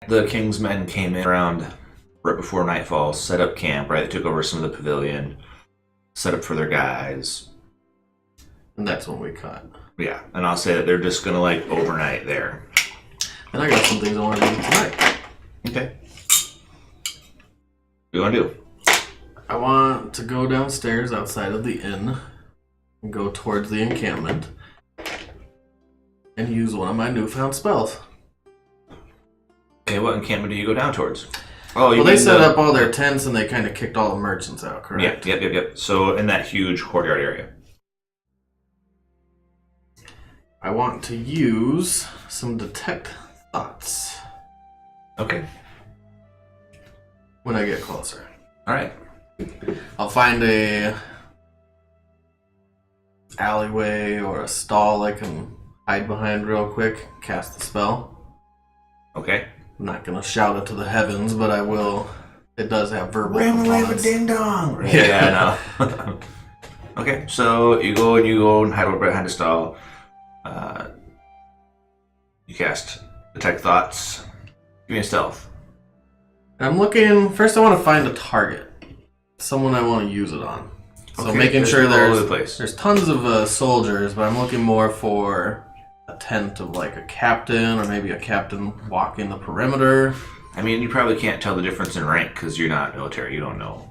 the king's men came in around right before nightfall, set up camp, right? They took over some of the pavilion, set up for their guys. And that's when we cut. Yeah, and I'll say that they're just gonna like overnight there. And I got some things I want to do tonight. Okay. What do you want to do? I want to go downstairs outside of the inn and go towards the encampment and use one of my newfound spells. Okay, what encampment do you go down towards? Oh, well, they set up all their tents and they kind of kicked all the merchants out, correct? Yep. So in that huge courtyard area. I want to use some detect thoughts. Okay. When I get closer. All right. I'll find a alleyway or a stall I can hide behind real quick, cast the spell. Okay. I'm not going to shout it to the heavens, but I will. It does have verbal components. Ding dong. Yeah, I know. Okay, so you go and hide over behind a stall. You cast Detect Thoughts. Give me a stealth. I'm looking. First, I want to find a target. Someone I want to use it on. So okay, making sure there's tons of soldiers, but I'm looking more for a tent of like a captain or maybe a captain walking the perimeter. I mean, you probably can't tell the difference in rank because you're not military. You don't know.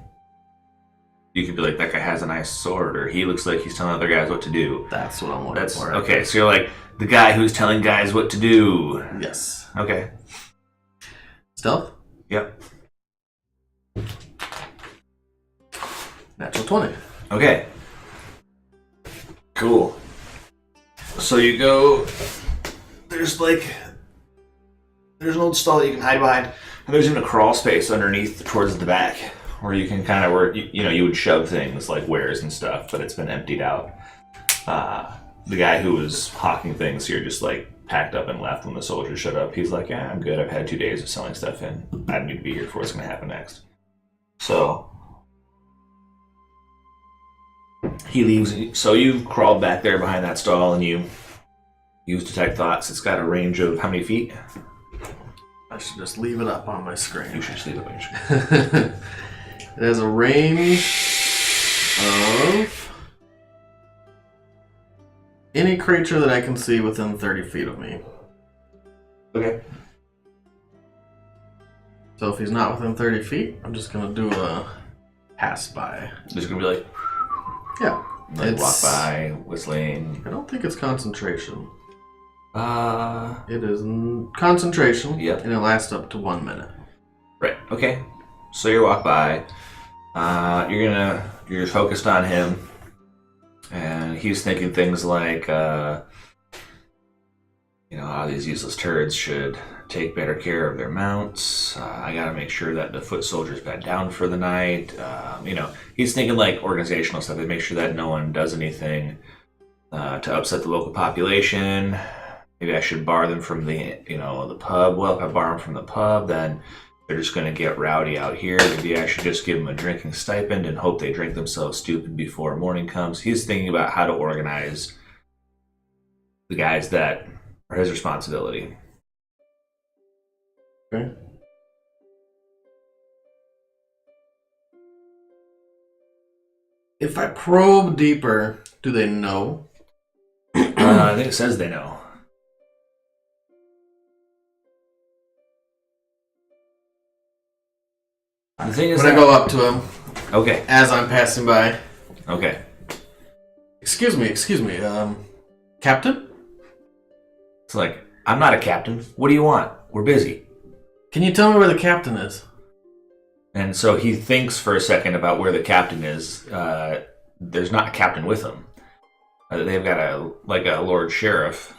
You could be like, that guy has a nice sword, or he looks like he's telling other guys what to do. That's what I'm looking for. Okay, so you're like the guy who's telling guys what to do. Yes. Okay. Stealth? Yep. Natural 20. Okay. Cool. So you go. There's an old stall that you can hide behind, and there's even a crawl space underneath towards the back where you can kind of you would shove things like wares and stuff, but it's been emptied out. The guy who was hawking things here just like packed up and left when the soldiers showed up. He's like, yeah, I'm good. I've had 2 days of selling stuff in. I don't need to be here for what's going to happen next. So he leaves. So you crawled back there behind that stall and you use Detect Thoughts. It's got a range of how many feet? I should just leave it up on my screen. You should just leave it on your screen. It has a range of any creature that I can see within 30 feet of me. Okay. So if he's not within 30 feet, I'm just going to do a pass by. Just going to be like... Yeah. Like walk by, whistling. I don't think it's concentration. It is concentration. Yep. And it lasts up to 1 minute. Right. Okay. So you walk by. You're focused on him, and he's thinking things like, these useless turds should take better care of their mounts. I got to make sure that the foot soldiers bed down for the night. He's thinking like organizational stuff. They make sure that no one does anything to upset the local population. Maybe I should bar them from the pub. Well, if I bar them from the pub, then they're just going to get rowdy out here. Maybe I should just give them a drinking stipend and hope they drink themselves stupid before morning comes. He's thinking about how to organize the guys that are his responsibility. Okay. If I probe deeper, do they know? I think it says they know. The thing is, when I go up to him, okay, as I'm passing by, okay. Excuse me, Captain? It's like, I'm not a captain. What do you want? We're busy. Can you tell me where the captain is? And so he thinks for a second about where the captain is. There's not a captain with him. They've got a Lord Sheriff,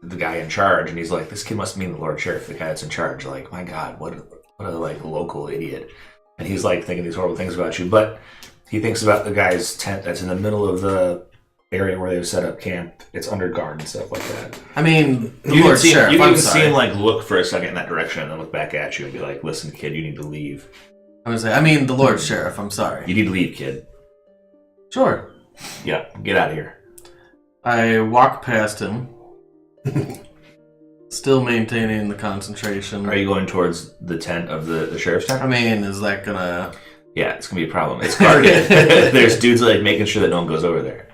the guy in charge, and he's like, this kid must mean the Lord Sheriff, the guy that's in charge. Like, my God, what a local idiot. And he's like thinking these horrible things about you, but he thinks about the guy's tent that's in the middle of the area where they've set up camp. It's under guard and stuff like that. I mean, the You Lord Sheriff. can see him like look for a second in that direction and then look back at you and be like, listen, kid, you need to leave. The Lord Sheriff, I'm sorry. You need to leave, kid. Sure. Yeah, get out of here. I walk past him. Still maintaining the concentration. Are you going towards the tent of the sheriff's tent? I mean, is that gonna... Yeah, it's gonna be a problem. It's guarded. There's dudes like making sure that no one goes over there.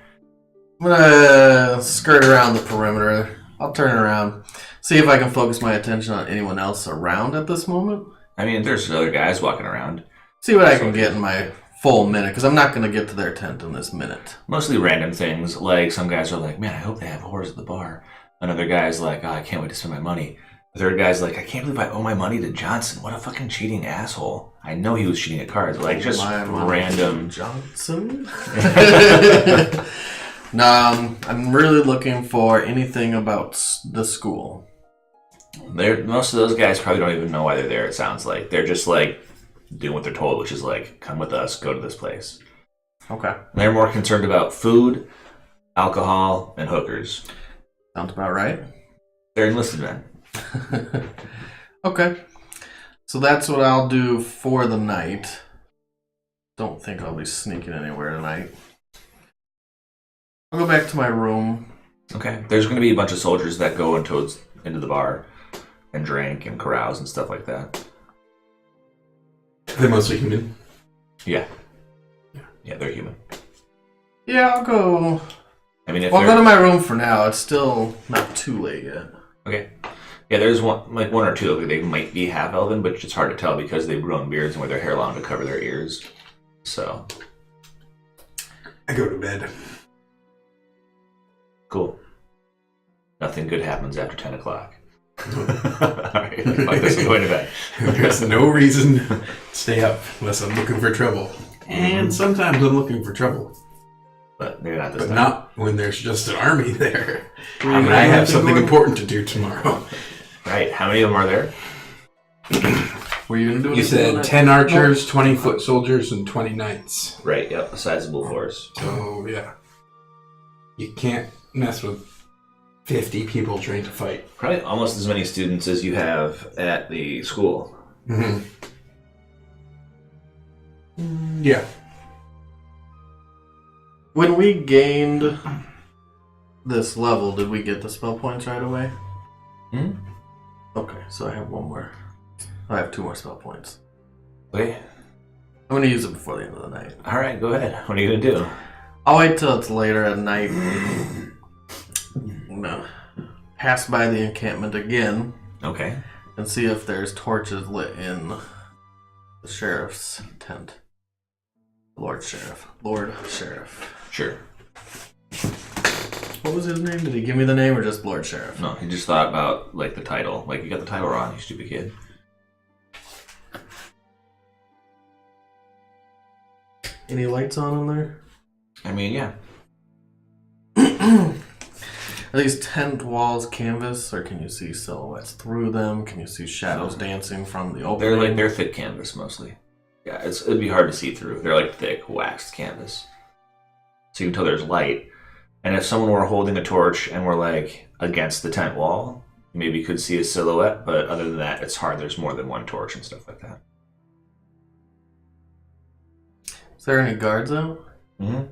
I'm gonna skirt around the perimeter. I'll turn around. See if I can focus my attention on anyone else around at this moment. I mean, there's other guys walking around. See what I can get in my full minute, because I'm not gonna get to their tent in this minute. Mostly random things, like some guys are like, man, I hope they have whores at the bar. Another guy's like, oh, I can't wait to spend my money. The third guy's like, I can't believe I owe my money to Johnson. What a fucking cheating asshole. I know he was cheating at cards. Like, just random. Johnson? No, I'm really looking for anything about the school. Most of those guys probably don't even know why they're there, it sounds like. They're just like doing what they're told, which is like, come with us, go to this place. Okay. They're more concerned about food, alcohol, and hookers. Sounds about right. They're enlisted men. Okay. So that's what I'll do for the night. Don't think I'll be sneaking anywhere tonight. I'll go back to my room. Okay. There's going to be a bunch of soldiers that go into the bar and drink and carouse and stuff like that. They're mostly human. Yeah. Yeah, they're human. Yeah, I'll go. I mean, I'll go to my room for now. It's still not too late yet. Okay. Yeah, there's one or two. They might be half elven, but it's hard to tell because they've grown beards and wear their hair long to cover their ears. So. I go to bed. Cool. Nothing good happens after 10 o'clock. Alright, fuck this, I'm going to bed. There's no reason to stay up unless I'm looking for trouble. And sometimes I'm looking for trouble. But maybe not this But time. not when there's just an army there. I mean, I have something important to do tomorrow. Right, how many of them are there? Were you going to do You anything on said that? 10 archers, 20 foot soldiers, and 20 knights. Right, yep, a sizable force. So, yeah. You can't mess with 50 people trained to fight. Probably almost as many students as you have at the school. Mm-hmm. Yeah. When we gained this level, did we get the spell points right away? Hmm? Okay, so I have one more. I have 2 more spell points. Okay, I'm going to use it before the end of the night. alright, go ahead. What are you going to do? I'll wait till it's later at night. No. Pass by the encampment again Okay. and see if there's torches lit in the sheriff's tent. Lord Sheriff. Sure. What was his name? Did he give me the name or just Lord Sheriff? No, he just thought about, like, the title. Like, you got the title wrong, you stupid kid. Any lights on in there? I mean, yeah. Are these tent walls canvas, or can you see silhouettes through them? Can you see shadows dancing from the opening? They're thick canvas, mostly. Yeah, it'd be hard to see through. They're like thick, waxed canvas. So you can tell there's light. And if someone were holding a torch and were, like, against the tent wall, you maybe could see a silhouette, but other than that, it's hard. There's more than one torch and stuff like that. Is there any guards out? Mm-hmm.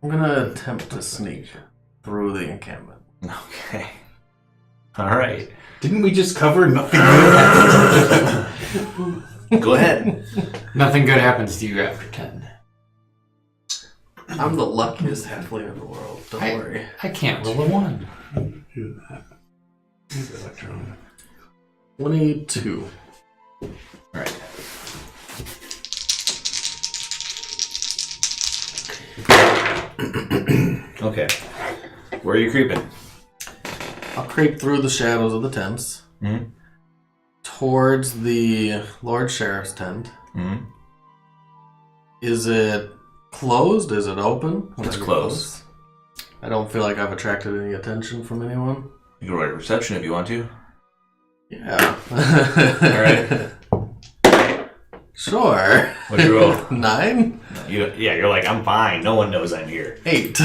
I'm gonna attempt to sneak through the encampment. Okay. All right. Didn't we just cover nothing good happens? Go ahead. Nothing good happens to you after 10. I'm the luckiest halfling in the world. Don't worry. I can't roll a 1. Do that. Use the electron. 22. All right. Okay. Where are you creeping? I'll creep through the shadows of the tents Mm-hmm. towards the Lord Sheriff's tent. Mm-hmm. Is it closed? Is it open? It's closed. I don't feel like I've attracted any attention from anyone. You can roll a reception if you want to. Yeah. Alright. Sure. What'd you roll? 9? You're like, I'm fine. No one knows I'm here. 8.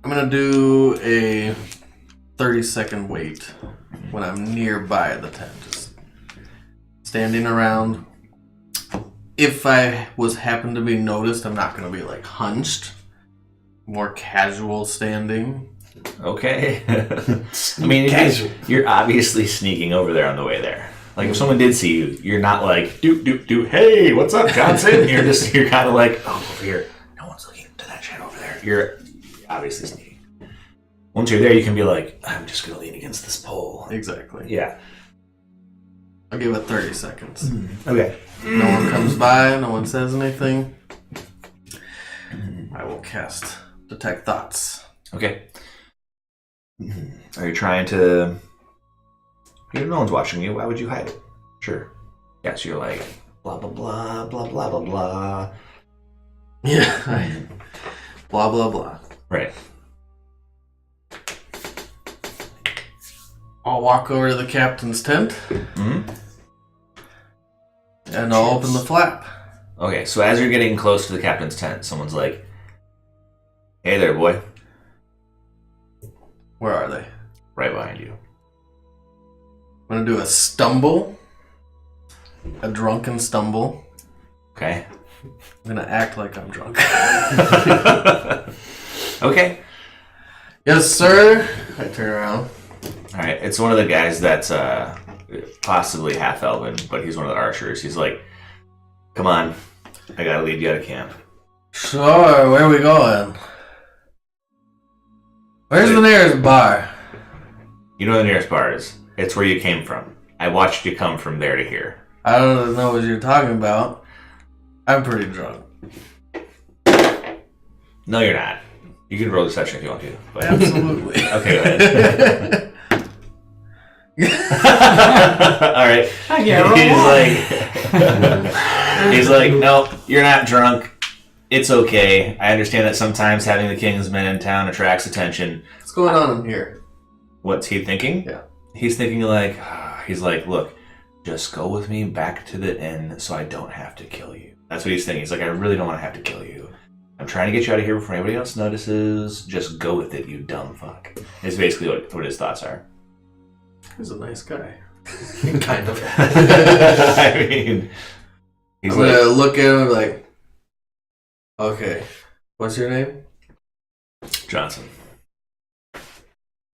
I'm gonna do a 30-second wait when I'm nearby the tent. Just standing around. if I happened to be noticed, I'm not going to be like hunched. More casual standing. Okay. I mean, you're obviously sneaking over there on the way there. Like, if someone did see you, you're not like, hey, what's up, Johnson? You're kind of like, oh, over here. No one's looking to that shit over there. You're obviously sneaking. Once you're there, you can be like, I'm just going to lean against this pole. Exactly. Yeah. I'll give it 30 seconds. Okay. No one comes by, no one says anything. I will cast Detect Thoughts. Okay. Are you trying to... No one's watching you. Why would you hide it? Sure. Yeah, so you're like, blah, blah, blah, blah, blah, blah, blah. Yeah. Blah, blah, blah. Right. I'll walk over to the captain's tent. Mm-hmm. And I'll open the flap. Okay, so as you're getting close to the captain's tent, someone's like, hey there, boy. Where are they? Right behind you. I'm going to do a stumble. A drunken stumble. Okay. I'm going to act like I'm drunk. Okay. Yes, sir. I turn around. Alright, it's one of the guys that's possibly half elven, but he's one of the archers. He's like, come on, I gotta lead you out of camp. Sure, where are we going? Where's the nearest bar? You know where the nearest bar is. It's where you came from. I watched you come from there to here. I don't know what you're talking about. I'm pretty drunk. No, you're not. You can roll deception if you want to. But... Absolutely. Okay, go ahead. Alright. He's like, no, you're not drunk. It's okay. I understand that sometimes having the king's men in town attracts attention. What's going on in here? What's he thinking? Yeah. He's thinking like, look, just go with me back to the inn so I don't have to kill you. That's what he's thinking. He's like, I really don't want to have to kill you. I'm trying to get you out of here before anybody else notices. Just go with it, you dumb fuck. Is basically what his thoughts are. He's a nice guy. Kind of. I mean, he's I'm going to look at him like, okay, what's your name? Johnson.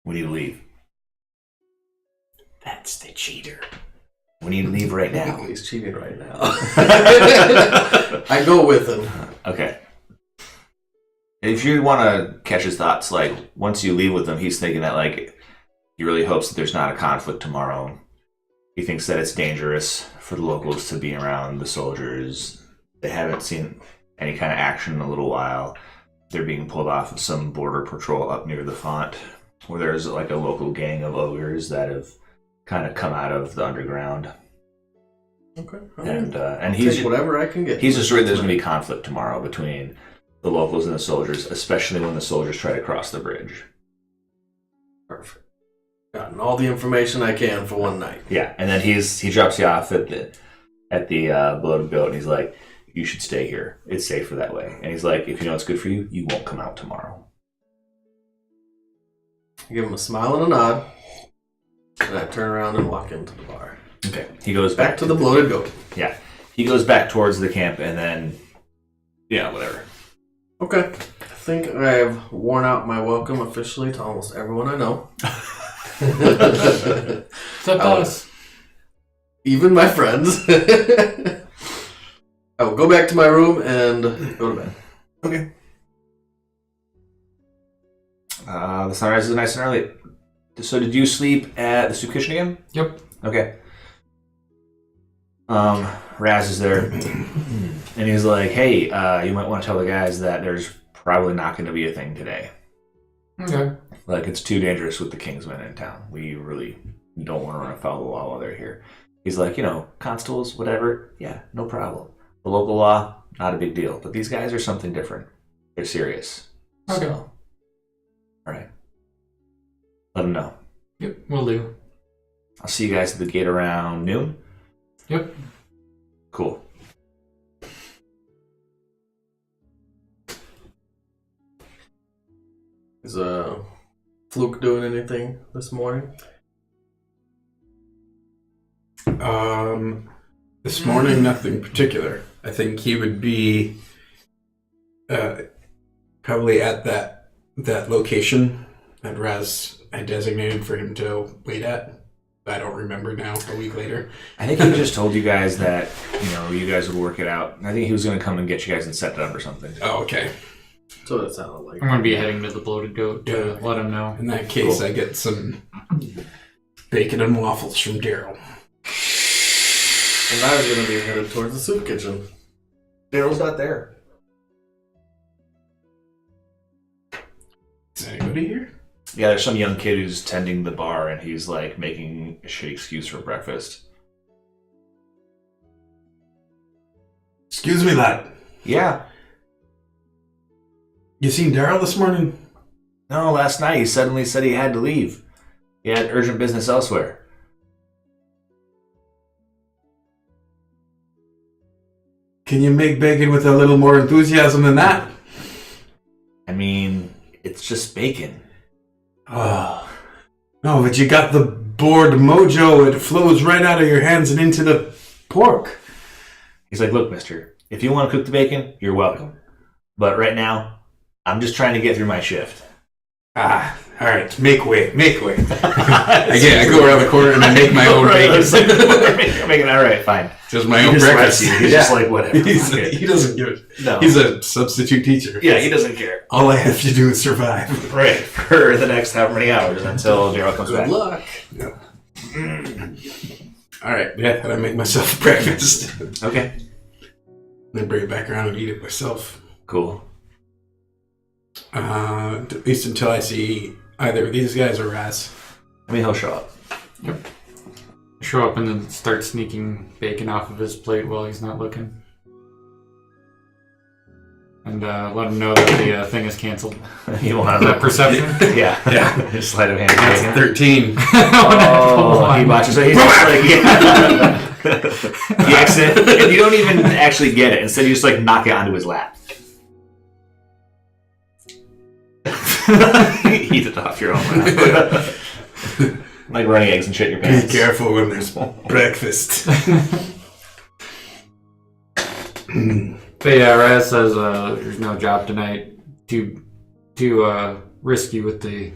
We need to leave. That's the cheater. We need to leave right now. He's cheating right now. I go with him. Okay. If you want to catch his thoughts, like, once you leave with him, he's thinking that, like, he really hopes that there's not a conflict tomorrow. He thinks that it's dangerous for the locals to be around the soldiers. They haven't seen any kind of action in a little while. They're being pulled off of some border patrol up near the font, where there's, like, a local gang of ogres that have kind of come out of the underground. Okay. And he's whatever I can get. He's just worried there's going to be conflict tomorrow between the locals and the soldiers, especially when the soldiers try to cross the bridge. Perfect. Gotten all the information I can for one night. Yeah, and then he drops you off at the Bloated Goat, and he's like, you should stay here. It's safer that way. And he's like, if you know what's good for you, you won't come out tomorrow. I give him a smile and a nod, and I turn around and walk into the bar. Okay. He goes Back to the Bloated Goat. Yeah. He goes back towards the camp, and then, yeah, whatever. Okay. I think I've worn out my welcome officially to almost everyone I know. Except us. Even my friends. I will go back to my room and go to bed. Okay. The sunrise is nice and early. So did you sleep at the soup kitchen again? Yep. Okay. Raz is there, and he's like, hey, you might want to tell the guys that there's probably not going to be a thing today. Okay. Like, it's too dangerous with the Kingsmen in town. We really don't want to run afoul of the law while they're here. He's like, constables, whatever, yeah, no problem. The local law, not a big deal. But these guys are something different. They're serious. Okay. So, all right. Let them know. Yep, will do. I'll see you guys at the gate around noon. Yep. Cool. Is Fluke doing anything this morning? This morning, nothing particular. I think he would be probably at that location that Raz had designated for him to wait at. I don't remember now, a week later. I think he just told you guys that, you guys would work it out. I think he was going to come and get you guys and set it up or something. Oh, okay. So that sounded like. I'm going to be heading to the Bloated Goat to let him know. In that case, Cool. I get some bacon and waffles from Daryl. And I was going to be headed towards the soup kitchen. Daryl's not there. Is anybody here? Yeah, there's some young kid who's tending the bar, and he's like making a shitty excuse for breakfast. Excuse me, lad. Yeah. You seen Daryl this morning? No, last night he suddenly said he had to leave. He had urgent business elsewhere. Can you make bacon with a little more enthusiasm than that? I mean, it's just bacon. Oh. No, but you got the bored mojo. It flows right out of your hands and into the pork. He's like, look, mister, if you want to cook the bacon, you're welcome. But right now, I'm just trying to get through my shift. Ah, all right. Make way. I go around the corner and I make my own bacon. Making all right, fine. Just my He own just breakfast. lets you. He's just like, whatever. Okay. He doesn't give it. No. He's a substitute teacher. Yeah, he doesn't care. All I have to do is survive. Right, for the next however many hours until Daryl comes Good back. luck. Yeah. All right. Yeah, and I make myself breakfast. Okay, Then bring it back around and eat it myself. cool. At least until I see either of these guys or Raz. I mean, he'll show up. Show up and then start sneaking bacon off of his plate while he's not looking. And let him know that the thing is canceled. He won't have Is that that perception? Yeah. Just sleight of hand. That's bacon. 13. Oh, he watches. So he's just like, the accident, and you don't even actually get it. Instead, you just like knock it onto his lap. Eat it off your own lap. Like running eggs and shit in your Be pants. careful when there's breakfast. But yeah, Raz says there's no job tonight. Too risky with the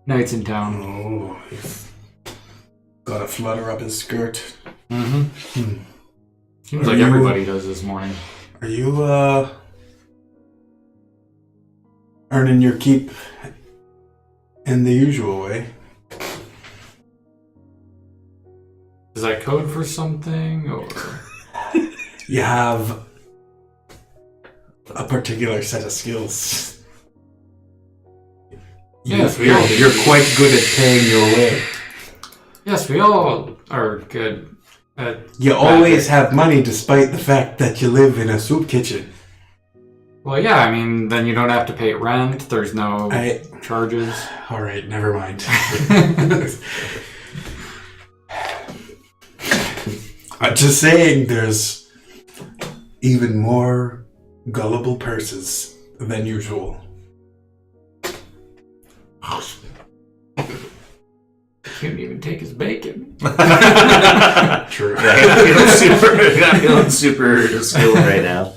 nights in town. Oh, he's got a flutter up his skirt. Mm-hmm. Seems Are like you- everybody does this morning. Are you, earning your keep in the usual way? Is that code for something? Or You have a particular set of skills. Yes, we all do. You're quite good at paying your way. Yes, we all are good at... You always have money despite the fact that you live in a soup kitchen. Well, yeah, I mean, then you don't have to pay rent. There's no charges. Alright, never mind. I'm just saying there's even more gullible purses than usual. Couldn't even take his bacon. True. You're not feeling super skilled right now.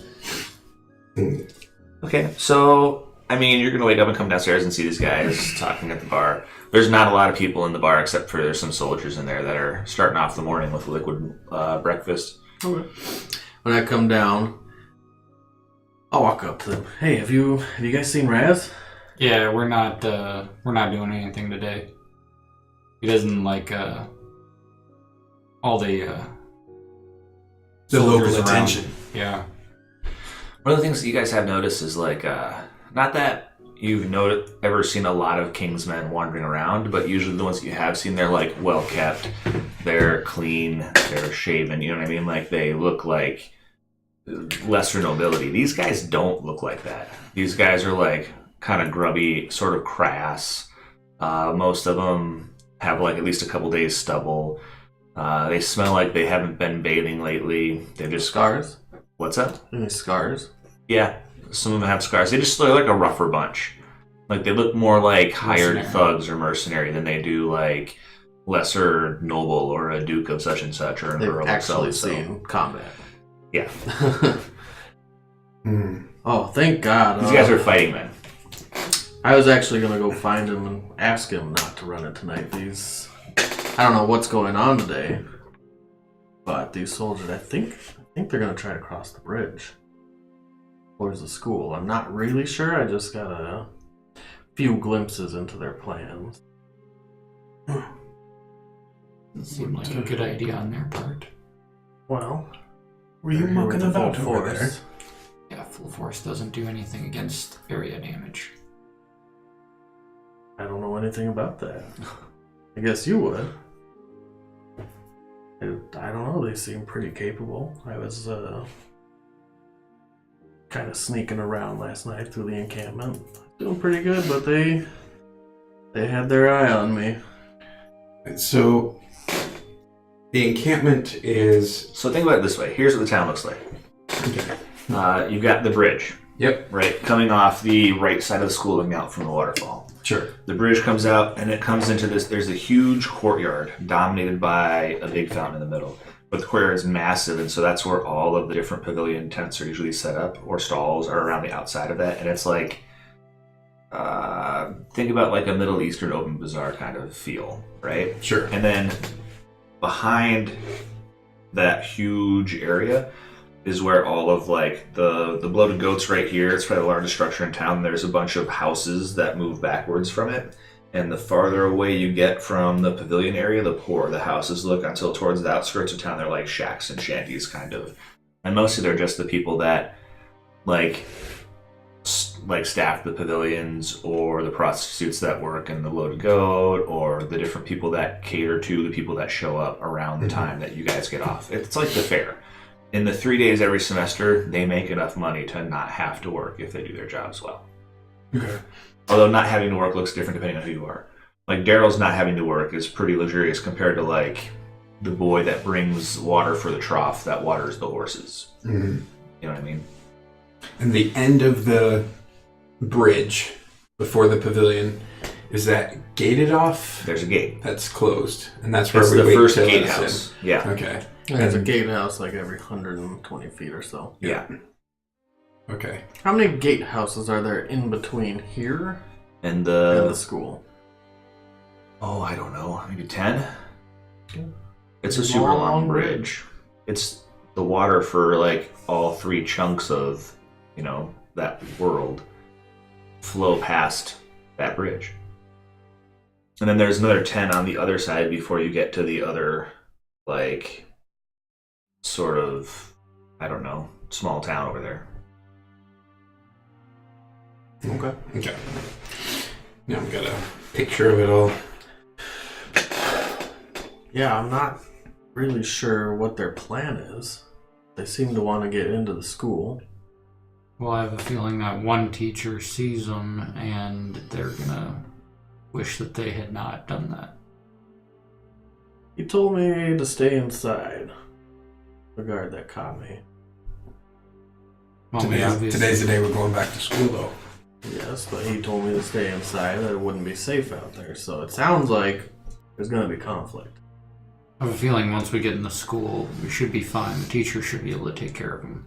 Okay, so, I mean, you're going to wake up and come downstairs and see these guys talking at the bar. There's not a lot of people in the bar except for there's some soldiers in there that are starting off the morning with liquid breakfast. Okay. When I come down, I'll walk up to them. Hey, have you guys seen Raz? Yeah, we're not doing anything today. He doesn't like all the local soldiers around. attention. Yeah. One of the things that you guys have noticed is like, not that you've ever seen a lot of Kingsmen wandering around, but usually the ones that you have seen, they're like well kept, they're clean, they're shaven, you know what I mean? Like they look like lesser nobility. These guys don't look like that. These guys are like kind of grubby, sort of crass. Most of them have like at least a couple days stubble. They smell like they haven't been bathing lately. They're just Scars? What's up? Any scars? Yeah, some of them have scars. They just look like a rougher bunch. Like they look more like hired Mercenary. thugs or mercenary than they do like lesser noble or a duke of such and such or an They've earl of actually so-and-so. seen combat. Yeah. Oh, thank God. These guys are fighting men. I was actually going to go find him and ask him not to run it tonight. I don't know what's going on today, but these soldiers, I think they're going to try to cross the bridge towards the school. I'm not really sure. I just got a few glimpses into their plans. Doesn't seem like a good idea on their part. Well, Were you they're here with mucking the about full over there? Yeah, full force doesn't do anything against area damage. I don't know anything about that. I guess you would. I don't know. They seem pretty capable. I was kind of sneaking around last night through the encampment. Doing pretty good, but they had their eye on me. So, the encampment is... So think about it this way. Here's what the town looks like. Okay. You've got the bridge, Yep. right, coming off the right side of the school looking out from the waterfall. Sure. The bridge comes out and it comes into this. There's a huge courtyard dominated by a big fountain in the middle. But the courtyard is massive, and so that's where all of the different pavilion tents are usually set up, or stalls are around the outside of that. And it's like, think about like a Middle Eastern open bazaar kind of feel, right? Sure. And then behind that huge area is where all of like the bloated goats right here. It's probably the largest structure in town. There's a bunch of houses that move backwards from it. And the farther away you get from the pavilion area, the poorer the houses look, until towards the outskirts of town, they're like shacks and shanties kind of. And mostly they're just the people that like staff the pavilions, or the prostitutes that work in the loaded goat, or the different people that cater to the people that show up around the time that you guys get off. It's like the fair. In the 3 days every semester, they make enough money to not have to work if they do their jobs well. Okay. Although not having to work looks different depending on who you are. Like Daryl's not having to work is pretty luxurious compared to like the boy that brings water for the trough that waters the horses. Mm-hmm. You know what I mean? And the end of the bridge before the pavilion, is that gated off? There's a gate. That's closed, and that's where It's we the wait first till it's gatehouse. Yeah. in. Okay. There's a gatehouse like every 120 feet or so. Yeah. Okay. How many gatehouses are there in between here And and the the school? I don't know, maybe 10? Yeah. It's a super Long long bridge. It's the water for like all three chunks of, that world flow past that bridge. And then there's another 10 on the other side before you get to the other, like, sort of, I don't know, small town over there. Okay. Okay. Now I've got a picture of it all. Yeah, I'm not really sure what their plan is. They seem to want to get into the school. Well, I have a feeling that one teacher sees them and they're gonna wish that they had not done that. He told me to stay inside. The guard that caught me. Well, we obviously- Today's the day we're going back to school, though. Yes, but he told me to stay inside, that it wouldn't be safe out there. So it sounds like there's going to be conflict. I have a feeling once we get in the school, we should be fine. The teacher should be able to take care of them.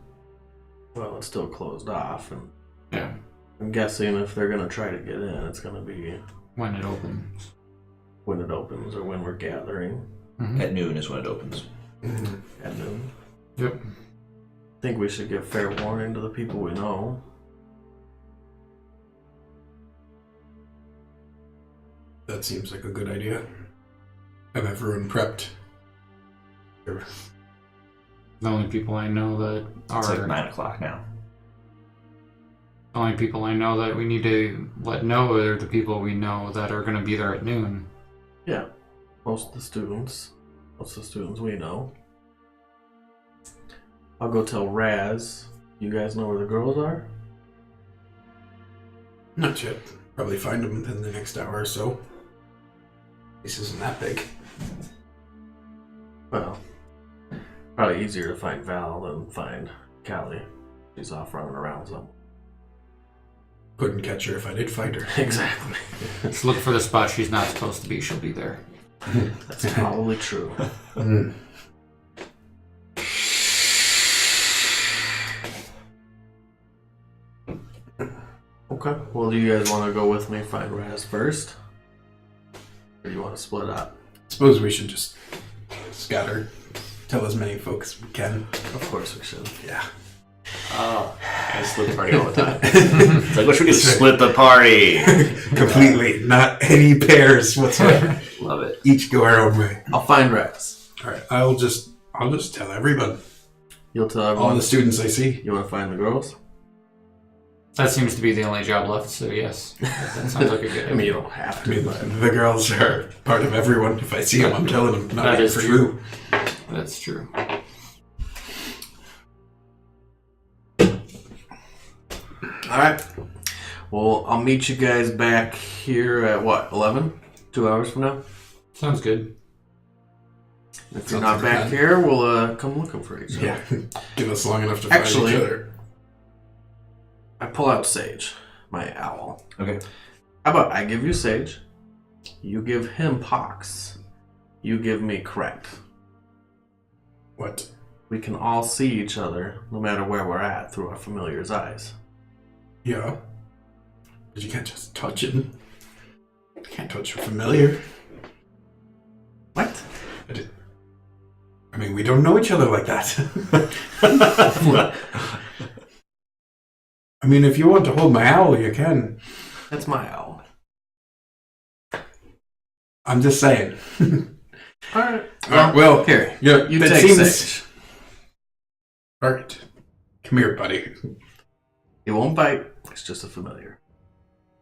Well, it's still closed off, and Yeah, I'm guessing if they're going to try to get in, it's going to be when it opens. when it opens or when we're gathering Mhm. At noon is when it opens. at noon. Yep. I think we should give fair warning to the people we know. That seems like a good idea. Have everyone prepped? The only people I know that It's are like 9 o'clock now. the only people I know that we need to let know are the people we know that are going to be there at noon. Yeah, most of the students we know. I'll go tell Raz. You guys know where the girls are? Not yet. Probably find them within the next hour or so. This isn't that big. Well, probably easier to find Val than find Callie. She's off running around somewhere. Couldn't catch her if I did find her. Exactly. Let's look for the spot she's not supposed to be. She'll be there. That's probably true. Okay. Well, do you guys want to go with me find Raz first? Or do you want to split up? Suppose we should just scatter. Tell as many folks as we can. Of course we should. Yeah. Oh, I split the party all the time. It's like, wish we could split the party. Completely. Not any pairs whatsoever. Love it. Each go our own way. I'll find Raz. Alright, I'll just tell everyone. You'll tell All everyone. the students I see. You want to find the girls? That seems to be the only job left, so yes. That sounds like a good I mean, you idea. don't have I to. mean, But the girls are part of everyone. If I see them, I'm telling them. Not That waiting is for true. you. That's true. Alright. Well, I'll meet you guys back here at what, 11? 2 hours from now? Sounds good. If you're Sounds not like a back plan. here, we'll come looking for each other. Yeah. Give us long enough to find Actually- each other. I pull out Sage, my owl. Okay. How about I give you Sage, you give him Pox, you give me Correct. What? We can all see each other, no matter where we're at, through our familiar's eyes. Yeah. But you can't just touch it. You can't touch your familiar. What? I mean, we don't know each other like that. I mean, if you want to hold my owl, you can. That's my owl. I'm just saying. Alright. Well, here. yeah, You that take seems... Sage. All right. Come here, buddy. It won't bite. It's just a familiar.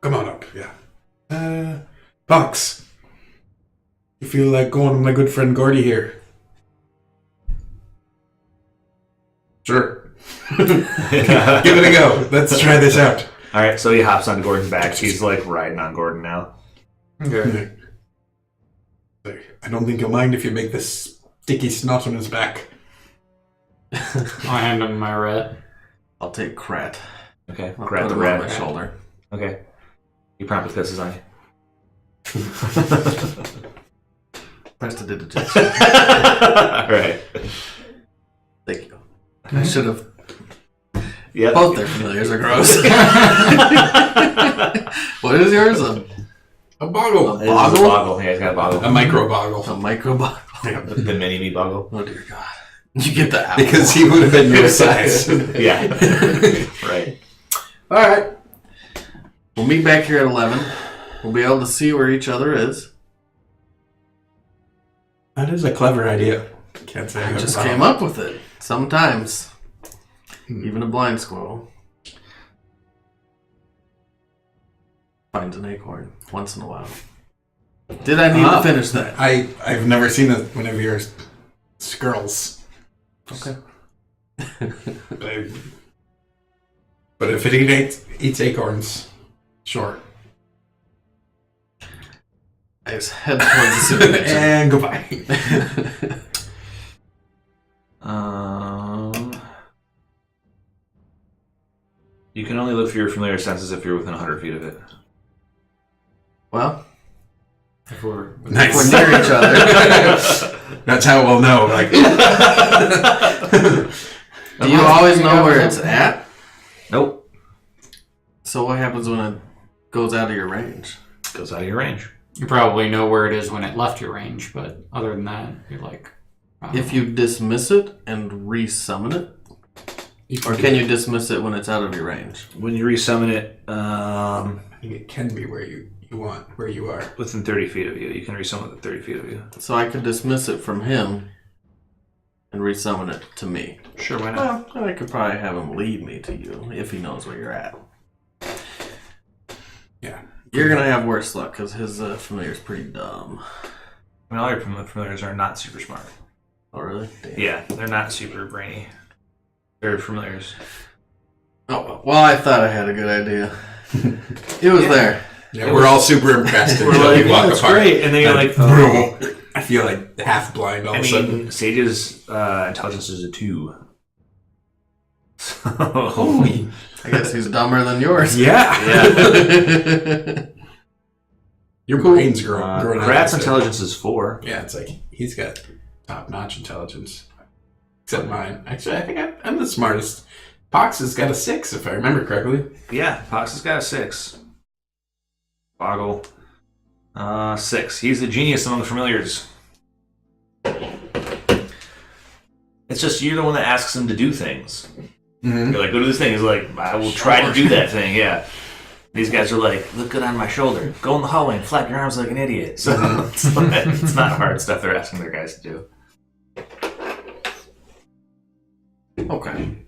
Come on up, yeah. Pox. You feel like going with my good friend Gordy here? Sure. Give it a go. Let's try this out. All right, so he hops on Gordon's back. He's like riding on Gordon now. Okay. I don't think you'll mind if you make this sticky snot on his back. I'll hand him my rat. I'll take Krat. Okay, I'll grab put the him on my rat. shoulder. Okay. He promptly pisses on you. Prestidigitation. All right. Thank you. I should have. Yep. Both their familiars are gross. What is yours? A boggle. It is a boggle. Yeah, he's got a boggle. A micro boggle. A micro bottle. The mini me boggle. Oh dear God! You get the apple. Because he would have been your size. Yeah. Right. All right. We'll meet back here at 11. We'll be able to see where each other is. That is a clever idea. Can't say I I'm just wrong. came up with it. Sometimes, even a blind squirrel finds an acorn once in a while. Did I need to finish that? I've never seen it one of your squirrels. Okay. But if it eats acorns, sure. I just head towards the supervision. And goodbye. You can only look for your familiar senses if you're within 100 feet of it. Well, If we're Nice. we're near each other. That's how we'll know. Like, Do you always know where it's at? Nope. So what happens when it goes out of your range? Goes out of your range. You probably know where it is when it left your range, but other than that, you're like... I don't If know. you dismiss it and resummon it, or can you dismiss it when it's out of your range? When you resummon it, I think it can be where you want, where you are. within 30 feet of you, you can resummon within 30 feet of you. So I could dismiss it from him and resummon it to me. Sure, why not? Well, I could probably have him lead me to you if he knows where you're at. Yeah. You're gonna have worse luck because his familiar's pretty dumb. I mean, all your familiars are not super smart. Oh, really? Damn. Yeah, they're not super brainy. They're familiars. Oh, well, I thought I had a good idea. It was there. Yeah, we're all super impressed We're until like, you walk that's apart. great. And then you're like, oh. I feel like half blind all I of a sudden. mean, Sage's intelligence is a 2. So, Holy. I guess he's dumber than yours. Yeah. yeah. Your brain's growing out. Krat's of it. intelligence is 4. Yeah, it's like he's got top-notch intelligence. Except mine. Actually, I think I'm the smartest Pox has got a 6, if I remember correctly. Yeah, Pox has got a 6. Boggle, 6. He's a genius among familiars. It's just you're the one that asks him to do things. Mm-hmm. You're like, go do this thing. He's like, I will try to do that thing. Yeah. These guys are like, look good on my shoulder. Go in the hallway and flap your arms like an idiot. So it's not hard stuff they're asking their guys to do. Okay.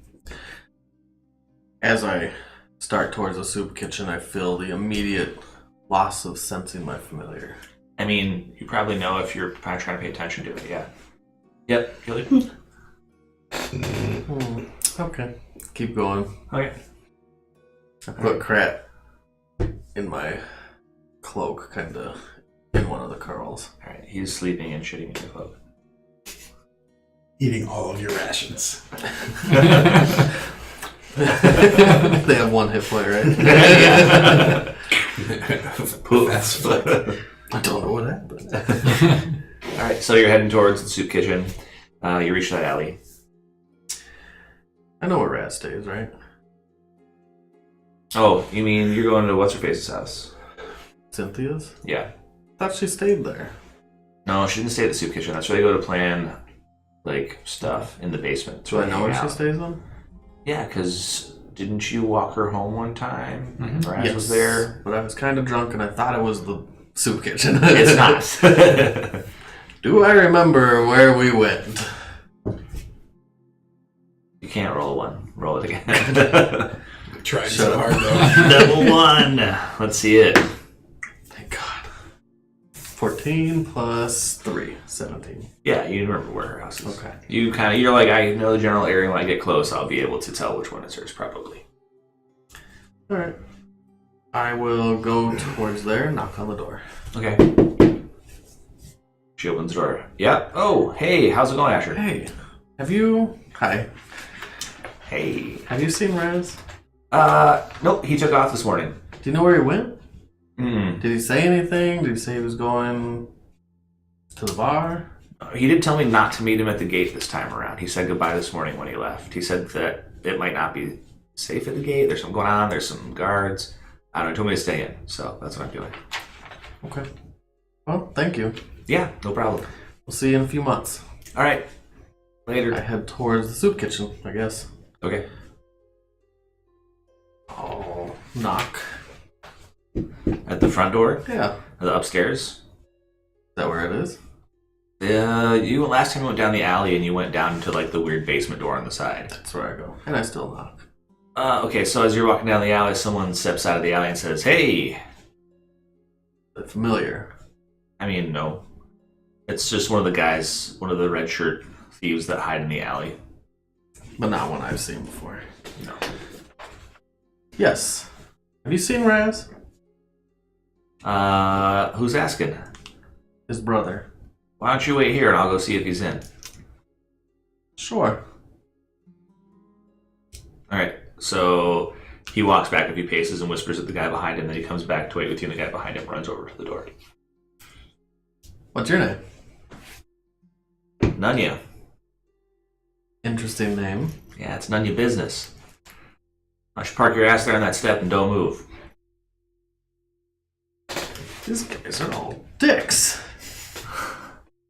As I start towards the soup kitchen, I feel the immediate loss of sensing my familiar. I mean, you probably know if you're trying to pay attention to it. Yeah. Yep. You're like, "Oop." Okay. Keep going. Okay. I put Krat in my cloak, kind of in one of the curls. All right. He's sleeping and shitting in the cloak. Eating all of your rations. They have 1 hit point, right? Yeah. That's fuck. I don't know what happened. All right. So you're heading towards the soup kitchen. You reach that alley. I know where Raz stays, right? Oh, you mean you're going to what's-her-face's house? Cynthia's? Yeah. Thought she stayed there. No, she didn't stay at the soup kitchen. That's where they go to plan, like, stuff in the basement. Do I know where she stays then? Yeah, because didn't you walk her home one time? Mhm. Raz was there. But I was kind of drunk and I thought it was the soup kitchen. It's not. Do I remember where we went? You can't roll a 1. Roll it again. Tried Shut so up. hard though. Double 1. Let's see it. Thank God. 14 plus 3, 17. Yeah, you remember where her house is. Okay. You're like, I know the general area. When I get close, I'll be able to tell which one is hers, probably. Alright. I will go towards there and knock on the door. Okay. She opens the door. Yeah. Oh, hey, how's it going, Asher? Hey, have you... Hi. Hey. Have you seen Raz? Nope, he took off this morning. Do you know where he went? Hmm. Did he say anything? Did he say he was going to the bar? He did tell me not to meet him at the gate this time around. He said goodbye this morning when he left. He said that it might not be safe at the gate. There's something going on. There's some guards. I don't know. He told me to stay in, so that's what I'm doing. Okay. Well, thank you. Yeah, no problem. We'll see you in a few months. All right. I Later. head towards the soup kitchen, I guess. Okay. I'll knock. At the front door? Yeah. Is The upstairs? that where it is? You last time you went down the alley and you went down to like the weird basement door on the side. That's where I go. And I still knock. Okay, so as you're walking down the alley, someone steps out of the alley and says, "Hey." The familiar. I mean, no. It's just one of the guys, one of the red shirt thieves that hide in the alley. But not one I've seen before. No. Yes. Have you seen Raz? Who's asking? His brother. Why don't you wait here and I'll go see if he's in. Sure. Alright, so he walks back a few paces and whispers at the guy behind him, then he comes back to wait with you and the guy behind him runs over to the door. What's your name? None Interesting name. Yeah, it's none of your business. Why don't you park your ass there on that step and don't move? These guys are all dicks.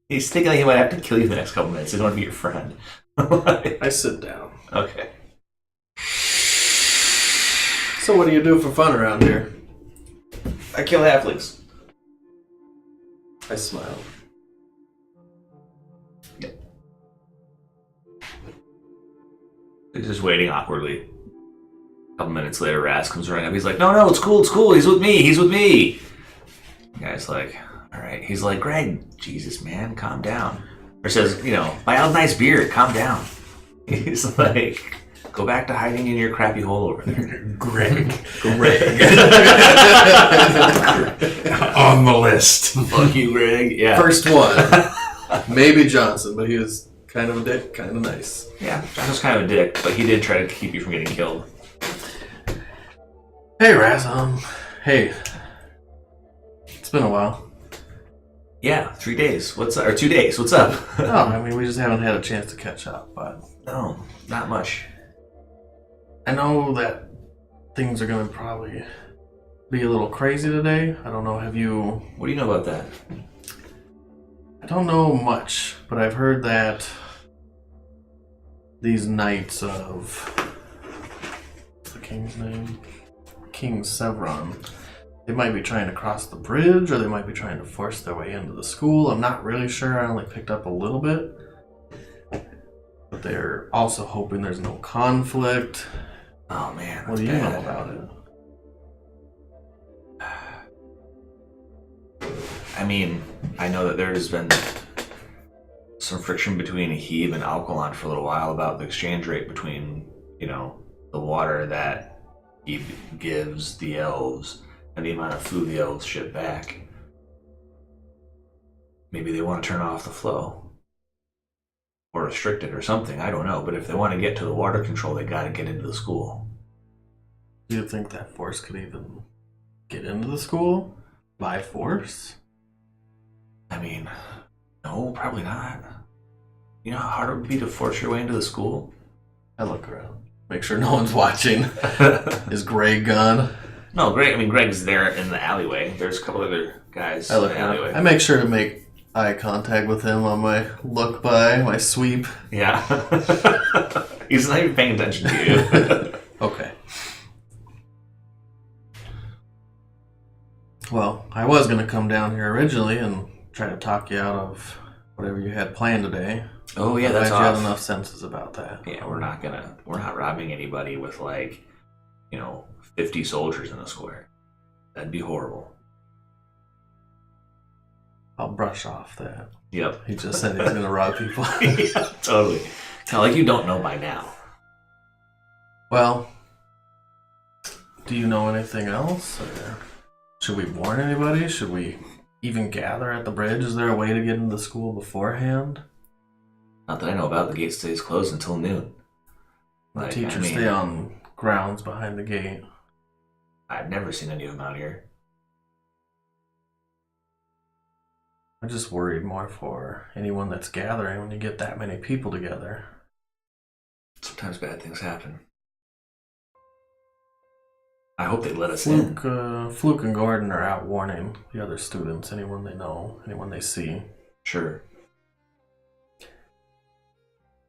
He's thinking like he might have to kill you in the next couple minutes. He doesn't want to be your friend. I sit down. Okay. So what do you do for fun around here? I kill halflings. I smile. He's just waiting awkwardly. A couple minutes later, Raz comes running up. He's like, no, it's cool, He's with me. The guy's like, all right. He's like, Greg, Jesus, man, calm down. Or says, buy out a nice beer, calm down. He's like, go back to hiding in your crappy hole over there. Greg. On the list. Fuck you, Greg. Yeah. First one. Maybe Johnson, but he was kind of a dick, kind of nice. Yeah, Josh was kind of a dick, but he did try to keep you from getting killed. Hey, Raz. Hey. It's been a while. Yeah, 3 days. What's up? Or 2 days. What's up? Oh, I mean, we just haven't had a chance to catch up, but... No, not much. I know that things are going to probably be a little crazy today. I don't know, have you... What do you know about that? I don't know much, but I've heard that these knights of... What's the king's name? King Sevron. They might be trying to cross the bridge, or they might be trying to force their way into the school. I'm not really sure. I only picked up a little bit. But they're also hoping there's no conflict. Oh man, What do you know about it? I mean, I know that there's been some friction between Ahib and Alkalon for a little while about the exchange rate between, the water that he gives the elves and the amount of food the elves ship back. Maybe they want to turn off the flow. Or restrict it or something, I don't know. But if they want to get to the water control, they got to get into the school. Do you think that force could even get into the school by force? I mean, no, probably not. You know how hard it would be to force your way into the school? I look around. Make sure no one's watching. Is Greg gone? No, Greg's there in the alleyway. There's a couple other guys I look in the around. alleyway. I make sure to make eye contact with him on my look by, my sweep. Yeah. He's not even paying attention to you. Okay. Well, I was going to come down here originally and try to talk you out of whatever you had planned today. Oh yeah, that's Glad you have off. enough senses about that. Yeah, we're not robbing anybody with 50 soldiers in a square. That'd be horrible. I'll brush off that. Yep. He just said he's going to rob people. Yeah, totally. Now, like you don't know by now. Well, do you know anything else? Or should we warn anybody? Should we even gather at the bridge? Is there a way to get into the school beforehand? Not that I know about. The gate stays closed until noon. The teachers stay on grounds behind the gate. I've never seen any of them out here. I'm just worried more for anyone that's gathering when you get that many people together. Sometimes bad things happen. I hope they let us in. Fluke and Gordon are out warning the other students, anyone they know, anyone they see. Sure.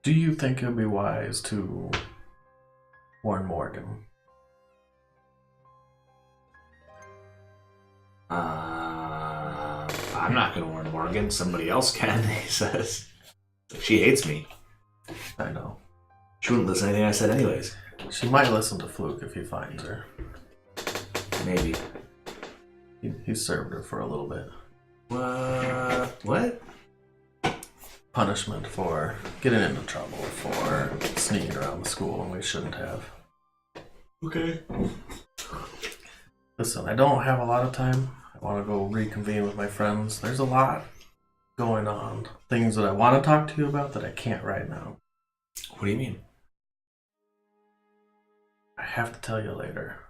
Do you think it would be wise to warn Morgan? I'm not going to warn Morgan. Somebody else can, he says. She hates me. I know. She wouldn't listen to anything I said anyways. She might listen to Fluke if he finds her. Maybe. He served her for a little bit. What? Punishment for getting into trouble for sneaking around the school when we shouldn't have. Okay. Listen, I don't have a lot of time. I want to go reconvene with my friends. There's a lot going on. Things that I want to talk to you about that I can't right now. What do you mean? I have to tell you later.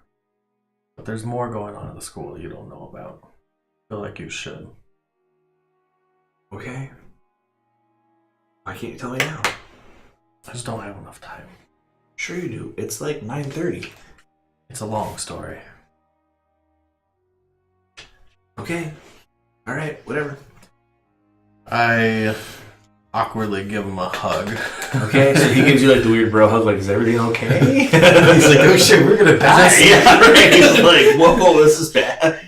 But there's more going on at the school you don't know about. I feel like you should. Okay. Why can't you tell me now? I just don't have enough time. Sure you do. It's like 9:30. It's a long story. Okay. Alright, whatever. I awkwardly give him a hug. Okay, so he gives you like the weird bro hug, like, is everything okay? He's like, oh shit, we're gonna die. Yeah, right. He's like, whoa, this is bad.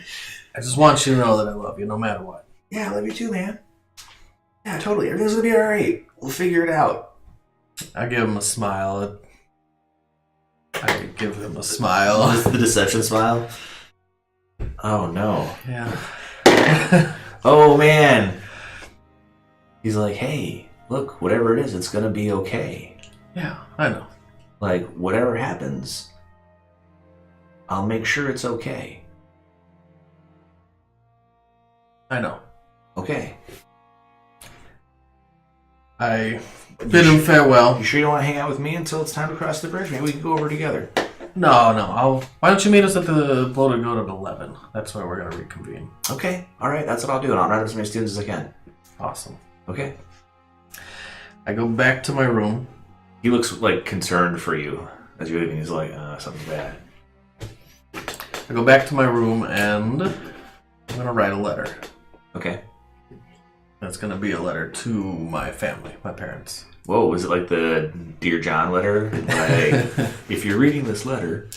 I just want you to know that I love you no matter what. Yeah, I love you too, man. Yeah, totally. Everything's gonna be alright. We'll figure it out. I give him a smile. I give him a smile. This is the deception smile. Oh no. Yeah. Oh man. He's like, hey, look, whatever it is, it's gonna be okay. Yeah, I know. Like, whatever happens, I'll make sure it's okay. I know. Okay. I bid him farewell. You sure you don't want to hang out with me until it's time to cross the bridge? Maybe we can go over together. No. Why don't you meet us at the Bloated Goat at 11? That's where we're going to reconvene. Okay, alright, that's what I'll do, and I'll write up as many students as I can. Awesome. Okay. I go back to my room. He looks like concerned for you. As you're leaving, he's like, something's bad. I go back to my room and I'm gonna write a letter. Okay. That's gonna be a letter to my family, my parents. Whoa, was it like the Dear John letter? Like, if you're reading this letter...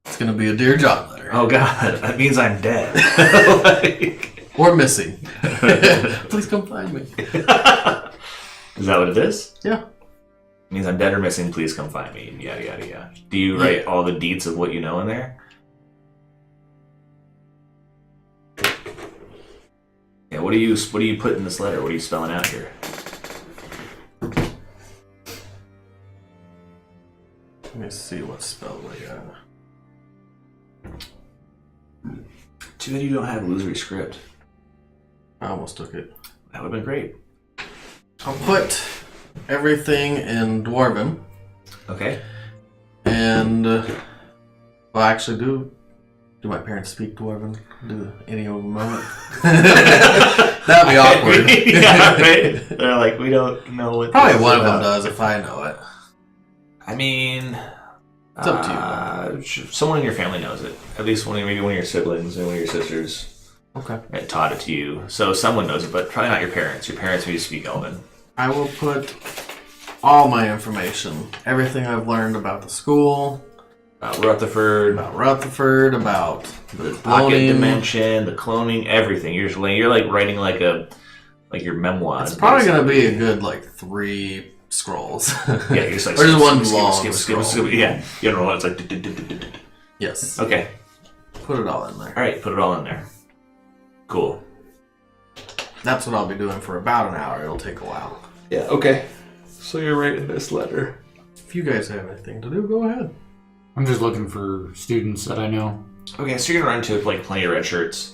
It's gonna be a Dear John letter. Oh god, that means I'm dead. Like... Or missing. Please come find me. Is that what it is? Yeah. It means I'm dead or missing, please come find me, yada yada yada. Do you write all the deets of what you know in there? Yeah, what do you put in this letter? What are you spelling out here? Let me see what's spelled like that. Too bad you don't have illusory script. I almost took it. That would have been great. I'll put everything in Dwarven. Okay. And, well, actually, do my parents speak Dwarven? Do any of them know it? That'd be awkward. Yeah, right? They're like, we don't know what Probably this one is of them about. does if I know it. I mean... It's up to you. Someone in your family knows it. At least maybe one of your siblings and one of your sisters Okay. taught it to you. So someone knows it, but probably not your parents. Your parents maybe speak Elven. I will put all my information, everything I've learned about the school, Rutherford, about Rutherford, about the pocket cloning. dimension, the cloning, everything. You're just you're like writing like your memoir. It's probably going to be a good, 3 scrolls. Yeah, you're just like... Or just one skip, long skip. scroll. Yeah, you don't know what it's like... Yes. Okay. Put it all in there. Alright, put it all in there. Cool. That's what I'll be doing for about an hour. It'll take a while. Yeah, okay. So you're writing this letter. If you guys have anything to do, go ahead. I'm just looking for students that I know. Okay, so you're gonna run into plenty of red shirts.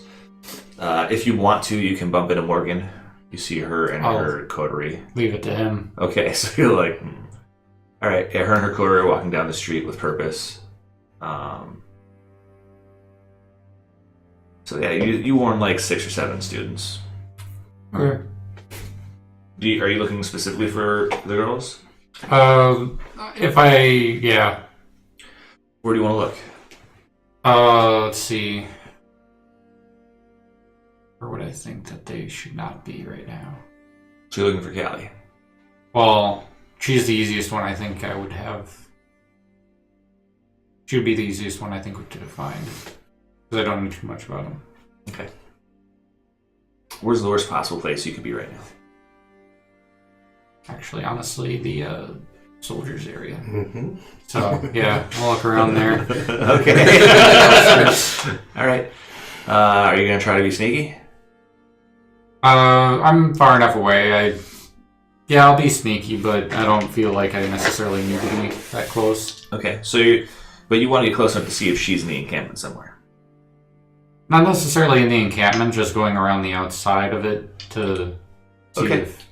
If you want to, you can bump into Morgan. You see her and her coterie. Leave it to him. Okay, so you're like, all right. Yeah, her and her coterie are walking down the street with purpose. So yeah, you warn 6 or 7 students. Okay. Are you looking specifically for the girls? Yeah. Where do you want to look? Let's see. Where would I think that they should not be right now? So you're looking for Callie. Well, she's the easiest one I think I would have. She would be the easiest one I think to find. Because I don't know too much about them. Okay. Where's the worst possible place you could be right now? Actually, honestly, the soldiers area. Mm-hmm. So, yeah, I'll look around there. Okay. All right. Are you going to try to be sneaky? I'm far enough away. I'll be sneaky, but I don't feel like I necessarily need to be that close. Okay. But you want to get close enough to see if she's in the encampment somewhere. Not necessarily in the encampment, just going around the outside of it to see if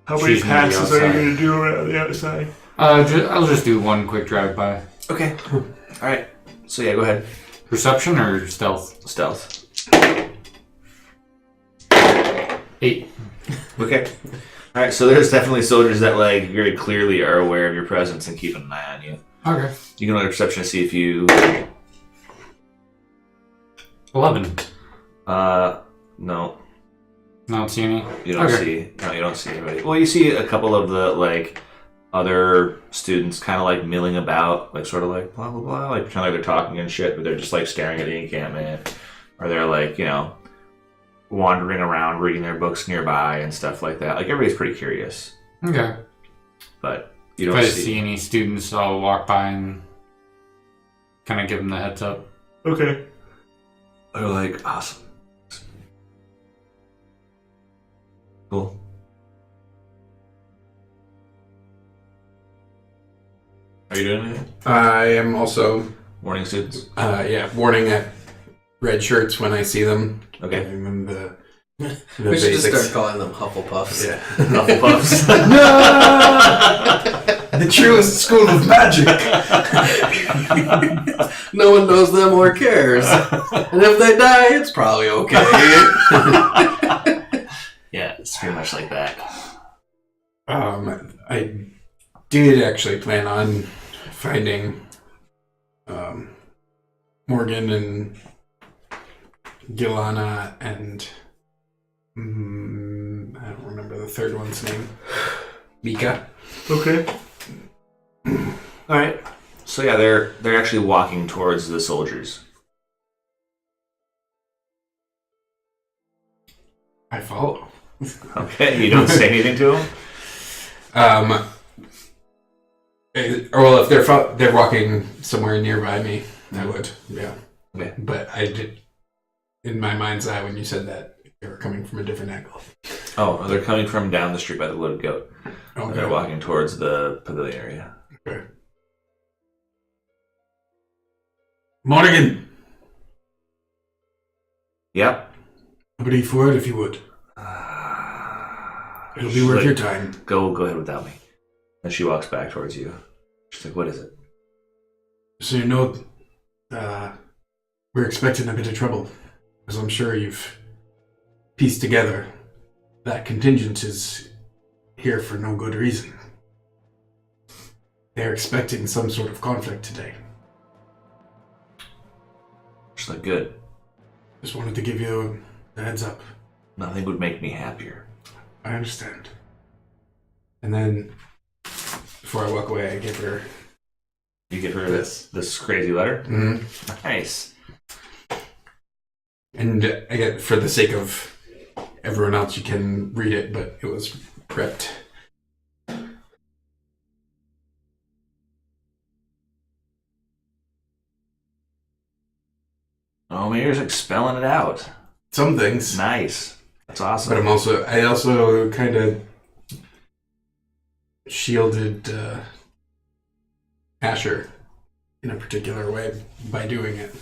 How many passes are you going to do around the outside? I'll just do one quick drive-by. Okay. All right. So yeah, go ahead. Perception or stealth? Stealth. 8. Okay. All right. So there's definitely soldiers that very clearly are aware of your presence and keeping an eye on you. Okay. You can roll a perception to see if you. 11. No. Not see any? You don't see. No, you don't see anybody. Well, you see a couple of the other students kind of milling about, sort of blah blah blah, pretend like they're talking and shit, but they're just staring at the encampment, or they're wandering around reading their books nearby and stuff like that. Everybody's pretty curious, Okay. but you If don't I see. see any students, I'll walk by and kind of give them the heads up. Okay. They're awesome. Cool. Are you doing anything? I am also, Warning students. warning at red shirts when I see them. Okay. Giving them the We should just basics. start calling them Hufflepuffs. Yeah. Hufflepuffs. The truest school of magic. No one knows them or cares. And if they die, it's probably okay. Yeah, it's pretty much like that. I did actually plan on finding Morgan and Gilana and I don't remember the third one's name. Mika. Okay. All right. So yeah, they're actually walking towards the soldiers. I follow. Okay, you don't say anything to them. Well, if they're walking somewhere nearby me, I would. Yeah. Okay. But I did. In my mind's eye, when you said that, they were coming from a different angle. Oh, they're coming from down the street by the Loaded Goat. Okay. They're walking towards the pavilion area. Okay. Morgan, Yep. somebody forward if you would. It'll be worth your time. Go ahead without me. And she walks back towards you. She's like, "What is it?" So you know, we're expecting a bit of trouble, as I'm sure you've pieced together. That contingent is here for no good reason. They're expecting some sort of conflict today. She's like, "Good. Just wanted to give you a heads up. Nothing would make me happier." I understand. And then, before I walk away, I give her You give her this crazy letter. Mm-hmm. Nice. And I get, for the sake of everyone else, you can read it, but it was prepped. Oh, Mayor's like spelling it out. Some things. Nice. That's awesome. But I also kind of shielded Asher in a particular way by doing it.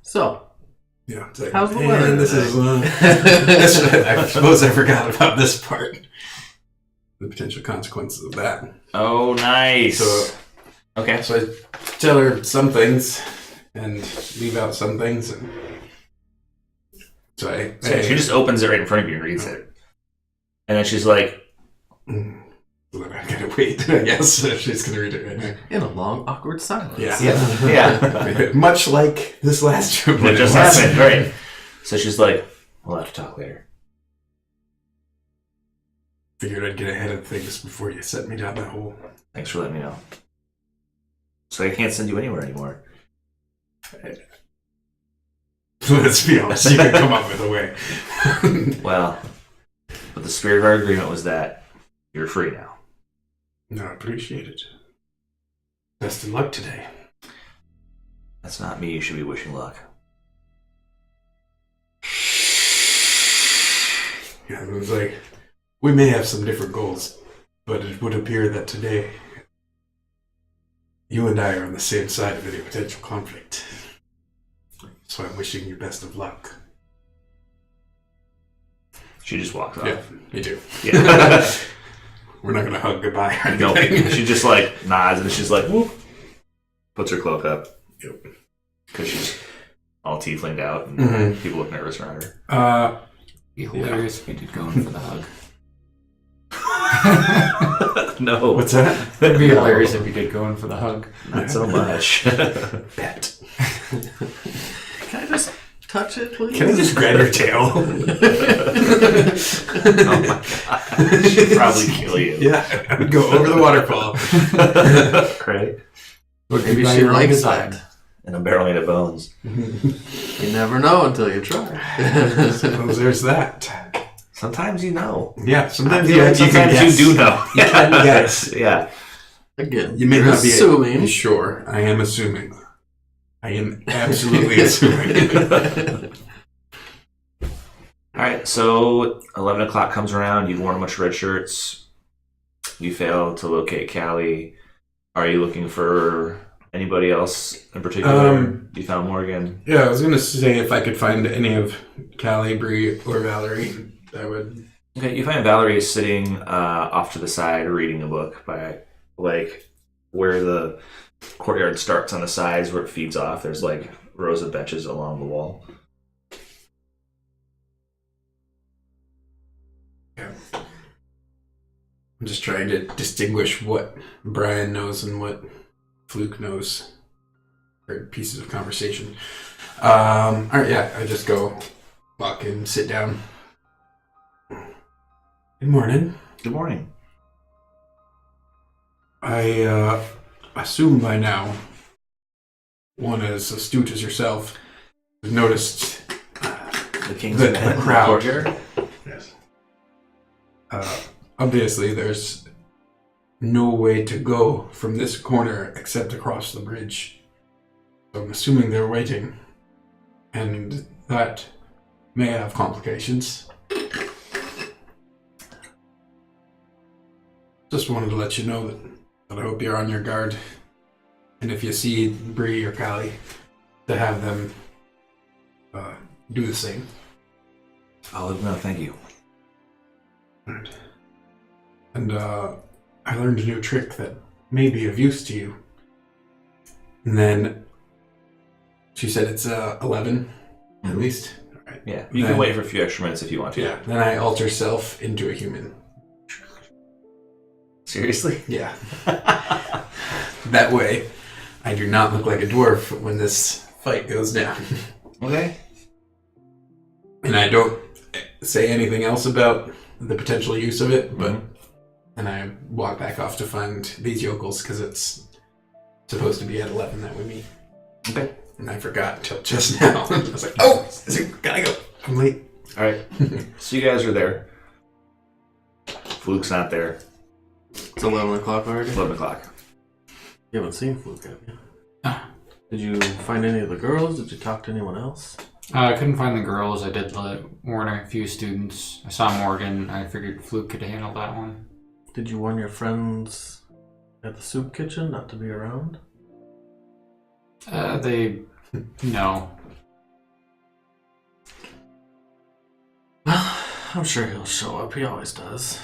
So, Yeah. It's like, how's the "And weather this today?" is, I suppose I forgot about this part. The potential consequences of that. Oh, nice. So, Okay. So I tell her some things and leave out some things. And so She just opens it right in front of you and reads it. And then she's like, Well, then I'm gonna wait, I guess, if she's gonna read it right now. In a long, awkward silence. yeah. Much like this last trip. What just happened, right? So she's like, "We'll have to talk later." Figured I'd get ahead of things before you set me down that hole. Thanks for letting me know. So I can't send you anywhere anymore. Let's be honest, you can come up with a way. Well, but the spirit of our agreement was that you're free now. No, I appreciate it. Best of luck today. That's not me you should be wishing luck. Yeah, it was like, we may have some different goals, but it would appear that today you and I are on the same side of any potential conflict. So I'm wishing you best of luck. She just walks off. Yeah, me too. Yeah. We're not gonna hug goodbye or No, anything. she just like nods and she's like, whoop, puts her cloak up. Yep. Because she's all tieflinged out and Mhm. people look nervous around her. Be hilarious if you did go in for the hug. No. What's that? It'd be hilarious if you did go in for the hug. Not so much. Pet. Can I just touch it, please? Can I just grab your tail? Oh my god. She'd probably kill you. Yeah, I would go over the waterfall. Right? Maybe she likes that. And a barrel made of bones. You never know until you try. Suppose there's that. Sometimes you know. Yeah, sometimes Sometimes you do know. You can guess. Yeah. Again, You may you're not be assuming. sure. I am assuming. I am absolutely assuming. Alright, so 11 o'clock comes around. You've worn a bunch of red shirts. You fail to locate Callie. Are you looking for anybody else in particular? You found Morgan. Yeah, I was gonna say if I could find any of Callie, Bree, or Valerie, that would Okay, you find Valerie sitting off to the side reading a book by like where the courtyard starts on the sides where it feeds off. There's like rows of benches along the wall. I'm just trying to distinguish what Brian knows and what Fluke knows. Or pieces of conversation. Alright, yeah, I just go walk and sit down. Good morning. Good morning. I assume by now, one as astute as yourself has noticed The king's the in the crowd. courtyard. Yes. Obviously, there's no way to go from this corner except across the bridge. So I'm assuming they're waiting, and that may have complications. Just wanted to let you know that I hope you're on your guard, and if you see Bree or Callie, to have them do the same. I'll let them know. Thank you. Right. And I learned a new trick that may be of use to you. And then she said it's 11 at least. All right. Yeah, you can wait for a few extra minutes if you want to. Yeah. Then I alter self into a human. Seriously? Yeah. That way, I do not look like a dwarf when this fight goes down. Okay. And I don't say anything else about the potential use of it, but and I walk back off to find these yokels because it's supposed to be at 11 that we meet. Okay. And I forgot until just now. I was like, oh, gotta go. I'm late. All right. So you guys are there. Fluke's not there. It's 11 o'clock already? 11 o'clock. You haven't seen Fluke, have you? Did you find any of the girls? Did you talk to anyone else? I couldn't find the girls. I did warn a few students. I saw Morgan. I figured Fluke could handle that one. Did you warn your friends at the soup kitchen not to be around? No. I'm sure he'll show up. He always does.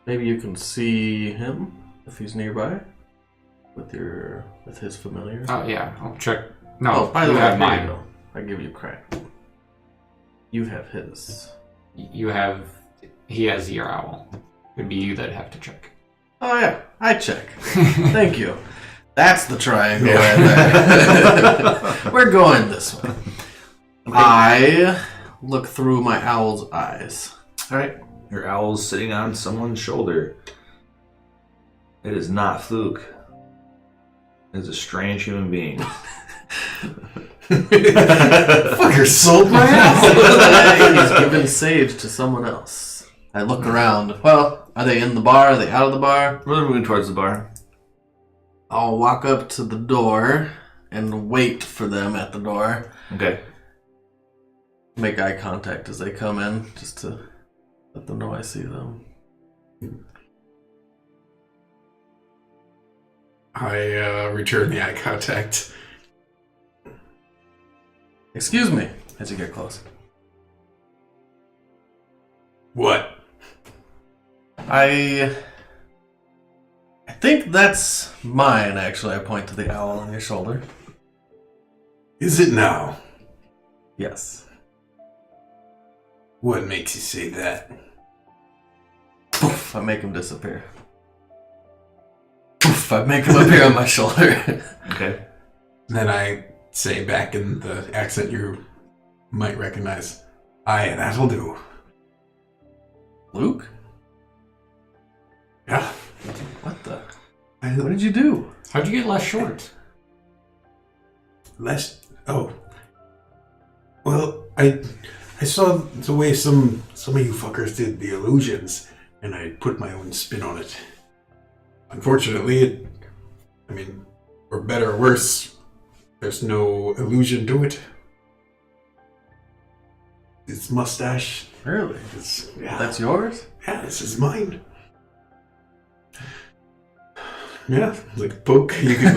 Maybe you can see him if he's nearby with his familiar. Oh yeah, I'll check. No, By the you way, have here you mine. go. I give you credit. You have his. You have. He has the ear owl. It'd be you that'd have to check. Oh yeah, I check. Thank you. That's the triangle right there. We're going this way. I look through my owl's eyes. All right. Your owl's sitting on someone's shoulder. It is not Fluke. It is a strange human being. Fucker sold my owl. He's given sage to someone else. I look around. Well, are they in the bar? Are they out of the bar? We're moving towards the bar. I'll walk up to the door and wait for them at the door. Okay. Make eye contact as they come in, just to let them know I see them. I return the eye contact. Excuse me, as you get close. What? I think that's mine, actually. I point to the owl on your shoulder. Is it now? Yes. What makes you say that? Poof, I make him disappear. Poof, I make him appear on my shoulder. Okay. Then I say back in the accent you might recognize, aye, that'll do. Luke? Yeah. What the? What did you do? How'd you get less short? Less. Oh. Well, I saw the way some of you fuckers did the illusions, and I put my own spin on it. Unfortunately, for better or worse, there's no illusion to it. It's mustache. Really? Yeah. That's yours? Yeah, this is mine. Yeah, like a poke. You can,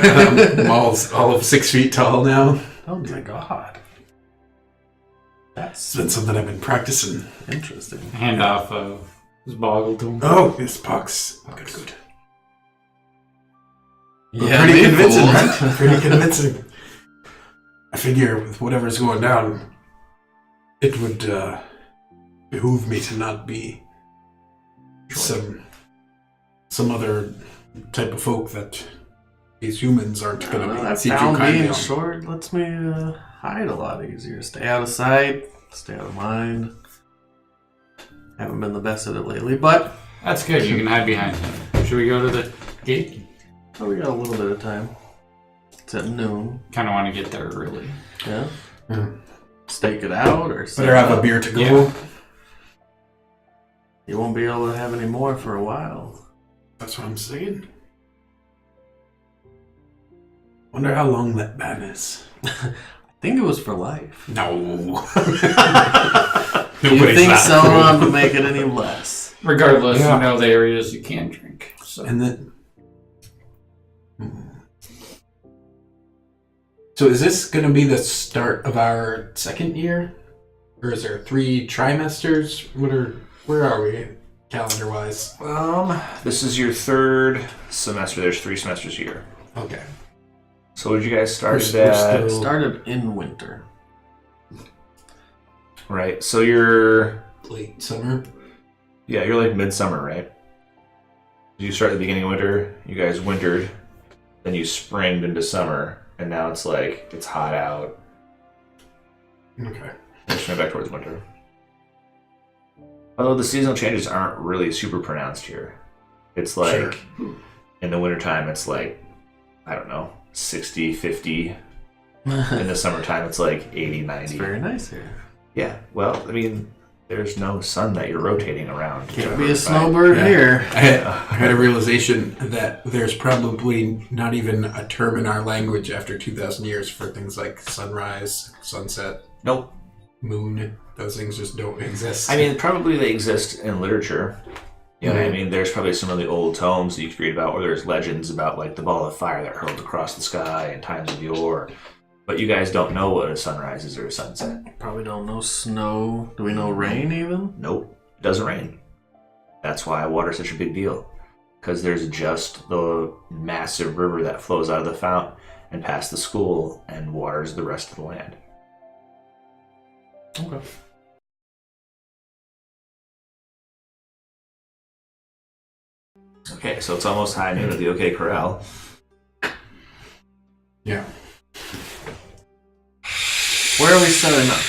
I'm all of 6 feet tall now. Oh my god. It's been something I've been practicing. Interesting. Hand off his boggle to him. Oh, yes, Pox. Good. Yeah, Pretty me convincing, fooled. right? Pretty convincing. I figure with whatever's going down, it would behoove me to not be some other type of folk that these humans aren't I going don't know, to I see too found kindly being on. short lets me hide a lot easier. Stay out of sight, stay out of mind. Haven't been the best at it lately, but That's good. You can hide behind him. Should we go to the gate? oh, we got a little bit of time. It's at noon. Kind of want to get there early. Yeah. Yeah. Stake it out or set Better have up. a beer to go. Yeah. You won't be able to have any more for a while. That's what I'm saying. Wonder how long that ban is. I think it was for life. No. Do you think Sauron would make it any less? Regardless, Yeah. you know the areas you can drink. So And then. So is this going to be the start of our second year? Or is there 3 trimesters? Where are we, calendar-wise? This is your 3rd semester. There's 3 semesters a year. Okay. So what did you guys start We're at? still- Started in winter. Right. So you're Late summer. you're like midsummer, right? You start at the beginning of winter. You guys wintered, then you springed into summer, and now it's like it's hot out. Okay. Just went back towards winter. Although the seasonal changes aren't really super pronounced here. It's like in the wintertime, it's like, I don't know, 60, 50. In the summertime, it's like 80, 90. It's very nice here. Yeah, well, I mean, there's no sun that you're rotating around. Can't be a snowbird Yeah. here. I had a realization that there's probably not even a term in our language after 2,000 years for things like sunrise, sunset, Nope. moon. Those things just don't exist. I mean, probably they exist in literature. You know what I mean? There's probably some of the old tomes that you could read about where there's legends about like the ball of fire that hurled across the sky in times of yore. But you guys don't know what a sunrise is or a sunset. Probably don't know snow. Do we know rain even? Nope. It doesn't rain. That's why water's such a big deal. Because there's just the massive river that flows out of the fountain and past the school and waters the rest of the land. Okay. Okay, so it's almost high noon at the OK Corral. yeah. Where are we setting up?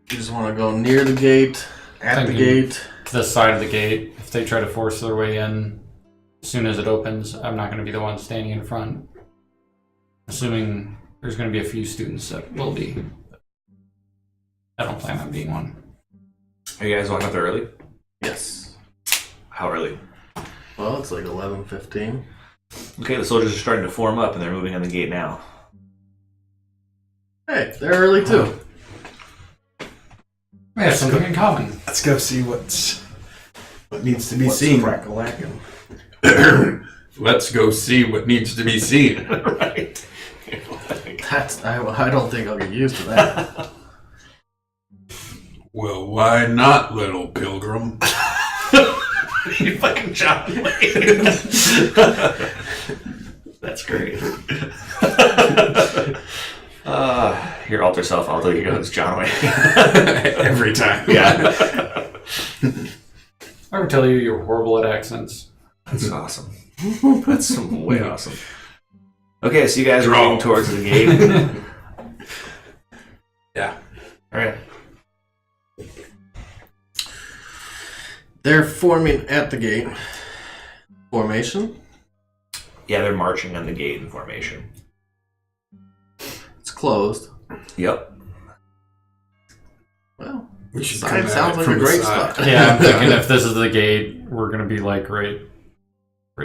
You just want to go near the gate, at the Thinking- gate. to the side of the gate. If they try to force their way in, as soon as it opens, I'm not going to be the one standing in front. Assuming there's going to be a few students that will be. I don't plan on being one. Are you guys walking up there early? Yes. How early? Well, it's like 11:15. Okay, the soldiers are starting to form up and they're moving on the gate now. Hey, they're early too. We have something in common. Let's go see what needs to be What's seen. crack-a-lackin'? Let's go see what needs to be seen. Right. I don't think I'll get used to that. Well, why not, little pilgrim? You fucking John Wayne. That's great. Your alter self, although you know it's John Wayne. Every time. Yeah. I would tell you you're horrible at accents. That's awesome. That's way awesome. Okay, so you guys are Draw. moving towards the gate. Yeah. All right. They're forming at the gate. Formation? Yeah, they're marching on the gate in formation. It's closed. Yep. Well, We should sign come at sounds it like from a the great side. spot. Yeah, I'm thinking if this is the gate, we're going to be like right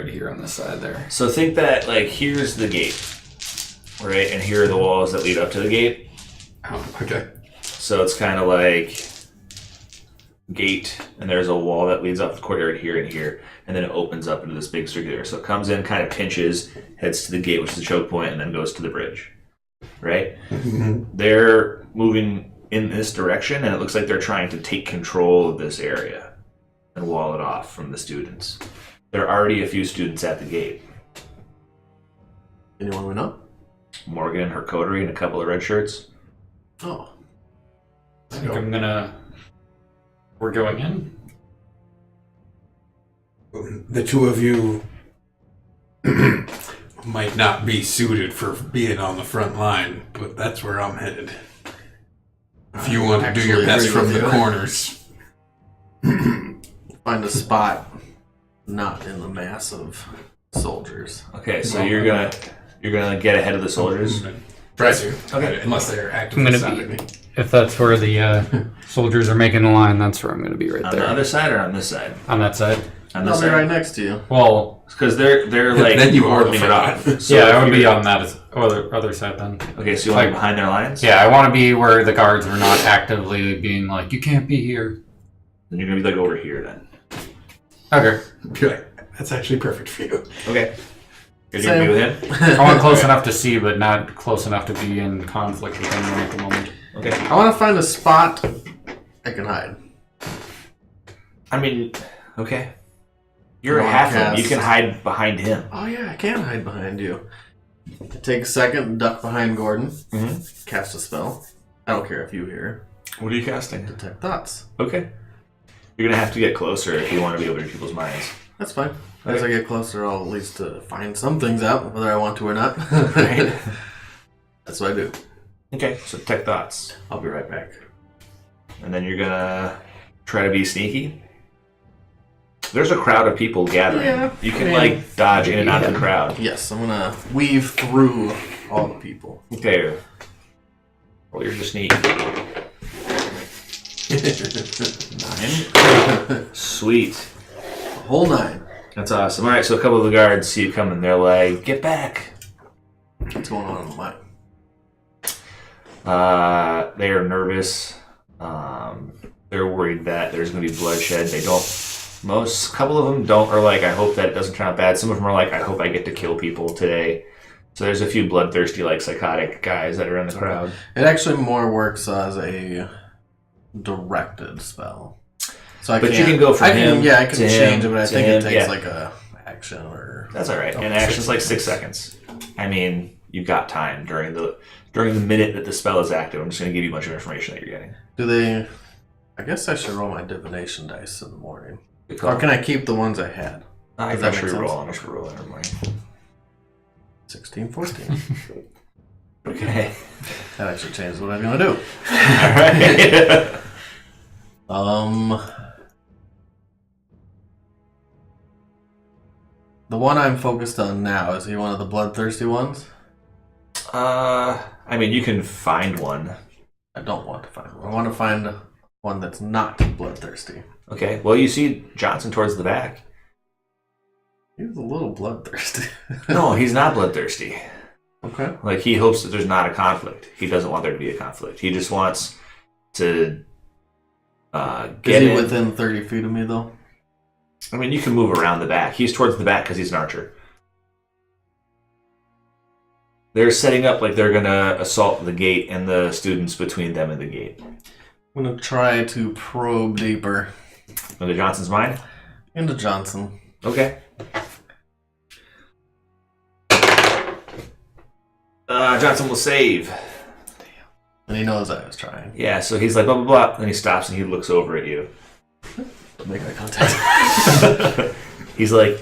here on this side there. So think that like here's the gate, right, and here are the walls that lead up to the gate. Oh, okay. So it's kind of like gate, and there's a wall that leads up the courtyard here and here, and then it opens up into this big circular. So it comes in, kind of pinches, heads to the gate, which is the choke point, and then goes to the bridge. right? They're moving in this direction, and it looks like they're trying to take control of this area and wall it off from the students. There are already a few students at the gate. Anyone we know? Morgan in her coterie and a couple of red shirts. Oh. I think we're going in. The two of you might not be suited for being on the front line, but that's where I'm headed. If you want to do your Actually best agree from with the you. corners. Find a spot not in the mass of soldiers. Okay, so you're gonna get ahead of the soldiers. Try to. Okay. Unless they're I'm actively gonna stopping be- me. If that's where the soldiers are making the line, that's where I'm going to be right On there. the other side or on this side? On that side. On I'll this be side. right next to you. Well, Because they're like Then you are the working it front. off. So yeah, I if would be you're- on that other side then. Okay, so you want to be Like- behind their lines? Yeah, I want to be where the guards are not actively being like, you can't be here. Then you're gonna be like over here then. Okay. Be like, that's actually perfect for you. Okay. You're gonna be with him? I want close enough to see, but not close enough to be in conflict with anyone at the moment. Okay. I want to find a spot I can hide. I mean, okay. You're You a wanna halfling. cast- You can hide behind him. Oh yeah, I can hide behind you. Take a second, duck behind Gordon, cast a spell. I don't care if you hear. What are you casting? Detect thoughts. Okay. You're gonna have to get closer if you want to be able to read people's minds. That's fine. As I get closer, I'll at least find some things out, whether I want to or not. Right. That's what I do. Okay. So detect thoughts, I'll be right back. and then you're gonna try to be sneaky. There's a crowd of people gathering. Yeah, You can I mean, like dodge in and out of the crowd. Yes, I'm gonna weave through all the people. Okay. Well, you're just sneak. 9. Sweet. Whole 9. That's awesome. All right, so a couple of the guards see you coming. They're like, "Get back!" What's going on in mine? They are nervous. They're worried that there's going to be bloodshed. They don't. Couple of them don't. Are like, "I hope that it doesn't turn out bad." Some of them are like, "I hope I get to kill people today." So there's a few bloodthirsty, like psychotic guys that are in the crowd. It actually more works as a directed spell. So I But you can't- can go from I can, him yeah, I can to change him it, but I to think him, it takes yeah. like a action or. That's all right. Oh, And 6 action's like 6 seconds. I mean, you've got time during the minute that the spell is active. I'm just going to give you a bunch of information that you're getting. Do they? I guess I should roll my divination dice in the morning. Good call. Or can I keep the ones I had? I Does that should make sense? roll. I should roll every morning. 16, 14. Okay. That actually changes what I'm gonna do. All right. The one I'm focused on now, is he one of the bloodthirsty ones? I mean, you can find one. I don't want to find one. I want to find one that's not bloodthirsty. Okay. Well, you see Johnson towards the back. He's a little bloodthirsty. No, he's not bloodthirsty. Okay. Like, he hopes that there's not a conflict. He doesn't want there to be a conflict. He just wants to get Is he in. within 30 feet of me, though? I mean, you can move around the back. He's towards the back because he's an archer. They're setting up like they're going to assault the gate and the students between them and the gate. I'm going to try to probe deeper Into Johnson's mind? into Johnson. Okay. Johnson will save. And he knows I was trying. Yeah, so he's like, blah, blah, blah. Then he stops and he looks over at you. Make eye contact. He's like,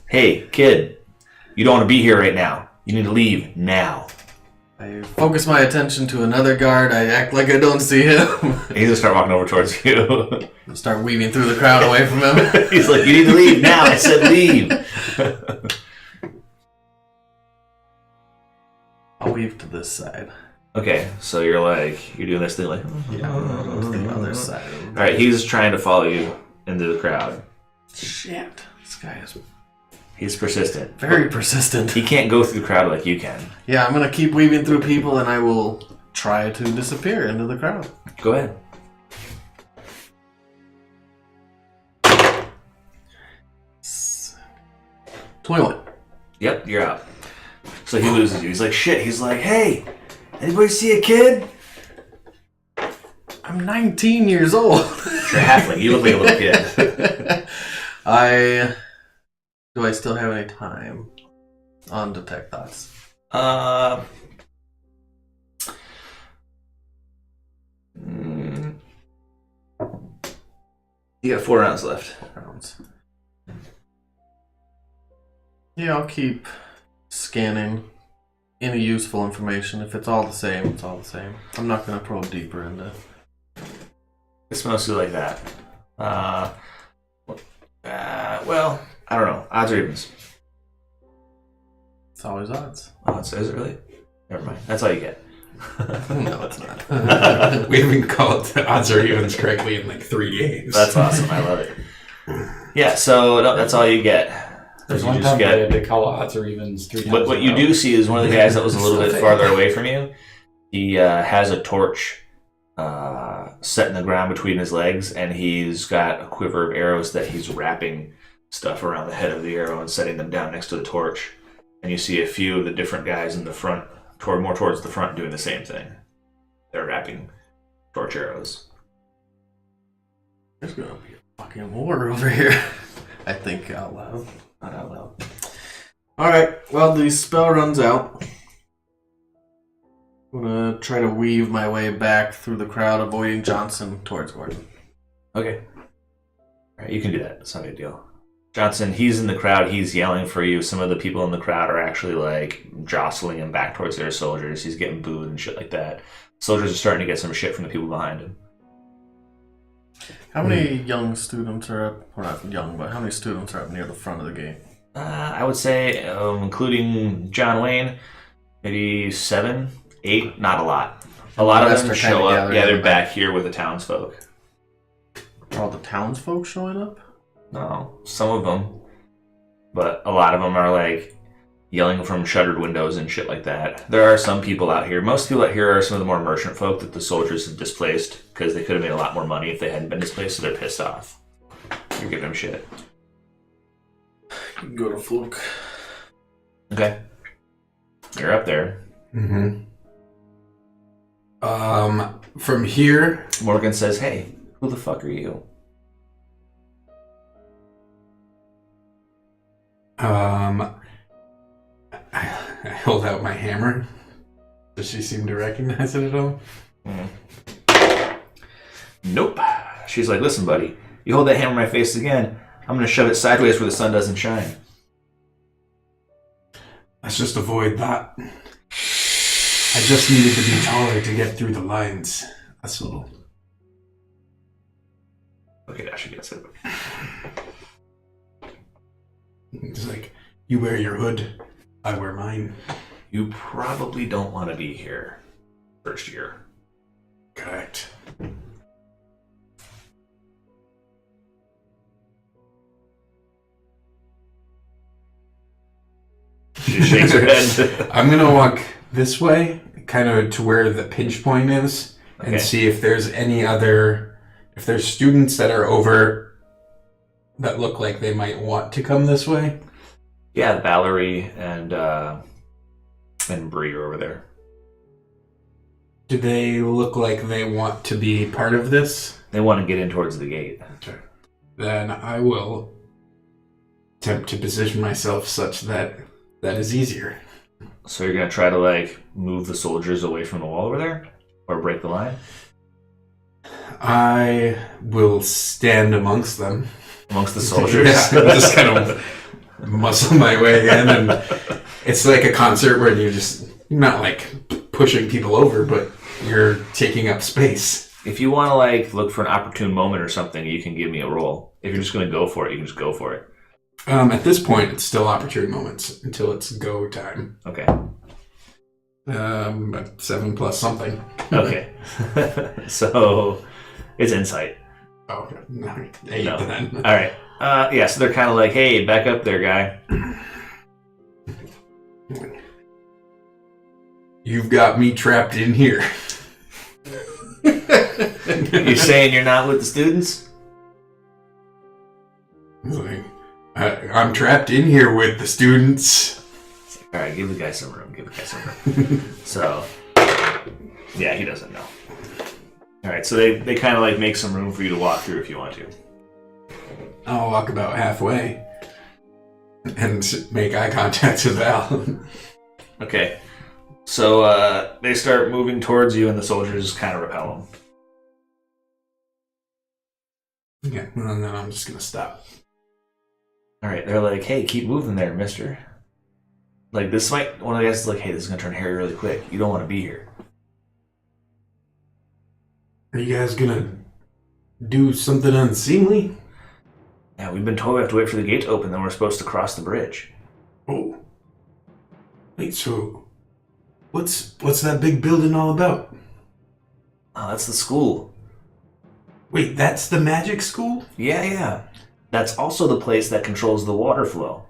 "Hey, kid, you don't want to be here right now. You need to leave now." I focus my attention to another guard. I act like I don't see him. And he's gonna start walking over towards you. Start weaving through the crowd away from him. He's like, "You need to leave now." I said, "Leave." I'll weave to this side. Okay, so you're doing this thing like, Yeah, to the other side. all right. He's trying to follow you into the crowd. Shit. This guy is He's persistent. very persistent. He can't go through the crowd like you can. Yeah, I'm gonna keep weaving through people and I will try to disappear into the crowd. Go ahead. S- 21. Yep, you're out. So he loses you. He's like, "Shit." He's like, "Hey, Anybody see a kid? I'm 19 years old. You're a halfling. You look like a little kid. Do I still have any time on detect thoughts? You got 4 rounds left. Rounds. Yeah, I'll keep scanning any useful information. If it's all the same, it's all the same. I'm not going to probe deeper into. It's mostly like that. Well, I don't know. Odds or evens? It's always odds. Odds, is it really? Never mind. That's all you get. No, it's not. We haven't called the odds or evens correctly in like 3 games. That's awesome. I love it. Yeah, so no, that's all you get. There's You one just time get- I had to call odds or evens 3 times. What in a you row. do see is one of the guys that was a little bit farther away from you. He has a torch set in the ground between his legs, and he's got a quiver of arrows that he's wrapping stuff around the head of the arrow and setting them down next to the torch. And you see a few of the different guys in the front, more towards the front, doing the same thing. They're wrapping torch arrows. There's going to be a fucking war over here. I think out loud. Not out loud. Alright, well, the spell runs out. I'm gonna try to weave my way back through the crowd, avoiding Johnson towards Gordon. Okay. All right, you can do that. It's not a big deal. Johnson, he's in the crowd. He's yelling for you. Some of the people in the crowd are actually like jostling him back towards their soldiers. He's getting booed and shit like that. Soldiers are starting to get some shit from the people behind him. How many young students are up? Well, not young, but how many students are up near the front of the gate? I would say, including John Wayne, maybe 7, 8. Not a lot. A lot of rest them are show kinda up. gathered Yeah, in they're the back here with the townsfolk. Are all the townsfolk showing up? No, some of them, but a lot of them are like yelling from shuttered windows and shit like that. There are some people out here. Most people out here are some of the more merchant folk that the soldiers have displaced because they could have made a lot more money if they hadn't been displaced, so they're pissed off. You're giving them shit. You can go to Fluke. Okay. You're up there. Mm-hmm. From here, Morgan says, "Hey, who the fuck are you?" I hold out my hammer. Does she seem to recognize it at all? Nope. She's like, "Listen, buddy, you hold that hammer in my face again, I'm gonna shove it sideways where the sun doesn't shine." Let's just avoid that. I just needed to be taller to get through the lines. That's all. Okay, Dash gets it. It's like, you wear your hood, I wear mine. You probably don't want to be here first year. Correct. She shakes her head. I'm gonna walk this way, kind of to where the pinch point is, Okay. and see if there's any other, if there's students that are over that look like they might want to come this way. Yeah, Valerie and Bree are over there. Do they look like they want to be part of this? They want to get in towards the gate. Then I will attempt to position myself such that that is easier. So you're gonna try to like move the soldiers away from the wall over there, or break the line I will stand amongst them. amongst the soldiers. Yeah, just kind of muscle my way in, and it's like a concert where you're not like pushing people over, but you're taking up space. If you want to like look for an opportune moment or something, you can give me a roll. If you're just gonna go for it, you can just go for it. At this point, it's still opportune moments until it's go time. Okay. 7 plus something. Okay. So it's insight. Oh, okay. No, 8 No. then. All right. Yeah. So they're kind of like, "Hey, back up there, guy." You've got me trapped in here. You saying you're not with the students? Like, I'm trapped in here with the students. All right, give the guy some room. Give the guy some room. So Yeah, he doesn't know. All right, so they kind of like make some room for you to walk through if you want to. I'll walk about halfway and make eye contact with Val. Okay. So they start moving towards you, and the soldiers kind of repel them. Okay, well, then I'm just gonna stop. All right, they're like, "Hey, keep moving there, mister." Like, this might... One of the guys is like, "Hey, this is gonna turn hairy really quick. You don't want to be here." Are you guys gonna do something unseemly? Yeah, we've been told we have to wait for the gate to open, then we're supposed to cross the bridge. Oh. Wait, so what's that big building all about? Oh, that's the school. Wait, that's the magic school? Yeah. That's also the place that controls the water flow.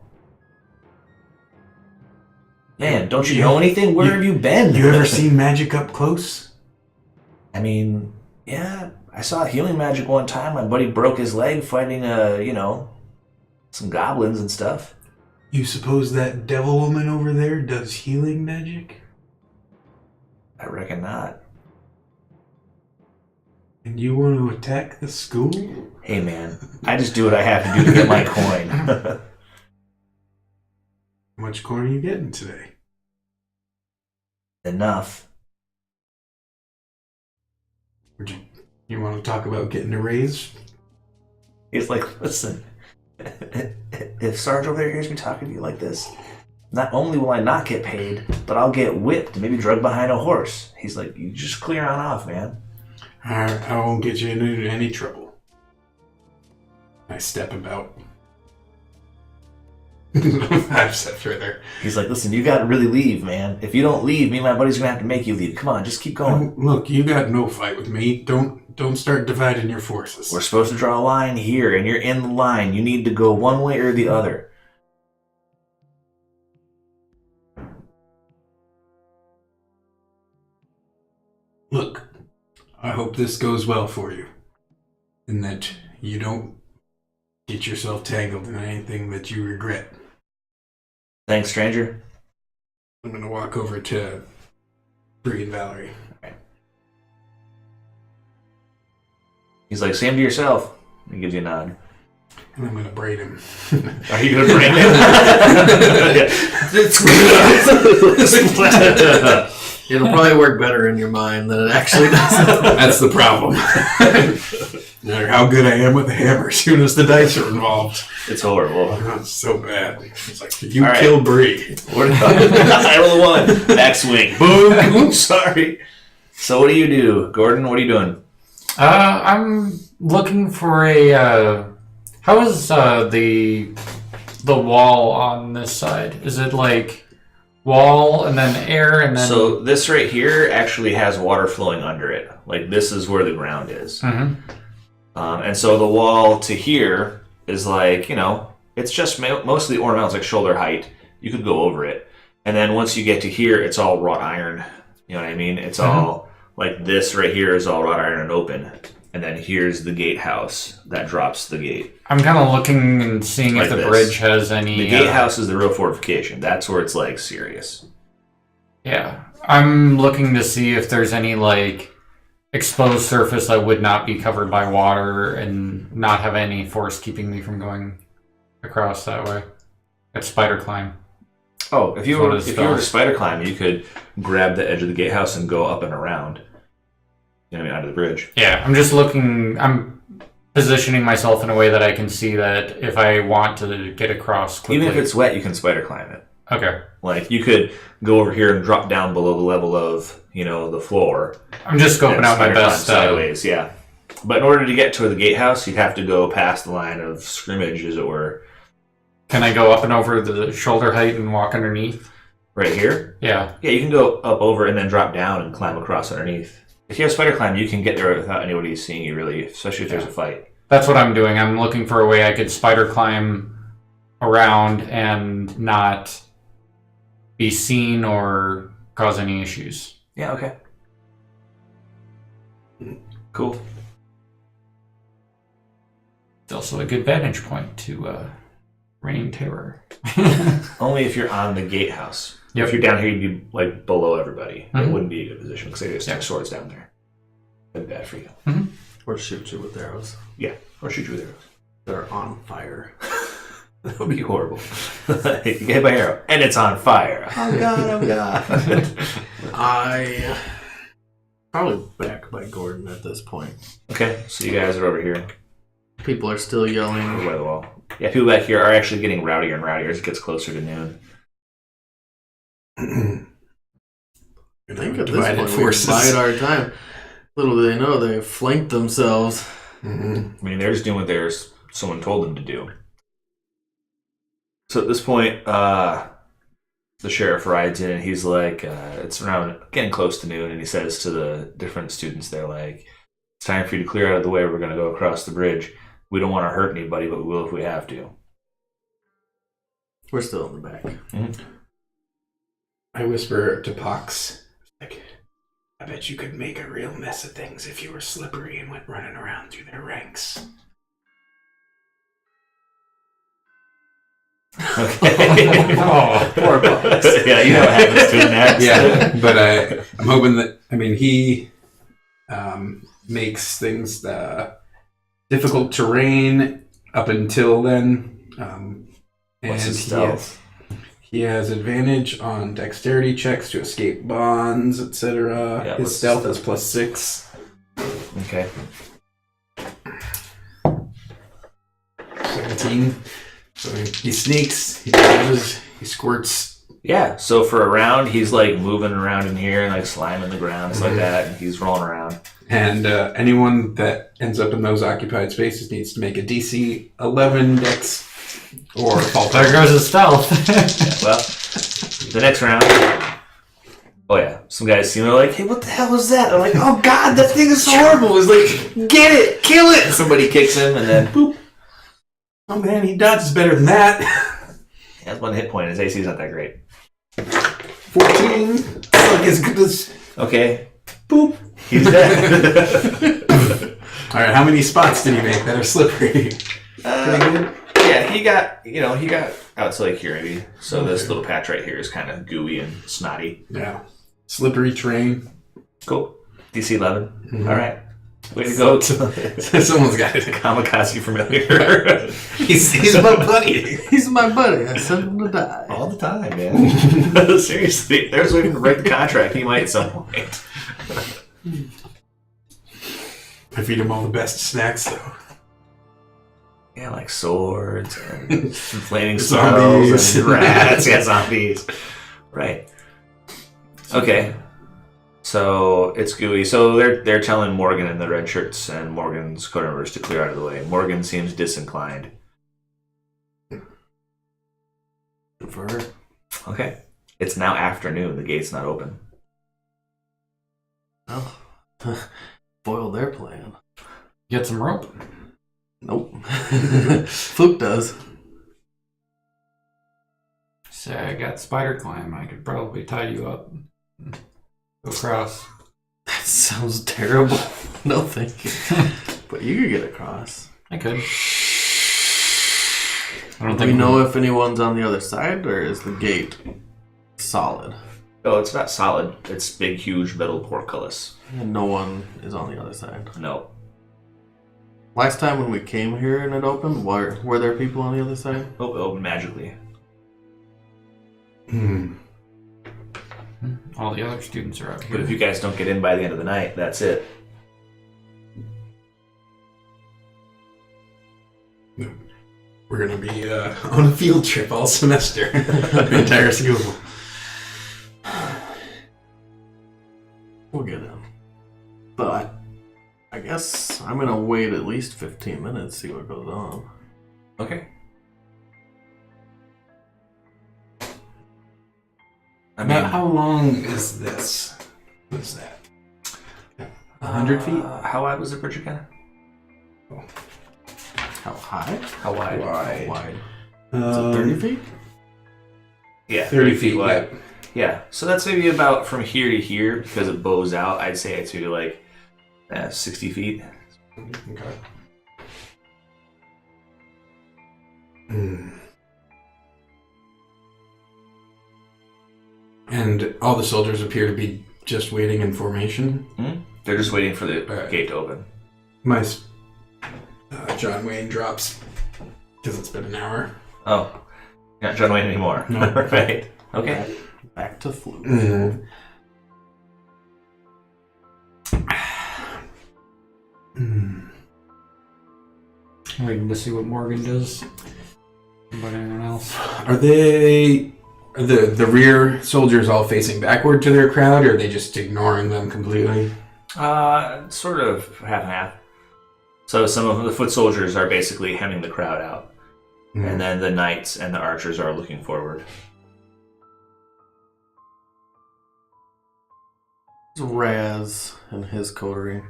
Man, don't you know anything? Where have you been? You ever seen magic up close? I mean, yeah, I saw healing magic one time. My buddy broke his leg fighting, some goblins and stuff. You suppose that devil woman over there does healing magic? I reckon not. And you want to attack the school? Hey, man, I just do what I have to do to get my coin. How much corn are you getting today? Enough. You want to talk about getting a raise? He's like, listen, if Sarge over there hears me talking to you like this, not only will I not get paid, but I'll get whipped and maybe drugged behind a horse. He's like, you just clear on off, man. I won't get you into any trouble. I step about 5 steps further. He's like, listen, you gotta really leave, man. If you don't leave, me and my buddy's gonna have to make you leave. Come on, just keep going. Look, you got no fight with me. Don't start dividing your forces. We're supposed to draw a line here, and you're in the line. You need to go one way or the other. Look, I hope this goes well for you, and that you don't get yourself tangled in anything that you regret. Thanks, stranger. I'm gonna walk over to Bree and Valerie. He's like, same to yourself. He gives you a nod. And I'm gonna braid him. Are you gonna bring him? It'll probably work better in your mind than it actually does. That's the problem. No matter how good I am with the hammer, as soon as the dice are involved, It's horrible. oh, it's so bad. It's like, you All right. kill Bree. I roll a 1. Backswing. Boom. Oops, sorry. So what do you do? Gordon, what are you doing? I'm looking for a. How is the wall on this side? Is it like wall and then air and then? So this right here actually has water flowing under it. Like, this is where the ground is. Mhm. And so the wall to here is like, it's just mostly ornamental. It's like shoulder height. You could go over it. And then once you get to here, it's all wrought iron. You know what I mean? It's all like this right here is all wrought iron and open. And then here's the gatehouse that drops the gate. I'm kind of looking and seeing Like if the this. bridge has any. The gatehouse is the real fortification. That's where it's like serious. Yeah, I'm looking to see if there's any like exposed surface that would not be covered by water and not have any force keeping me from going across that way. It's spider climb. Oh, if you Sort were of if you were to spells. spider climb, you could grab the edge of the gatehouse and go up and around. You know what I mean, under the bridge. Yeah, I'm just looking. I'm positioning myself in a way that I can see that if I want to get across quickly. Even if it's wet, you can spider climb it. Okay. Like, you could go over here and drop down below the level of, the floor. I'm just scoping and out my spider climb best. sideways, yeah. But in order to get to the gatehouse, you'd have to go past the line of scrimmage, as it were. Can I go up and over the shoulder height and walk underneath? Right here? Yeah. Yeah, you can go up over and then drop down and climb across underneath. If you have spider climb, you can get there without anybody seeing you, really, especially if there's a fight. That's what I'm doing. I'm looking for a way I could spider climb around and not be seen or cause any issues. Yeah, okay. Cool. It's also a good vantage point to Reign terror. Only if you're on the gatehouse. Yep. If you're down here, you'd be like below everybody. It Mhm. wouldn't be a good position because they just Yeah. stick swords down there. That'd be bad for you. Or shoot you with arrows. Or shoot you with arrows. They're on fire. That would be horrible. You get hit by an arrow, and it's on fire. Oh god! Oh god! I probably back by Gordon at this point. Okay, so you guys are over here. People are still Over yelling. by the wall. Yeah, people back here are actually getting rowdier and rowdier as it gets closer to noon. I think at this Divided point forces. we bide our time. Little do they know they've flanked themselves. Mhm. I mean, they're just doing what someone told them to do. So at this point, the sheriff rides in and he's like, it's around getting close to noon, and he says to the different students, they're like, it's time for you to clear out of the way. We're going to go across the bridge. We don't want to hurt anybody, but we will if we have to. We're still in the back. I whisper to Pox, like, I bet you could make a real mess of things if you were slippery and went running around through their ranks. Okay. Oh, poor Pox. Yeah, you know what happens to him next. Yeah, but I'm hoping that, he makes things difficult terrain up until then. What's his he stealth? He has advantage on dexterity checks to escape bonds, etc. Yeah, His what's stealth his is +6. Okay. 17. So he sneaks, he dodges, he squirts. Yeah, so for a round, he's like moving around in here and like sliming the ground, stuff like that, and he's rolling around. And anyone that ends up in those occupied spaces needs to make a DC 11 dex or falter. there goes his stealth. Well, the next round. Oh yeah, some guys see him. They're like, "Hey, what the hell was that?" They're like, "Oh God, that thing is horrible!" He's like, "Get it, kill it!" Somebody kicks him, and then boop. Oh man, he dodges better than that. He has 1 hit point. His AC is not that great. 14. Like as good as. Okay, boop. He's dead. Alright, how many spots did he make that are slippery? Pretty good. Yeah, he got out to like here maybe. So this little patch right here is kind of gooey and snotty. Yeah. Slippery terrain. Cool. DC 11. Mhm. All right. Way to go. Someone's got it. Kamikaze familiar. He's my buddy. He's my buddy. I sent him to die. All the time, man. Seriously, there's way to break the contract. He might at some point. I feed him all the best snacks, though. Yeah, like swords and flaming Zombies. spells and rats. Yeah, zombies. Right. Okay. So it's gooey. So they're telling Morgan and the red shirts and Morgan's code members to clear out of the way. Morgan seems disinclined. Good for her. Okay. It's now afternoon. The gate's not open. Oh. Foil their plan. Get some rope. Nope. Fluke does. Say I got spider climb. I could probably tie you up. And go across. That sounds terrible. No, thank you. But you could get across. I could. I don't Do we think know if anyone's on the other side, or is the gate solid? Oh, it's not solid. It's big, huge metal portcullis. And no one is on the other side. No. Last time when we came here and it opened, were there people on the other side? Oh, it opened magically. all the other students are out here. But if you guys don't get in by the end of the night, that's it. We're going to be on a field trip all semester. The entire school. We'll get in. But I guess I'm going to wait at least 15 minutes, see what goes on. Okay. I Now, mean, how long is this? What is that? 100 feet? How wide was the bridge again? How high? How wide? Wide. Wide. Is it 30 feet? Yeah, 30 feet wide. wide. Yeah, so that's maybe about from here to here because it bows out. I'd say it's maybe like 60 feet. Okay. And all the soldiers appear to be just waiting in formation. They're just waiting for the Alright. gate to open. My John Wayne drops because it's been an hour. Oh, not John Wayne anymore. No. Right. Okay. Back to Fluke. Mm. Waiting to see what Morgan does. About anyone else? Are the rear soldiers all facing backward to their crowd, or are they just ignoring them completely? Sort of half and half. So some of the foot soldiers are basically hemming the crowd out, and then the knights and the archers are looking forward. It's Raz and his coterie.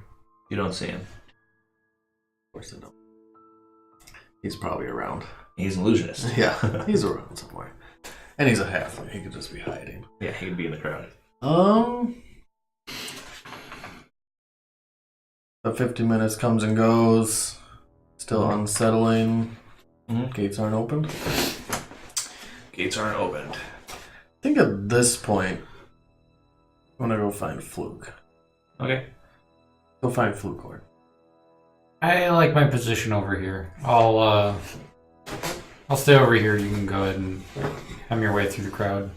You don't see him. Of course I don't. He's probably around. He's an illusionist. Yeah, he's around somewhere. And he's a halfling. He could just be hiding. Yeah, he could be in the crowd. The 50 minutes comes and goes. Still unsettling. Mhm. Gates aren't opened. Gates aren't opened. I think at this point, I'm gonna go find Fluke. Okay. Go find Fluke, Gordon. I like my position over here. I'll stay over here. You can go ahead and hem your way through the crowd.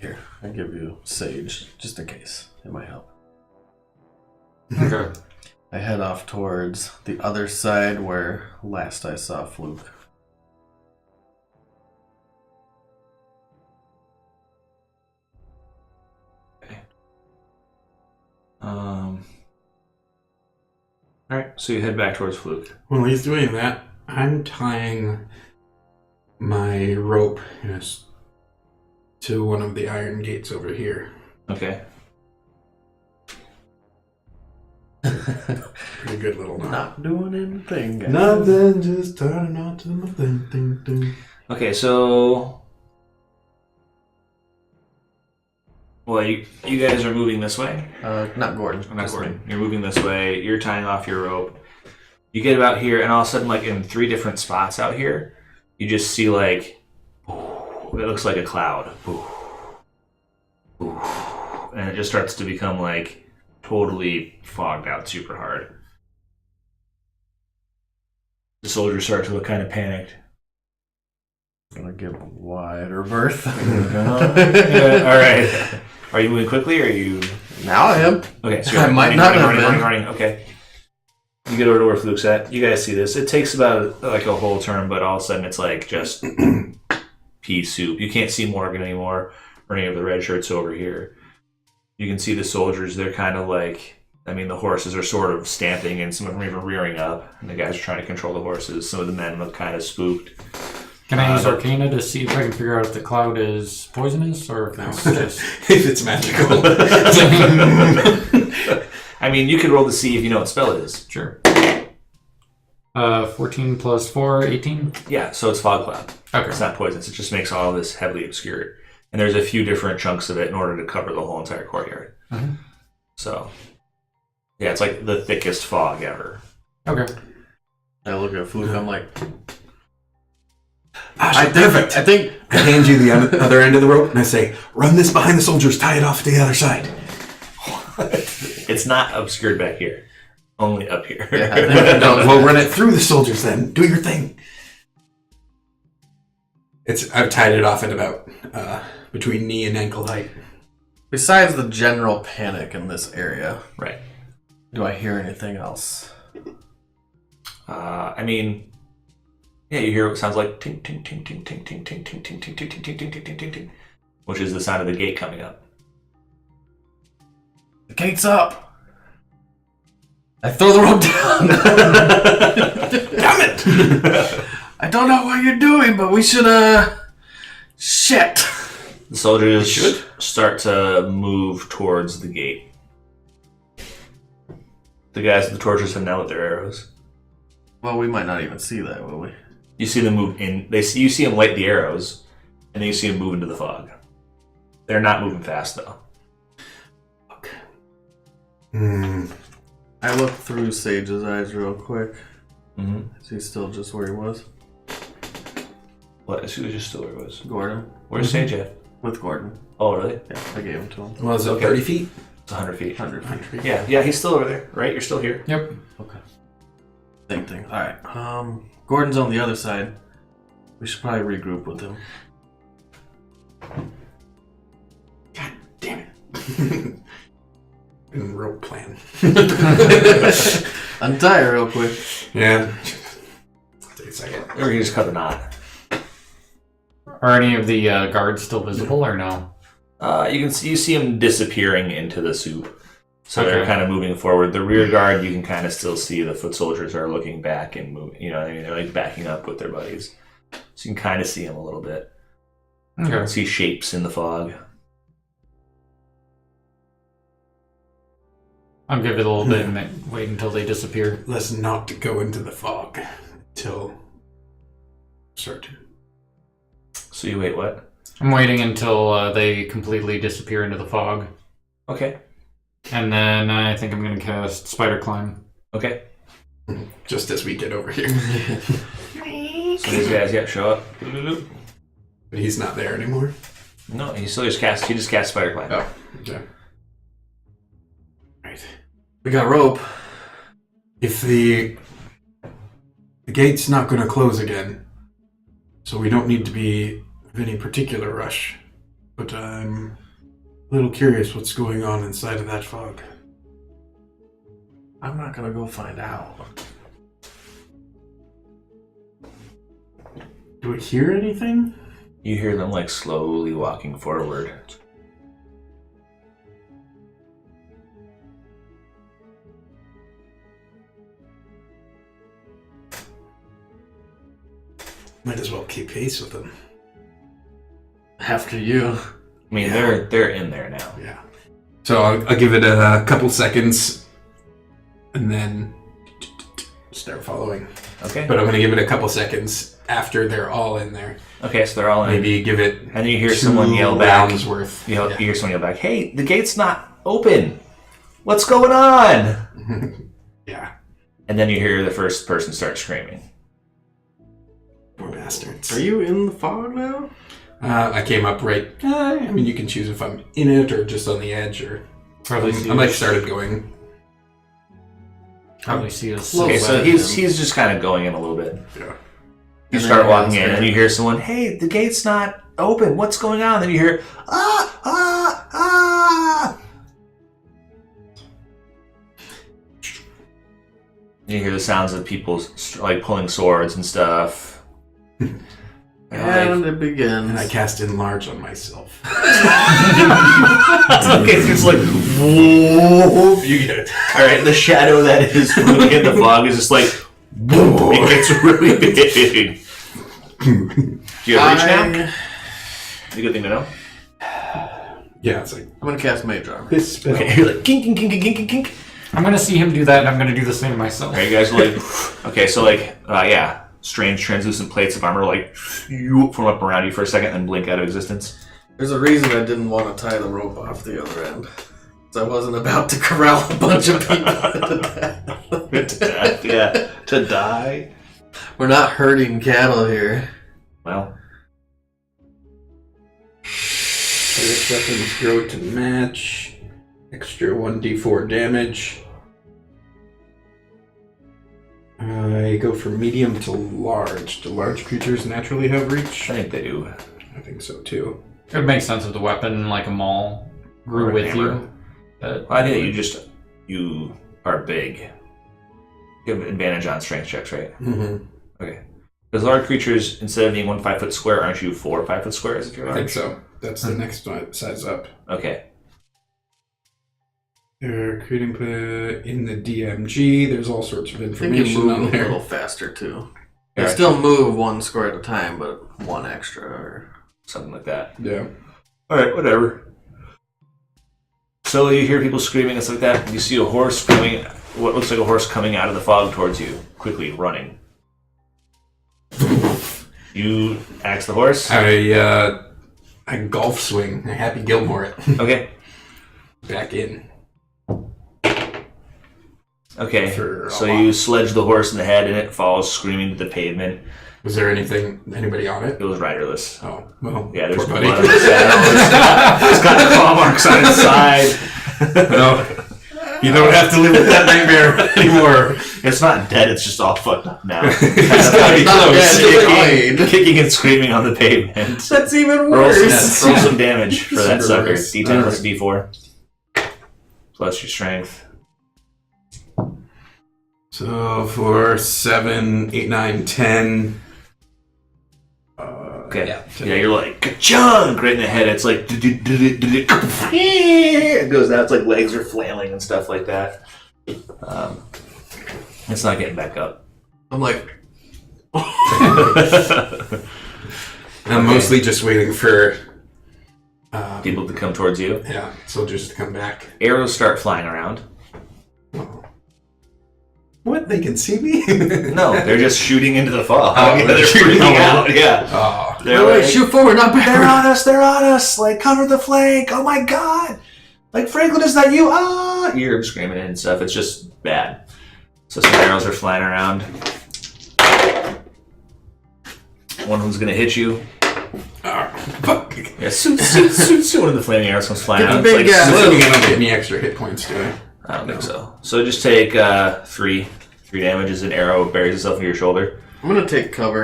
Here, I give you Sage, just in case. It might help. Okay. I head off towards the other side where last I saw Fluke. Alright, so you head back towards Fluke. While he's doing that, I'm tying my rope to one of the iron gates over here. Okay. Pretty good little knot. Not doing anything, guys. Nothing, just tying a knot to my thing. Okay, so... Well, you guys are moving this way? Not Gordon. Not just Gordon. me. You're moving this way. You're tying off your rope. You get about here, and all of a sudden, like in 3 different spots out here, you just see like it looks like a cloud, and it just starts to become like totally fogged out, super hard. The soldiers start to look kind of panicked. Gonna give a wider berth. Yeah, all right. Are you moving quickly, or are you? Now I am. Okay, so I you're might not have been. running. Okay. You get over to where Fluke's at. You guys see this. It takes about like a whole turn, but all of a sudden it's like just pea soup. You can't see Morgan anymore or any of the red shirts over here. You can see the soldiers. They're kind of like, I mean, the horses are sort of stamping and some of them are even rearing up. And the guys are trying to control the horses. Some of the men look kind of spooked. Can I use Arcana to see if I can figure out if the cloud is poisonous or if it's just... If it's magical. I mean, you could roll to see if you know what spell it is. Sure. 14 plus 4, 18? Yeah, so it's fog cloud. Okay. It's not poisonous. It just makes all this heavily obscured. And there's a few different chunks of it in order to cover the whole entire courtyard. Mhm. So, yeah, it's like the thickest fog ever. Okay. I look at Fluke. I'm like, Perfect. I think I hand you the other end of the rope and I say, run this behind the soldiers, tie it off to the other side. It's not obscured back here. Only up here. Yeah. We'll run it through the soldiers then. Do your thing. I've tied it off at about between knee and ankle height. besides the general panic in this area, Right. do I hear anything else? I mean, yeah, you hear what sounds like ting ting ting ting ting ting ting ting ting ting ting ting ting ting ting ting ting, which is the sound of the gate coming up. The gate's up. I throw the rope down. Damn it! I don't know what you're doing, but we should, shit. The soldiers start to move towards the gate. The guys with the torches have now lit their arrows. Well, we might not even see that, will we? You see them move in. You see them light the arrows, and then you see them move into the fog. They're not moving fast though. I look through Sage's eyes real quick. Mm-hmm. Is he still just where he was? What? She was just still where it was. Gordon? Where's Sage at? With Gordon. Oh, really? Yeah, I gave him to him. Well, is it 30 feet? It's 100 feet. 100 feet. Yeah, he's still over there, right? You're still here. Yep. Okay. Same thing. Alright. Gordon's on the other side. We should probably regroup with him. God damn it. Rope plan. Untie her real quick. Yeah. Take a second. Or you just cut the knot. Are any of the guards still visible or no? You see them disappearing into the soup. So they're Okay. kind of moving forward. The rear guard, you can kind of still see the foot soldiers are looking back and moving. You know what I mean? They're like backing up with their buddies. So you can kind of see them a little bit. You Okay. can see shapes in the fog. I'll give it a little bit and then wait until they disappear. Let's not go into the fog until certain. So you wait, what? I'm waiting until they completely disappear into the fog. Okay. And then I think I'm going to cast Spider Climb. Okay. Just as we get over here. So these guys, show up. But he's not there anymore. No, he just cast Spider Climb. Oh, okay. Right. We got rope. If the gate's not going to close again, so we don't need to be of any particular rush. But I'm a little curious what's going on inside of that fog. I'm not gonna go find out. Do we hear anything? You hear them like slowly walking forward. Might as well keep pace with them. After you. I mean, Yeah. they're in there now. Yeah. So I'll give it a couple seconds and then start following. Okay. But I'm going to give it a couple seconds after they're all in there. Okay, so they're all in. Maybe give it And then you hear 2 someone yell back. rounds worth. You hear someone yell back, "Hey, the gate's not open. What's going on?" Yeah. And then you hear the first person start screaming. Poor bastards. Are you in the fog now? I came up right. I mean, you can choose if I'm in it or just on the edge, or Probably see I might us. started going. Probably see us. Close. Okay, so Well, he's him. just kind of going in a little bit. Yeah. You And start then walking you in, guys and you hear someone, "Hey, the gate's not open. What's going on?" Then you hear, "Ah, ah, ah!" You hear the sounds of people like pulling swords and stuff. And it begins. And I cast enlarge on myself. Okay, so it's like, whoa, you get it. All right, the shadow that is Fluke in the fog is just like, boom, it gets really big. Do you have reach now? It's a good thing to know. Yeah, it's like I'm gonna cast Mage Armor. this spell. Okay, you're like, kink, kink, kink, kink, kink, kink. I'm going to see him do that, and I'm going to do the same myself. All right, you guys are like, okay, so like, yeah, strange translucent plates of armor like form up around you for a second and blink out of existence. There's a reason I didn't want to tie the rope off the other end. Because I wasn't about to corral a bunch of people to death. Yeah, to die. We're not herding cattle here. Well, Spirit weapons grow to match. Extra 1d4 damage. I go from medium to large. Do large creatures naturally have reach? I think they do. I think so too. It would make sense if the weapon, like a maul, grew Or a with hammer. you. But Well, I think you are big. You have advantage on strength checks, right? Mm-hmm. Okay. Because large creatures, instead of being 1 5-foot square, aren't you 4 5-foot squares if you're I large? think so. That's the next one, size up. Okay. They're creating in the DMG. There's all sorts of I think you information move on a little there. faster too. They Yeah. still move 1 square at a time, but 1 extra. Or... Something like that. Yeah. Alright, whatever. So you hear people screaming and stuff like that. You see a horse coming, what looks like a horse coming out of the fog towards you, quickly running. You axe the horse? I golf swing. I Happy Gilmore it. Okay. Back in. Okay. For a So lot. you sledge the horse in the head and it falls screaming to the pavement. Was there anybody on it? It was riderless. Oh, well. Yeah, there's poor blood buddy. on the saddle. It's got claw marks on its side. No, you don't have to live with that nightmare anymore. It's not dead. It's just all fucked up now. It's gotta be close. Kicking and screaming on the pavement. That's even Roll worse. some damage for that Super sucker. worse. D10 plus D4. Plus your strength. So for 7, 8, 9, 10. Okay. Yeah, you're like, ka-chunk! Right in the head. It's like, it goes down. It's like legs are flailing and stuff like that. It's not getting back up. I'm like, I'm mostly just waiting for People to come towards you. soldiers to come back. Arrows start flying around. Oh. What? They can see me? No, they're just shooting into the fog. Oh, they're shooting freaking out. out. Yeah. Oh. They're wait, like, shoot forward, not they're back. on us, they're on us. Like, cover the flank. Oh my god. Like, Franklin, is that you? Ah! You're screaming and stuff. It's just bad. So some arrows are flying around. One of them's gonna hit you. Fuck. Yeah, one of the flaming arrows comes flying Get the out. big It's guy. like, Assuming I don't get any extra hit points, do I? I don't think so. So just take 3 damage as an arrow buries itself in your shoulder. I'm gonna take cover.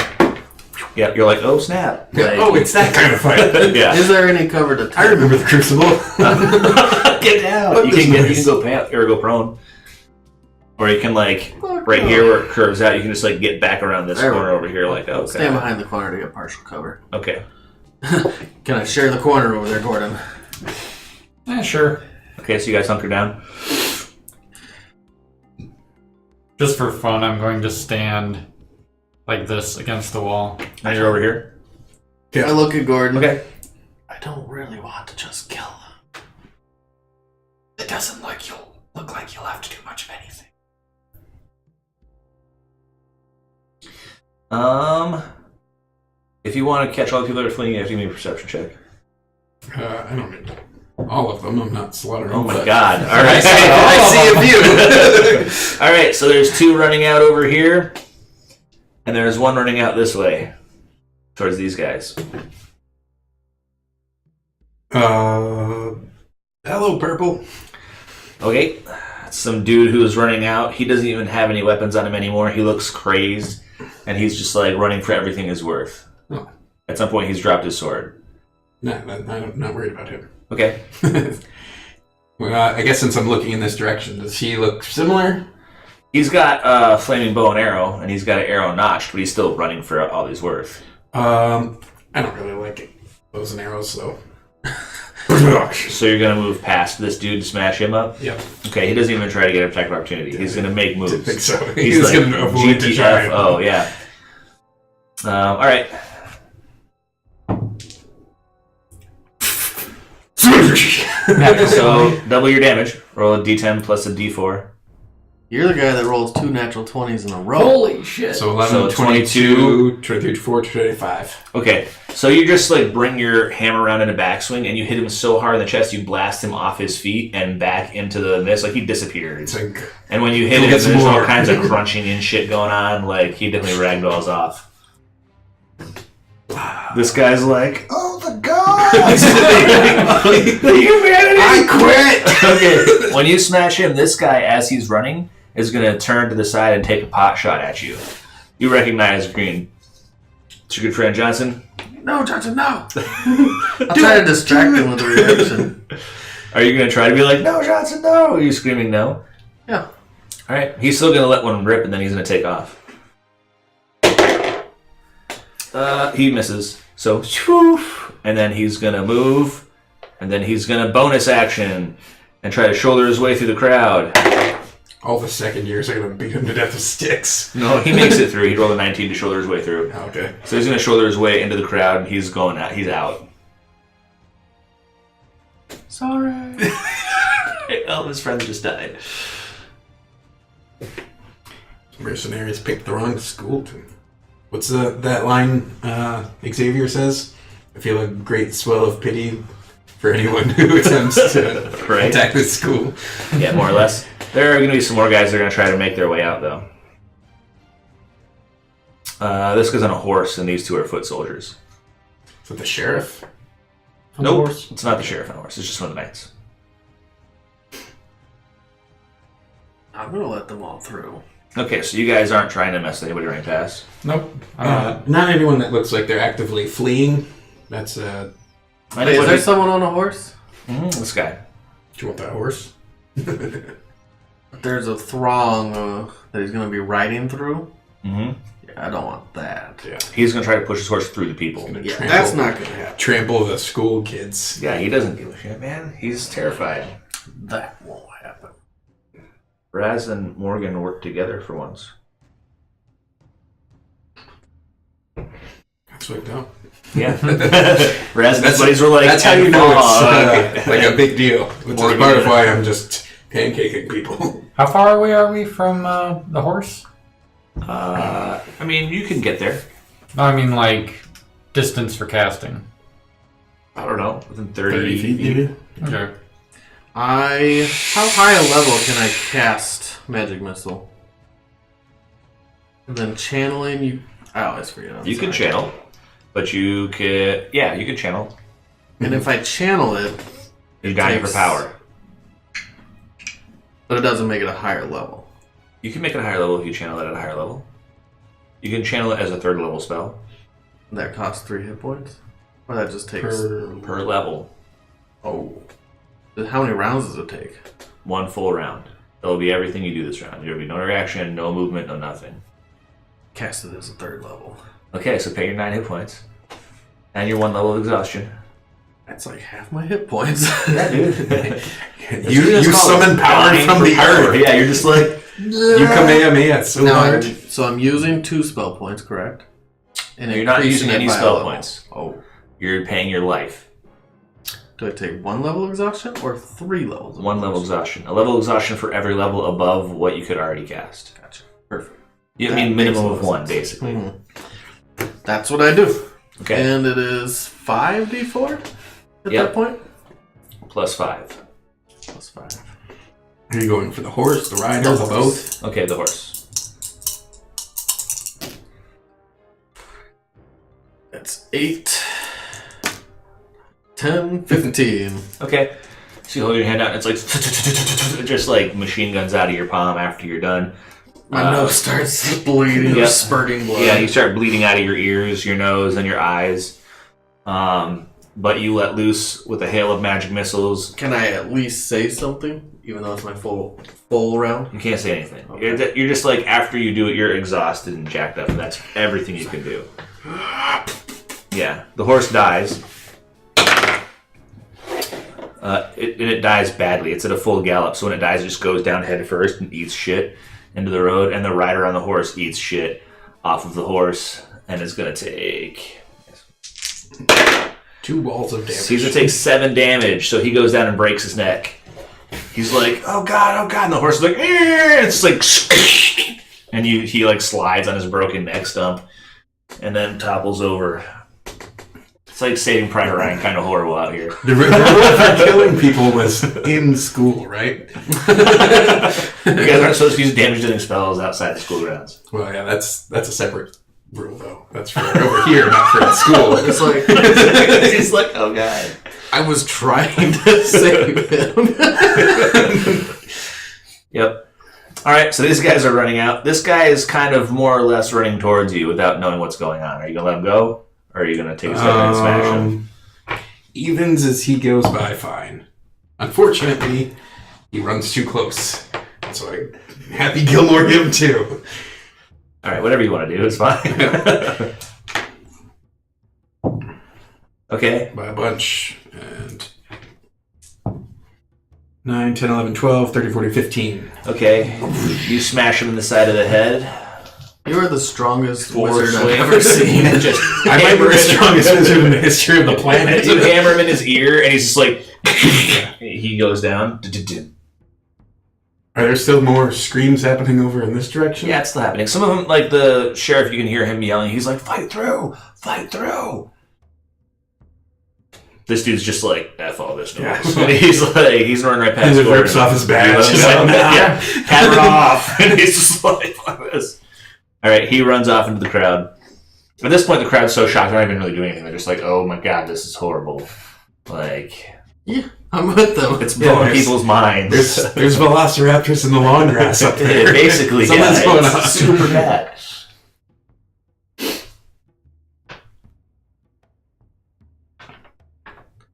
Yeah, you're like, oh snap. Like, Oh, it's that kind of fight. yeah. Is there any cover to take? I remember the Crucible. Get down. Fuck You this can noise. go prone, or you can like Fuck right no. here where it curves out. You can just like get back around this There we corner go. over here. Like, okay, Stand behind the corner to get partial cover. okay, Can I share the corner over there, Gordon? Sure. okay. So you guys hunker down. Just for fun, I'm going to stand like this against the wall. And you're over here. Yeah. I look at Gordon. Okay. I don't really want to just kill him. It doesn't look like you'll have to do much of anything. If you want to catch all the people that are fleeing, you have to give me a perception check. I don't need all of them. I'm not slaughtering. Oh my but- god! All right, I see a few. all right. So there's 2 running out over here, and there's 1 running out this way, towards these guys. Hello, Purple. Okay, some dude who's running out. He doesn't even have any weapons on him anymore. He looks crazed, and he's just like running for everything he's worth. Oh. At some point, he's dropped his sword. No, I'm not worried about him. Okay. Well, I guess since I'm looking in this direction, does he look similar? He's got a flaming bow and arrow, and he's got an arrow notched, but he's still running for all he's worth. I don't really like it. Bows and arrows, so. So you're gonna move past this dude to smash him up? Yep. Okay, he doesn't even try to get an attack of opportunity. He's gonna make moves. Didn't think so. He's like gonna avoid the try. GTFO, yeah. All right. So double your damage. Roll a d10 plus a d4. You're the guy that rolls 2 natural 20s in a row. Holy shit! So 11, So 22, 23, 24, 25. Okay, so you just like bring your hammer around in a backswing and you hit him so hard in the chest you blast him off his feet and back into the mist. Like he disappeared. It's like, And when you hit He'll him, get some there's all more. kinds of crunching and shit going on. Like he definitely ragdolls off. This guy's like, oh the gods! The humanity! I quit! Okay, when you smash him, this guy, as he's running, is going to turn to the side and take a pot shot at you. You recognize Green. It's your good friend Johnson. No, Johnson, no! I'll try to distract him with a reaction. Are you going to try to be like, no, Johnson, no? Are you screaming no? Yeah. All right, he's still going to let one rip, and then he's going to take off. He misses. So, and then he's going to move, and then he's going to bonus action and try to shoulder his way through the crowd. All the second years are going to beat him to death with sticks. No, he makes it through. He rolled a 19 to shoulder his way through. Okay. So he's going to shoulder his way into the crowd, and he's going out. He's out. Sorry. All of his friends just died. Mercenaries picked the wrong school to. What's that line Xavier says? I feel a great swell of pity for anyone who attempts to Right? attack this school. Yeah, more or less. There are going to be some more guys that are going to try to make their way out, though. This guy's on a horse, and these two are foot soldiers. Is it the sheriff? On the Nope, horse? it's not the sheriff on a horse. It's just one of the knights. I'm gonna let them all through. Okay, so you guys aren't trying to mess with anybody running past. Nope. Not anyone that looks like they're actively fleeing. That's do Hey, is there someone on a horse? This guy. you want that horse? There's a throng that he's gonna be riding through. Mm-hmm. Yeah, I don't want that. Yeah. He's gonna try to push his horse through the people. Gonna Yeah, trample, that's not gonna happen. trample the school kids. Yeah, he doesn't give a shit, man. He's terrified. That won't happen. Raz and Morgan work together for once. That's what I know. Yeah. Raz and his buddies were like, That's how you know "Oh, it's like a big deal. Which is part of why I'm just pancaking people. How far away are we from the horse? I mean, you can get there. No, I mean like distance for casting. I don't know, within 30 feet, maybe? Okay. How high a level can I cast Magic Missile? And then channeling, I always forget. I'm You can sorry. channel, but you could, yeah, you can channel. And if I channel it, You're dying for takes- power. but it doesn't make it a higher level. You can make it a higher level if you channel it at a higher level. You can channel it as a 3rd level spell That costs 3 hit points? Or that just takes... per level. Oh. Then how many rounds does it take? 1 full round. That'll be everything you do this round. There'll be no reaction, no movement, no nothing. Cast it as a 3rd level. Okay, so pay your 9 hit points. And your 1 level of exhaustion. That's like half my hit points. Yeah, dude. You summon power from the earth. Yeah, you're just like... You Kamehameha so Now hard. so I'm using 2 spell points, correct? And You're not increasing using it any by a spell level. points. Oh. You're paying your life. Do I take 1 level exhaustion or 3 levels? 1 level exhaustion. A level exhaustion for every level above what you could already cast. Gotcha. Perfect. You That mean makes minimum a lot of of 1, sense. basically. Mm-hmm. That's what I do. Okay. And it is 5d4 at Yep. that point? Plus 5. Plus 5. Are you going for the horse, the rider, the both? Okay, the horse. That's 8, 10, 15. Okay. So you hold your hand out and it's like... It just like machine guns out of your palm after you're done. My nose starts bleeding, Yep. spurting blood. Yeah, you start bleeding out of your ears, your nose, and your eyes. But you let loose with a hail of magic missiles. Can I at least say something, even though it's my full round? You can't say anything. Okay. You're just like, after you do it, you're exhausted and jacked up, and that's everything you can do. Yeah, the horse dies. It dies badly. It's at a full gallop, so when it dies, it just goes down head first and eats shit into the road, and the rider on the horse eats shit off of the horse, and is going to take... 2 balls of damage. Caesar takes 7 damage, so he goes down and breaks his neck. He's like, oh god, and the horse is like, "Eh!" It's like, and he like slides on his broken neck stump, and then topples over. It's like Saving Private Ryan, kind of horrible out here. The rule for killing people was in school, right? You guys aren't supposed to use damage-dealing spells outside the school grounds. Well, yeah, that's a separate rule, though. That's for over here, not for at school. It's like, He's like, oh god. I was trying to save him. Yep. All right, so these guys are running out. This guy is kind of more or less running towards you without knowing what's going on. Are you gonna let him go, or are you gonna take a step and smash him? Evens as he goes by, fine. Unfortunately, he runs too close. So I happy Gilmore him too. All right, whatever you want to do, it's fine. Okay. By a bunch. And 9, 10, 11, 12, 13, 14, 15. Okay. You smash him in the side of the head. You are the strongest Forward wizard I've swing. ever seen. Just I might be the strongest wizard in the history of the planet. You hammer him in his ear, and he's just like... He goes down. Are there still more screams happening over in this direction? Yeah, it's still happening. Some of them, like the sheriff, you can hear him yelling. He's like, fight through! Fight through! This dude's just like, F all this noise. Yeah. He's running right past And it Gordon. rips off his badge. Yeah, pat it off. And he's just like, fuck this. All right, he runs off into the crowd. At this point, the crowd's so shocked, they're not even really doing anything. They're just like, oh my god, this is horrible. Like, Yeah, I'm with them. it's blowing people's minds. There's velociraptors in the long grass up there. Basically, Something's yeah, going it's on. super bad.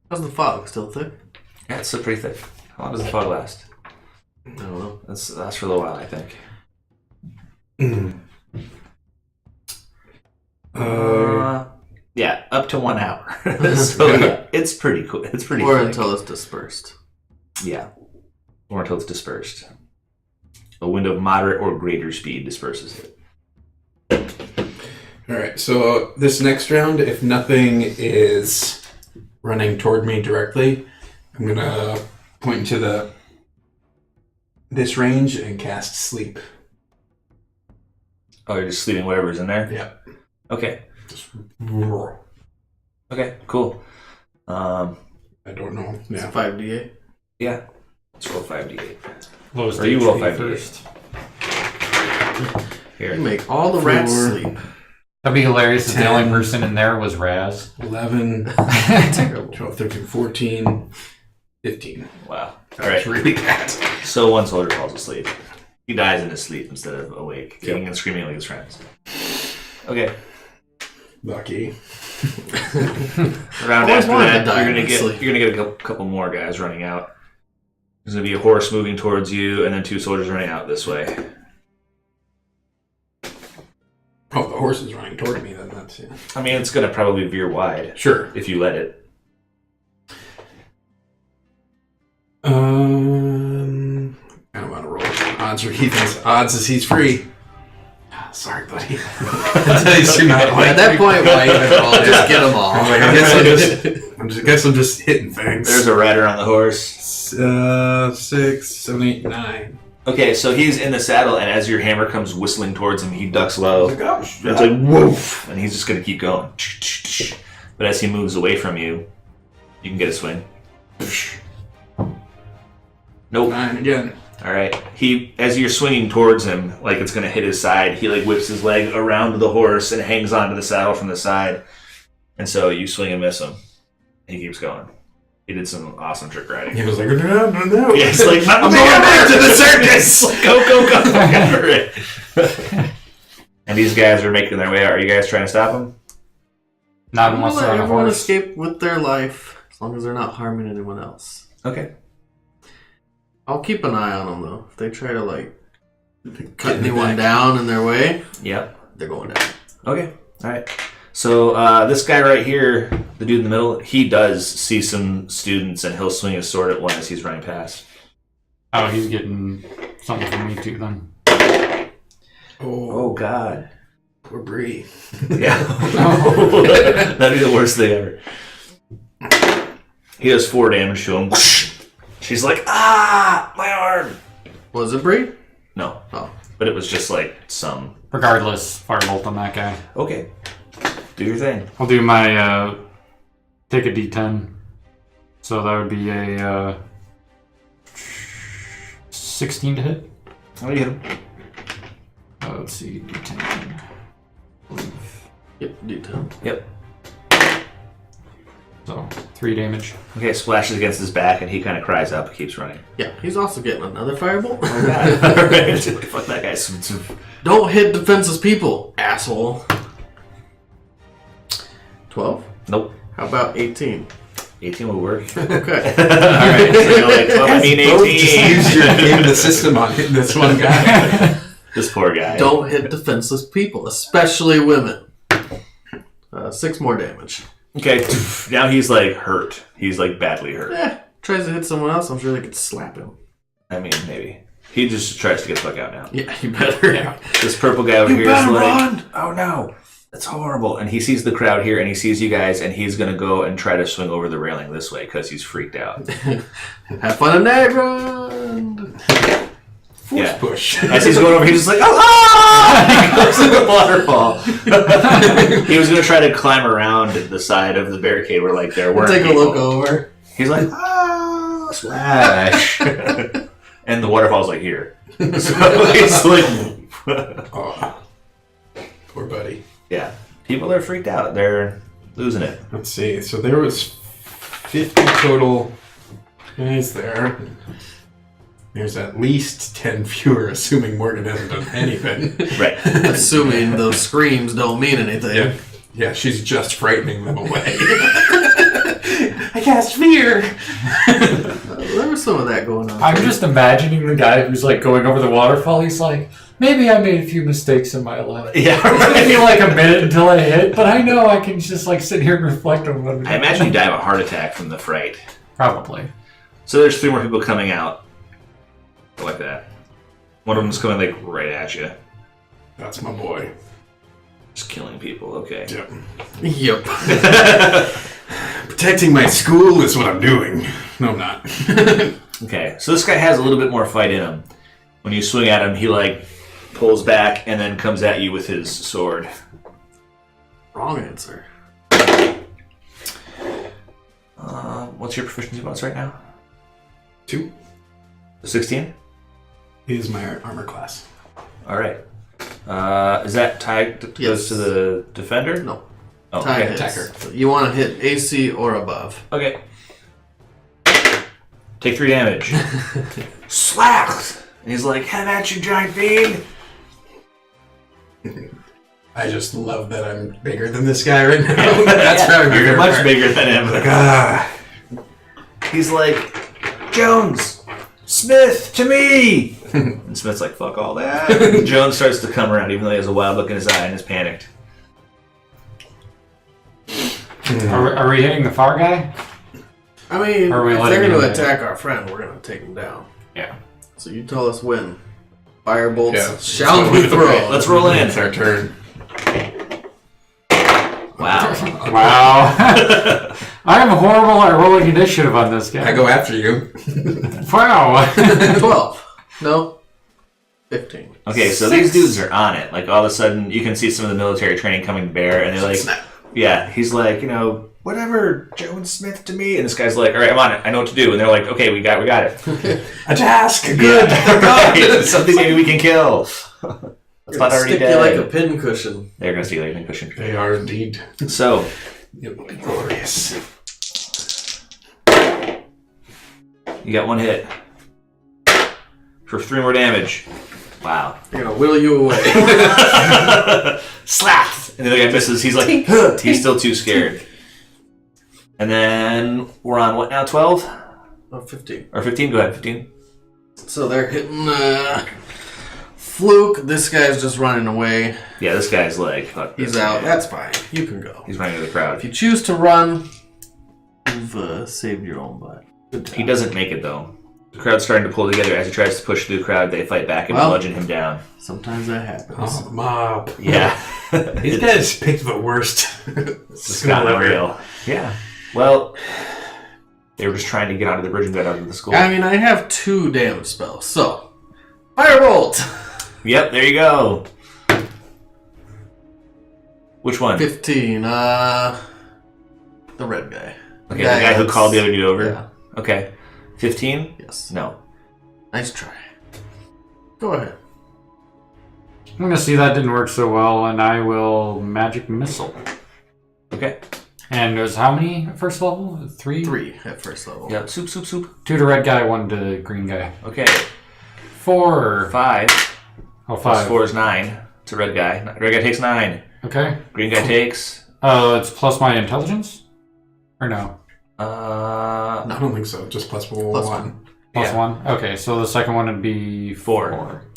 How's the fog? Still thick? Yeah, it's still pretty thick. How long does the fog last? I don't know. That's for a little while, I think. Yeah, up to 1 hour. So yeah, it's pretty cool. It's pretty. Or thick. until it's dispersed. Yeah, or until it's dispersed. A wind of moderate or greater speed disperses it. All right, so this next round, if nothing is running toward me directly, I'm gonna point to this range and cast sleep. Oh, you're just sleeping whatever's in there? Yeah. Okay. Just Okay, cool. I don't know. It's Yeah. 5d8. Yeah. Let's roll 5d8. Lowest Or you roll HP 5d8. first. Here. You make all the rats 4. sleep. That'd be hilarious if the 10. only person in there was Raz. 11, Terrible. 12, 13, 14, 15. Wow. All That's right. really bad. So one soldier falls asleep. He dies in his sleep instead of awake, Yep. kicking and screaming like his friends. Okay. Lucky. Round Always after wanted that, to die you're in sleep. gonna get a couple more guys running out. There's gonna be a horse moving towards you, and then 2 soldiers running out this way. Oh, the horse is running toward me. Then that's yeah. I mean, it's gonna probably veer wide Sure. if you let it. I don't want to roll odds or evens. Odds is he's free. Ah, sorry, buddy. You're not At that point, why even roll? Just get them all. I'm like, I guess I'm just hitting things. There's a rider on the horse. 6, 7, 8, 9. Okay, so he's in the saddle, and as your hammer comes whistling towards him, he ducks low. Like, oh, shit. It's like woof, and he's just gonna keep going. But as he moves away from you, you can get a swing. Nope. 9 again. All right. He, as you're swinging towards him, like it's gonna hit his side, he like whips his leg around the horse and hangs onto the saddle from the side, and so you swing and miss him. He keeps going. He did some awesome trick riding. He was like, no. Yeah, it's like I'm going back to the circus. Go. And these guys are making their way out. Are you guys trying to stop them? Not I'm gonna unless let they're on a everyone horse. escape with their life, as long as they're not harming anyone else. Okay. I'll keep an eye on them, though. If they try to, like, cut anyone down in their way, Yep. they're going down. Okay. All right. So this guy right here, the dude in the middle, he does see some students, and he'll swing his sword at one as he's running past. Oh, he's getting something from me too then. Oh God. Poor Bree. Yeah. That'd be the worst thing ever. He does 4 damage to him. She's like, ah, my arm. Was it Bree? No. Oh. But it was just like some. Regardless, firebolt on that guy. Okay. Do your thing. I'll do my take a D10. So that would be a 16 to hit. Oh, you hit him. Let's see, D10. Yep, D10. Yep. So 3 damage. Okay, splashes against his back, and he kind of cries out, but keeps running. Yeah, he's also getting another firebolt. Oh God! Alright. Fuck that guy. Don't hit defenseless people, asshole. 12? Nope. How about 18? 18 will work. Okay. Alright, so you're like, 12, I mean Both just 18. used your game the system on hitting this one guy. This poor guy. Don't hit defenseless people, especially women. 6 more damage. Okay, now he's like hurt. He's like badly hurt. Tries to hit someone else, I'm sure they could slap him. I mean, maybe. He just tries to get the fuck out now. Yeah, you better. Yeah. This purple guy over You here is better like, run! oh no, that's horrible. And he sees the crowd here, and he sees you guys, and he's gonna go and try to swing over the railing this way because he's freaked out. Have fun in Nagrand! Force Yeah. push. As he's going over, he's just like, ah! He goes like a waterfall. He was gonna try to climb around the side of the barricade where like there weren't Take a people. look over. He's like, ah, splash. And the waterfall's like here. So he's like, Oh. Poor buddy. Yeah. People are freaked out. They're losing it. Let's see. So there was 50 total guys there. There's at least 10 fewer, assuming Morgan hasn't done anything. Right. Assuming those screams don't mean anything. Yeah, she's just frightening them away. I cast fear. There was some of that going on. I'm just imagining the guy who's like going over the waterfall. He's like, maybe I made a few mistakes in my life. Yeah. Maybe like a minute until I hit, but I know I can just like sit here and reflect on what I'm I imagine you die of a heart attack from the fright. Probably. So there's 3 more people coming out. Like that. One of them's coming like right at you. That's my boy. Just killing people. Okay. Yep. Protecting my school is what I'm doing. No, I'm not. Okay. So this guy has a little bit more fight in him. When you swing at him, he like pulls back and then comes at you with his sword. Wrong answer. What's your proficiency bonus right now? 2 16? is my armor class. All right. Is that tied goes Yes. to the defender? No. Oh, Tie okay. hits. Attacker. So you want to hit AC or above. Okay. Take 3 damage. Slaps! And he's like, have at you, giant fiend! I just love that I'm bigger than this guy right now. That's probably my You're favorite much part. bigger than him. Like, ah. He's like, Jones! Smith, to me! And Smith's like, fuck all that. Jones starts to come around, even though he has a wild look in his eye and is panicked. Are we hitting the far guy? I mean, Or are we if letting they're going him to hit? attack our friend, we're going to take him down. Yeah. So you tell us when. Firebolts Yeah. shall be thrown. Okay, let's roll it in. It's our turn. Wow. Wow. I am horrible at rolling initiative on this guy. I go after you. Wow. 12. No. 15. Okay, so these dudes are on it. Like, all of a sudden, you can see some of the military training coming to bear, and they're like, Snap. yeah, he's like, whatever, Jones Smith to me. And this guy's like, all right, I'm on it. I know what to do. And they're like, okay, we got it. A task. Good. Good. Something maybe we can kill. It's not already Stick dead. you like a pin cushion. They're going to steal anything cushion. They are indeed. So, It will be glorious. you got 1 hit. For 3 more damage. Wow. They're going to will you away. Slap! And the other guy misses. He's like, huh. He's still too scared. And then we're on what now? 12? Oh, 15. Or 15? Go ahead, 15. So they're hitting Fluke. This guy's just running away. Yeah, this guy's like, fuck He's this out. guy. That's fine. You can go. He's running to the crowd. If you choose to run, you've saved your own butt. Good job. He doesn't make it though. The crowd's starting to pull together. As he tries to push through the crowd, they fight back and Well. bludgeon him down. Sometimes that happens. Oh, mob. Yeah. These guys picked the worst. It's not real. Yeah. Well, they were just trying to get onto the bridge and get out of the school. I mean, I have 2 damage spells. So, Firebolt! Yep, there you go. Which one? 15. The red guy. Okay, the guy who called the other dude over? Yeah. Okay. 15? Yes. No. Nice try. Go ahead. I'm going to see that didn't work so well, and I will magic missile. Okay. And there's how many at first level? 3? 3 at first level. Yep, soup, soup, soup. 2 to red guy, 1 to green guy. Okay. 4. 5. Oh, Plus 5. 4 is 9. It's a red guy. Red guy takes 9. Okay. Green guy takes... It's plus my intelligence? Or no? I don't think so. Just plus one. Plus 1. Plus Yeah. 1? Okay, so the second one would be 4.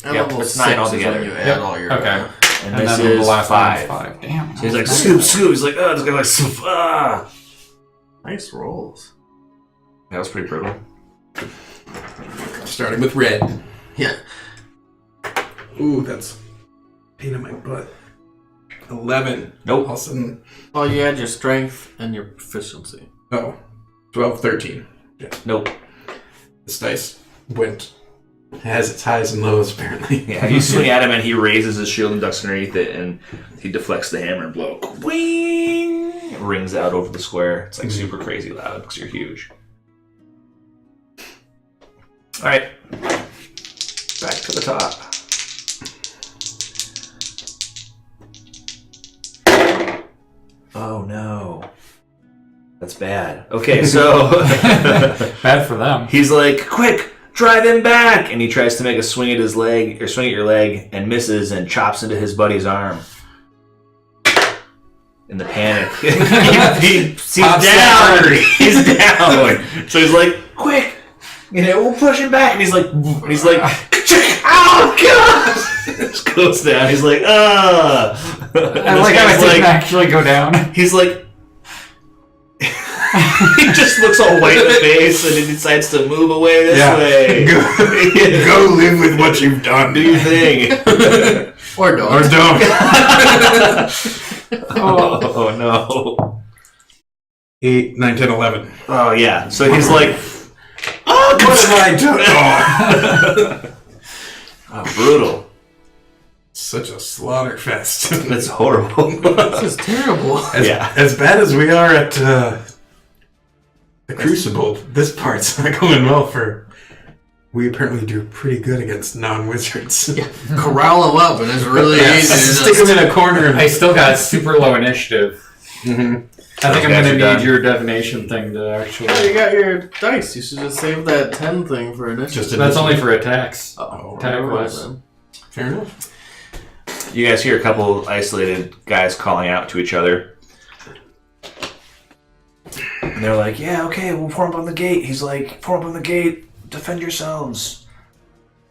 And Yep, level it's 6 9 is altogether. when you add Yep. all your... Okay. And, And this then is the last 5. one is 5. Damn. So he's like, scoop, scoop. He's like, oh, this guy like, scoop, ah. Nice rolls. That was pretty brutal. Starting with red. Yeah. Ooh, that's pain in my butt. 11. Nope. All of a sudden, Oh, you add your strength and your proficiency. 12, 13. Nope. This dice has its highs and lows, apparently. Yeah, you swing at him and he raises his shield and ducks underneath it and he deflects the hammer and blow. Wing! It rings out over the square. It's like super crazy loud because you're huge. Alright. Back to the top. Oh no. That's bad. Okay, so Bad for them. he's like, quick, drive him back! And he tries to make a swing at his leg, or swing at your leg, and misses and chops into his buddy's arm. In the panic. he's down! He's down! So he's like, quick! We'll push him back. And he's like, oh god! Just goes down. He's like, ah! I like how it didn't actually go down. He's like, he just looks all white in the face and he decides to move away this way. Go live with what you've done. Do your thing. Or don't. Or don't. Oh no. 8, 9, 10, 11. Oh yeah. So he's like, What have I done? oh, brutal. Such a slaughter fest. That's horrible. This is terrible. As bad as we are at the Crucible, this part's not going well for... We apparently do pretty good against non-wizards. Yeah. Corral them up, and it's really easy to Stick them in a corner. I still got super low initiative. Mm-hmm. I think I'm Okay, going to you're need done. your divination thing to Yeah, actually... you got your dice. You should just save that 10 thing for initiative. Just That's only for attacks. Oh, Attack right, was. then. Fair enough. You guys hear a couple isolated guys calling out to each other. And they're like, yeah, okay, we'll form up on the gate. He's like, form up on the gate, defend yourselves.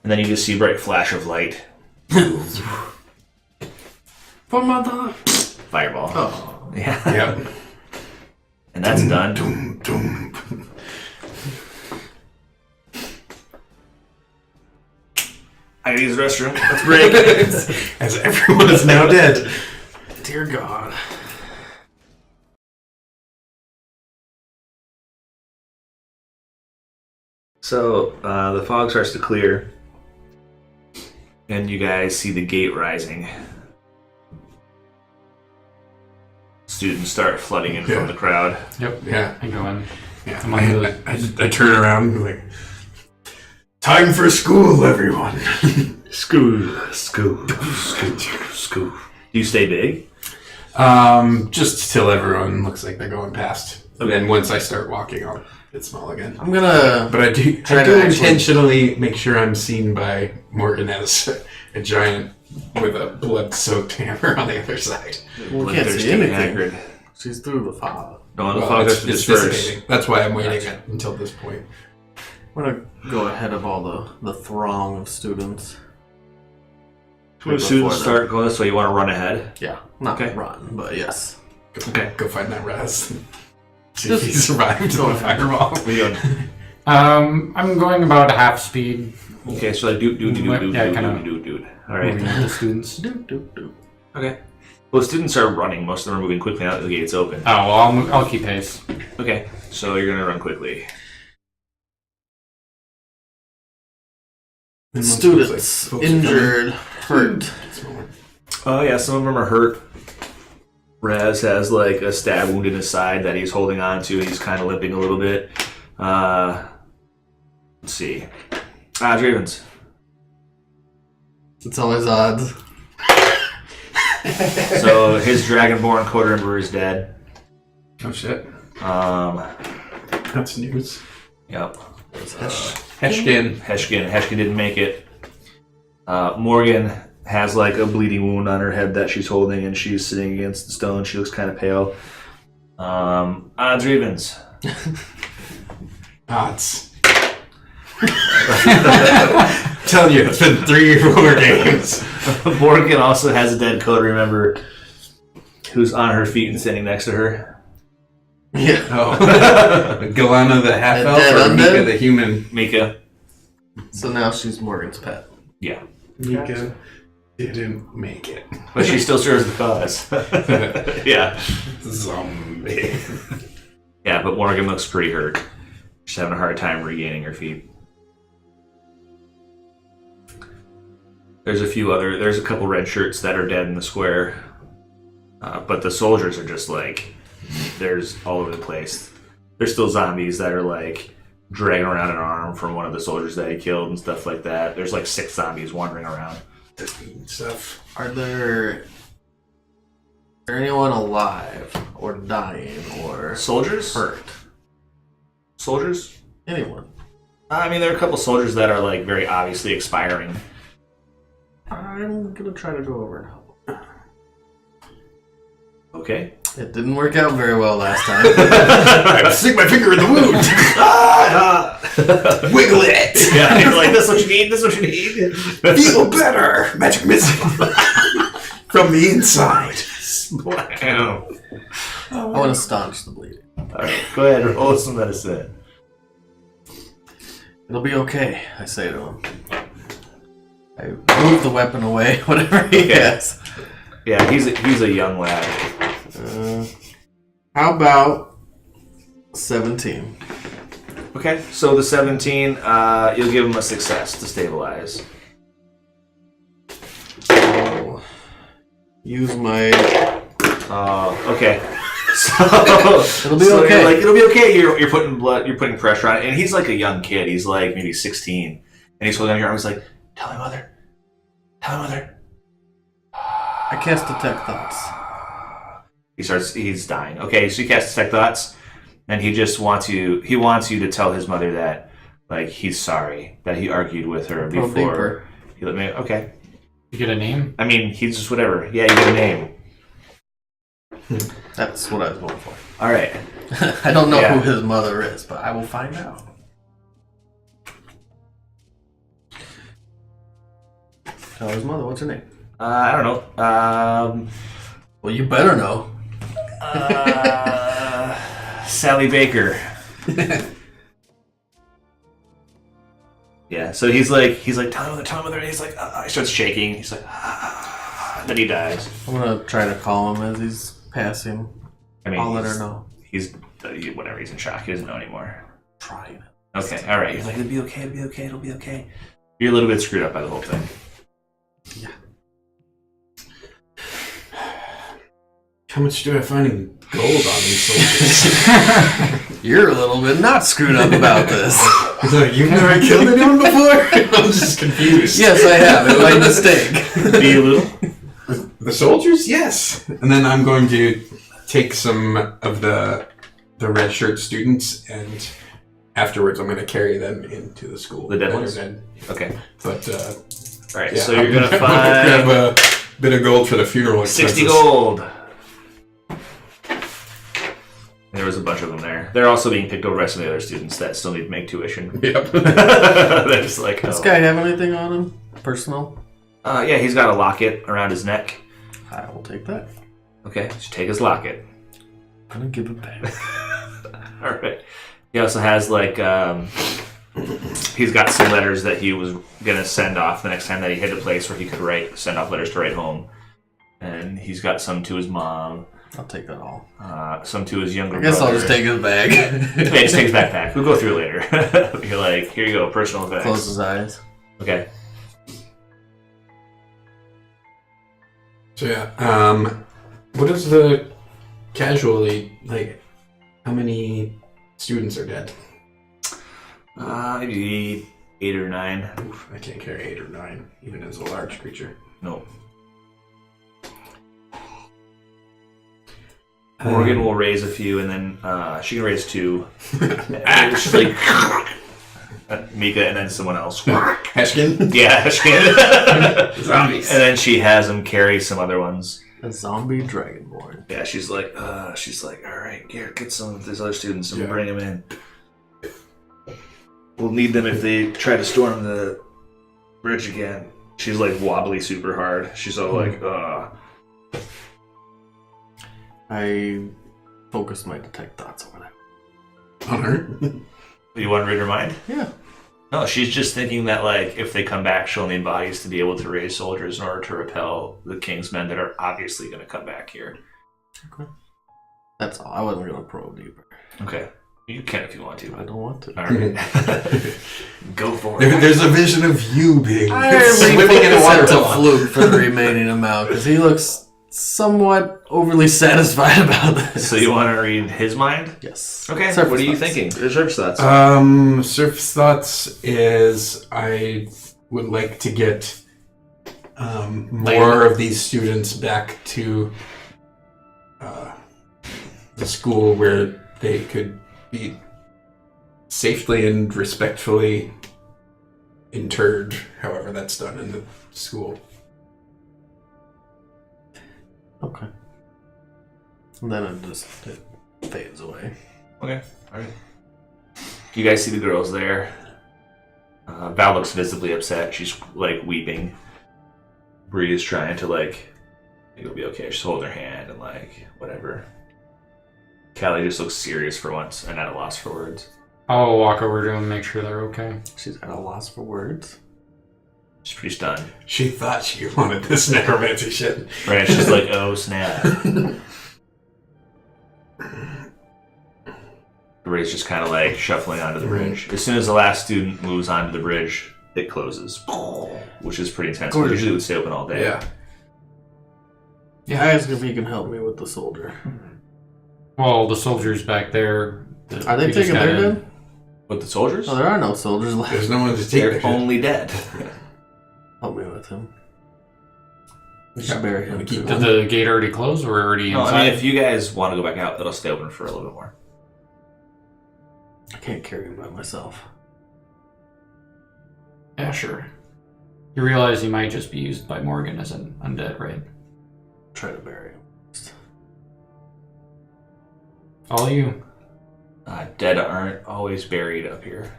And then you just see a bright flash of light. For mother. Fireball. Oh. Yeah. Yep. And that's done. Doom, doom. I gotta use the restroom. Let's break. As everyone is now dead. Dear God. So, the fog starts to clear. And you guys see the gate rising. Students start flooding in from the crowd. Yep. Yeah. I go in. Yeah. I'm on the- I turn around and like, time for school, everyone. School. Do you stay big? Just till everyone looks like they're going past. And then once I start walking, I'll get small again. I'm gonna. But I do Try to actually- intentionally make sure I'm seen by Morgan as a giant with a blood-soaked hammer on the other side. We can't see anything. She's through the fog. No, the Well, fog it's starts to disperse. dissipating. That's why I'm waiting until this point. I'm gonna go ahead of all the throng of students. When students start going this way, you want to run ahead? Yeah, not Okay. run, but yes. Okay. Find that Raz. See Just if he survived go the ahead. fireball. What are you doing? I'm going about half speed. Okay, so like do. Yeah, kinda- All right. Moving with the students. Okay. Well, students are running. Most of them are moving quickly now that the gate's open. Oh, well, I'll keep pace. Okay, so you're gonna run quickly. And once it Students looks like folks are injured, hurt. coming, smaller. Oh yeah, some of them are hurt. Raz has like a stab wound in his side that he's holding on to. He's kind of limping a little bit. Let's see. Ravens. It's always odds. So his dragonborn quarter emperor is dead. Oh shit. Um, That's news. yep. Heshkin. Heshkin didn't make it. Morgan has like a bleeding wound on her head that she's holding, and she's sitting against the stone. She looks kind of pale. Odds or evens? Odds. Tell you, it's been 3 or 4 games. Morgan also has a dead coterie member who's on her feet and standing next to her. Yeah. Oh. Galana the half A elf dead or Mika undead? the human? Mika. So now she's Morgan's pet. Yeah. Mika didn't make it. But she still serves the cause. Yeah. Zombie. Yeah, but Morgan looks pretty hurt. She's having a hard time regaining her feet. There's a couple red shirts that are dead in the square. But the soldiers are just like, there's all over the place. There's still zombies that are like dragging around an arm from one of the soldiers that he killed and stuff like that. There's like 6 zombies wandering around. Stuff. Are there there anyone alive or dying or Soldiers? hurt? Soldiers? Anyone? I mean, there are a couple soldiers that are like very obviously expiring. I'm gonna try to go over and help. Okay. It didn't work out very well last time. I stick my finger in the wound. Wiggle it. Yeah, you're like, this is what you need, this is what you need. Feel better. Magic missile. From the inside. Wow. I want to staunch the bleeding. Alright, go ahead, roll some medicine. It'll be okay, I say to him. I move the weapon away, whatever he has. Yeah, he's a young lad. How about 17? Okay, so the 17, you'll give him a success to stabilize. I'll use my... Okay. So It'll be so okay. You're like, it'll be okay. You're putting blood. You're putting pressure on it, and he's like a young kid. He's like maybe 16, and he's holding on your arm. He's like, "Tell my mother. Tell my mother." I cast Detect Thoughts. He's dying. Okay, so he casts Detect Thoughts, and he just wants you. He wants you to tell his mother that, like, he's sorry that he argued with her Go before. deeper. He let me. Okay. You get a name? I mean, he's just whatever. Yeah, you get a name. That's what I was going for. All right. I don't know Yeah. who his mother is, but I will find out. Tell his mother, what's her name? I don't know. Well, you better know. Sally Baker. Yeah, so he's like, tell my mother, and he's like, he starts shaking. He's like, and then he dies. I'm gonna try to call him as he's passing. I mean, I'll let her know. He's whatever. He's in shock. He doesn't know anymore. Trying. Okay, all right. He's like, it'll be okay. It'll be okay. It'll be okay. You're a little bit screwed up by the whole thing. Yeah. How much do I find in gold on these soldiers? You're a little bit not screwed up about this. You've never killed anyone before? I'm just confused. Yes, I have. It was a mistake. Be a little. The soldiers? Yes. And then I'm going to take some of the red shirt students, and afterwards I'm going to carry them into the school. The dead That are ones? dead. Okay. But All right. yeah, So you're gonna I'm grab find a bit of gold for the funeral expenses. 60 gold. There was a bunch of them there. They're also being picked over by some of the other students that still need to make tuition. Yep. They're just like, This oh. guy have anything on him? Personal? Yeah, he's got a locket around his neck. I will take that. Okay, so take his locket. I'm gonna give it back. All right. He also has like he's got some letters that he was gonna send off the next time that he hit a place where he could send off letters to write home, and he's got some to his mom, I'll take that all. some to his younger I guess brother. I'll just take his bag. Yeah, just take his backpack. We'll go through it later. You're like, here you go, personal effects. Close his eyes. Okay. So yeah, what is the casualty, like, how many students are dead? Maybe 8 or 9. Oof, I can't carry 8 or 9, even as a large creature. No. Morgan will raise a few, and then she can raise 2. And she's like, Mika, and then someone else. Heshkin? Yeah, Heshkin. Zombies. And then she has him carry some other ones. A zombie dragonborn. Yeah, she's like, all right, here, get some of these other students and Yeah. bring them in. We'll need them if they try to storm the bridge again. She's like wobbly super hard. She's all like, I focused my detect thoughts over that. On her? You want to read her mind? Yeah. No, she's just thinking that, like, if they come back, she'll need bodies to be able to raise soldiers in order to repel the king's men that are obviously going to come back here. Okay. That's all. I wasn't going to probe deeper. Okay. You can if you want to. I don't want to. All right. Go for it. There's a vision of you being I swimming in a refocus it to waterfall. Fluke for the remaining amount because he looks somewhat overly satisfied about this. So you want to read his mind? Yes. Okay. Surface what are you thoughts. thinking? Surface thoughts. Surface thoughts is I would like to get more of these students back to the school where they could be safely and respectfully interred, however that's done in the school. Okay. And then it fades away. Okay, alright. You guys see the girls there. Val looks visibly upset. She's like weeping. Bree is trying to like, it'll be okay. She's holding her hand and like, whatever. Callie just looks serious for once and at a loss for words. I'll walk over to them and make sure they're okay. She's at a loss for words. She's pretty stunned. She thought she wanted this necromancy shit. Right, she's like, oh snap. Bree's just kind of like shuffling onto the bridge. As soon as the last student moves onto the bridge, it closes. Which is pretty intense. Usually it would stay open all day. Yeah. I ask if he can help me with the soldier. Well, the soldiers back there. Are they we just taking got their in. dead? With the soldiers? Oh, there are no soldiers left. There's no one to take their They're shit. only dead. Help me with him. We should bury him. Keep too. Did the gate already close or already No, inside? I mean, if you guys want to go back out, it'll stay open for a little bit more. I can't carry him by myself. Yeah, sure. You realize he might just be used by Morgan as an undead, right? Try to bury him. All you. Dead aren't always buried up here.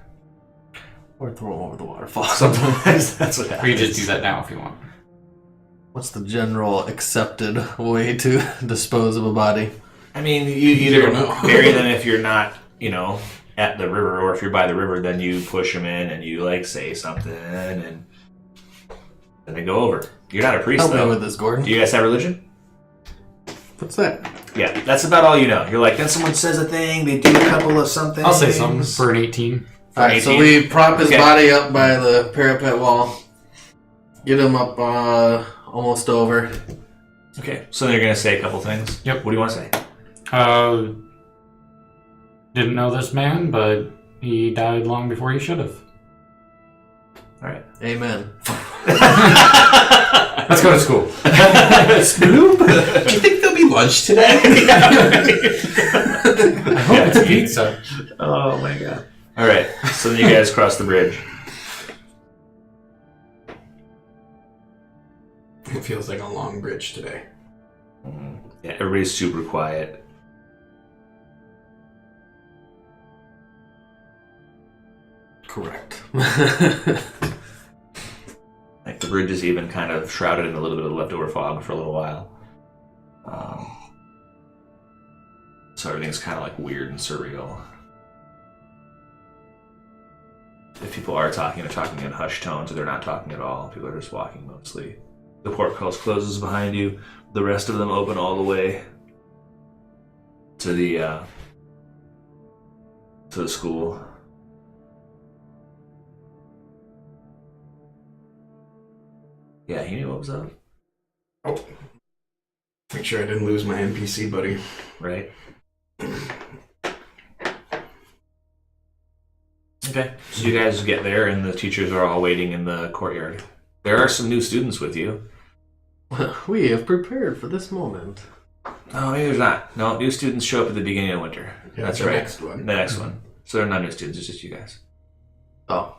Or throw him over the waterfall. Sometimes that's what Or happens. you just do that now if you want. What's the general accepted way to dispose of a body? I mean, you either don't know. bury them if you're not, at the river, or if you're by the river, then you push them in and you like say something, and then they go over. You're not a priest, Help me though. with this, Gordon. Do you guys have religion? What's that? Yeah, that's about all you know. You're like, then someone says a thing, they do a couple of something. I'll say something for an 18. Alright, so 18? we prop his Okay. body up by the parapet wall. Get him up almost over. Okay, so they're gonna say a couple things. Yep. What do you want to say? Didn't know this man, but he died long before he should have. All right. Amen. Let's go to school. Snoop? Do you think there'll be lunch today? I hope it's pizza. Oh my god. All right. So then you guys cross the bridge. It feels like a long bridge today. Yeah, everybody's super quiet. Correct. Like the bridge is even kind of shrouded in a little bit of leftover fog for a little while. So everything's kind of like weird and surreal. If people are talking, they're talking in hushed tones, or they're not talking at all. People are just walking mostly. The portcullis closes behind you. The rest of them open all the way to the school. Yeah, he knew what was up, Oh. Make sure I didn't lose my NPC buddy. right? Okay, so you guys get there, and the teachers are all waiting in the courtyard. There are some new students with you. We have prepared for this moment. Oh, maybe there's not. No, new students show up at the beginning of winter. Yeah, That's the right. next one. The next one. So they're not new students, it's just you guys. Oh,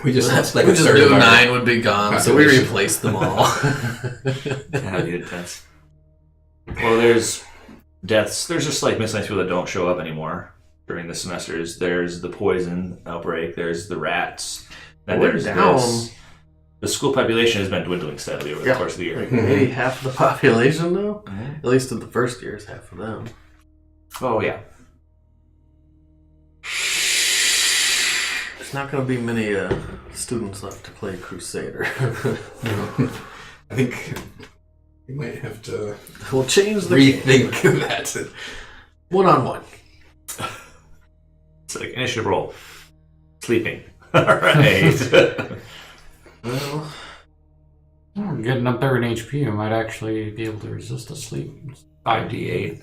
We just lost like we a just third knew of our 9 would be gone, so we population. replaced them all. That'd be intense. Well, there's deaths. There's just like miscellaneous people that don't show up anymore during the semesters. There's the poison outbreak. There's the rats. Then We're there's down. this. The school population has been dwindling steadily over the Yeah. course of the year. Like maybe half the population, though? Mhm. At least in the first years, half of them. Oh yeah. There's not going to be many students left to play Crusader. I think we might have to We'll change the game. rethink that. One-on-one. It's like initiative roll. Sleeping. All right. Well, Oh, getting up there in HP, I might actually be able to resist a sleep. 5d8.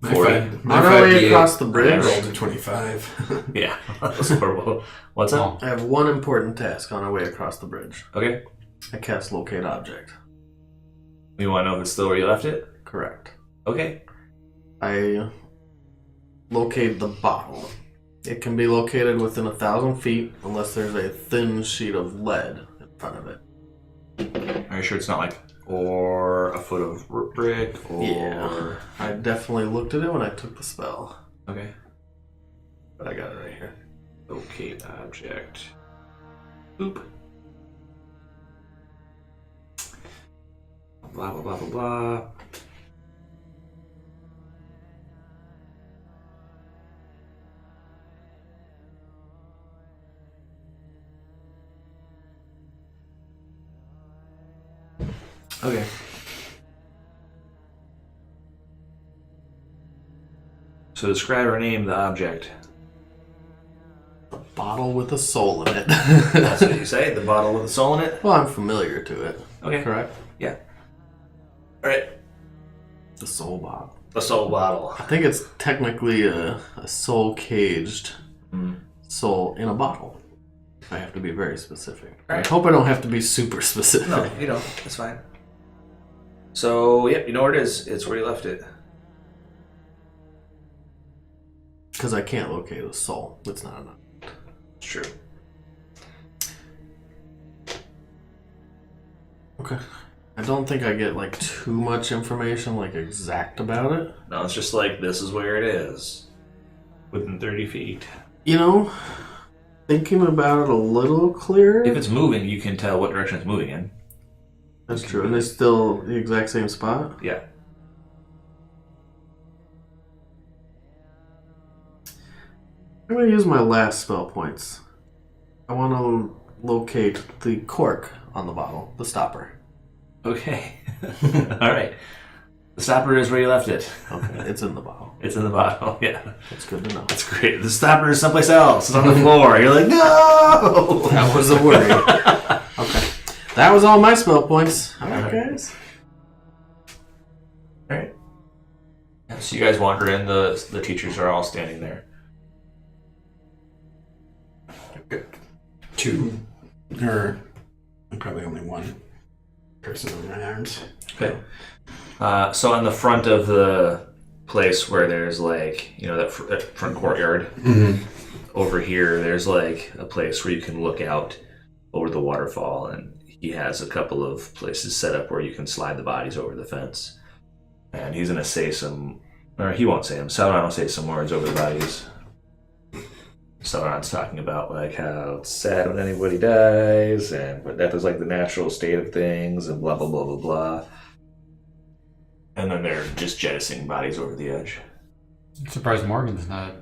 My 40. five- my on our way 5d8, across the I bridge, rolled a 25. Yeah, that's horrible. What's up? Oh, I have one important task on our way across the bridge. Okay. I cast Locate Object. You want to know if it's still where you left it? Correct. Okay. I locate the bottle. It can be located within 1,000 feet unless there's a thin sheet of lead in front of it. Are you sure it's not like or a foot of brick or? Yeah. I definitely looked at it when I took the spell. Okay. But I got it right here. Locate object. Boop. Blah blah blah blah blah. Okay. So describe or name the object. A bottle with a soul in it. That's what you say? The bottle with a soul in it? Well, I'm familiar to it. Okay. Correct? Yeah. Alright. The soul bottle. The soul bottle. I think it's technically a soul caged soul in a bottle. I have to be very specific. Alright. I hope I don't have to be super specific. No, you don't. It's fine. So, yep, you know where it is. It's where you left it. Because I can't locate a soul. It's not enough. It's true. Okay. I don't think I get like too much information like exact about it. No, it's just like, this is where it is. Within 30 feet. You know, thinking about it a little clearer. If it's moving, you can tell what direction it's moving in. That's true. And it's still the exact same spot? Yeah. I'm going to use my last spell points. I want to locate the cork on the bottle, the stopper. Okay. Alright. The stopper is where you left it. Okay, it's in the bottle. It's in the bottle, yeah. That's good to know. That's great. The stopper is someplace else. It's on the floor. You're like, no! That was a worry. Okay. That was all my spell points. All right, guys. Alright. So you guys wander in, the teachers are all standing there. Two, or probably only one person in my arms. Okay. So on the front of the place where there's like, you know, that front courtyard, over here, there's like a place where you can look out over the waterfall, and he has a couple of places set up where you can slide the bodies over the fence. And he's going to say some, or he won't say them, Sauron will say some words over the bodies. Sauron's talking about like how it's sad when anybody dies, and but death is like the natural state of things, and blah blah blah blah blah. And then they're just jettisoning bodies over the edge. I'm surprised Morgan's not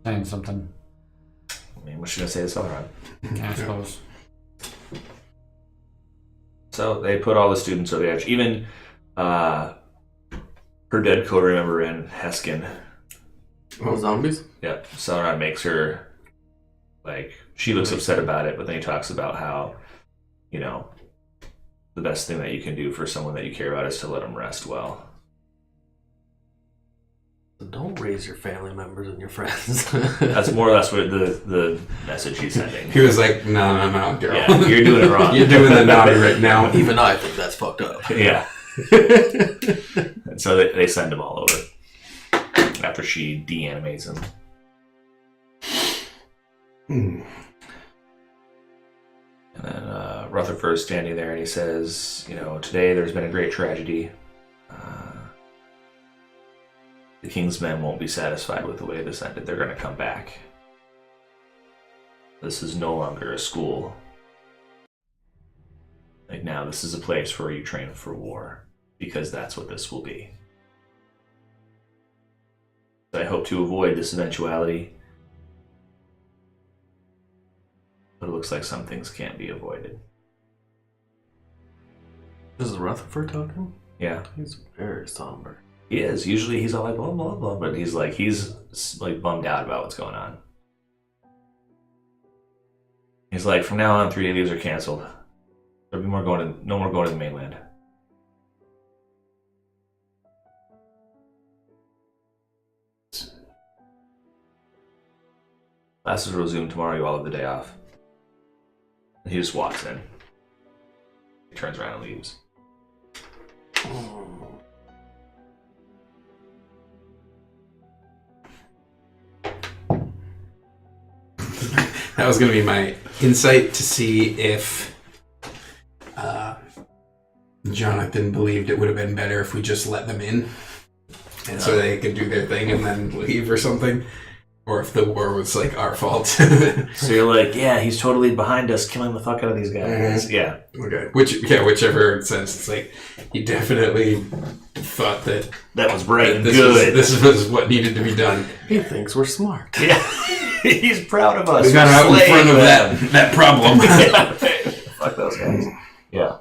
saying something. I mean, what's she gonna say to Sauron? I suppose. So they put all the students over the edge. Even her dead co-member in Heskin. Oh, zombies? Yeah, Sauron makes her, like, she looks upset about it, but then he talks about how, you know, the best thing that you can do for someone that you care about is to let them rest well. Don't raise your family members and your friends. That's more or less what the message he's sending. He was like, no, girl. Yeah, you're doing it wrong. You're doing the naughty right now. Even I think that's fucked up. Yeah. And so they send him all over after she de-animates him. And then Rutherford's standing there and he says, you know, today there's been a great tragedy. The King's men won't be satisfied with the way this ended. They're going to come back. This is no longer a school. Like now, this is a place where you train for war, because that's what this will be. I hope to avoid this eventuality, but it looks like some things can't be avoided. This is Rutherford talking? Yeah. He's very somber. He is. Usually he's all like, blah, blah, blah, but he's like bummed out about what's going on. He's like, from now on, 3 leaves are canceled. There'll be no more going to the mainland. Classes will resume tomorrow. You all have the day off. And he just walks in. He turns around and leaves. That was going to be my insight to see if Jonathan believed it would have been better if we just let them in, and so they could do their thing and then leave or something, or if the war was like our fault. So you're like, yeah, he's totally behind us, killing the fuck out of these guys. Yeah. Okay. Whichever sense. It's like he definitely thought that was right and this good. this was what needed to be done. He thinks we're smart. Yeah. He's proud of us. We got out in front of that problem. Yeah. Fuck those guys. Yeah.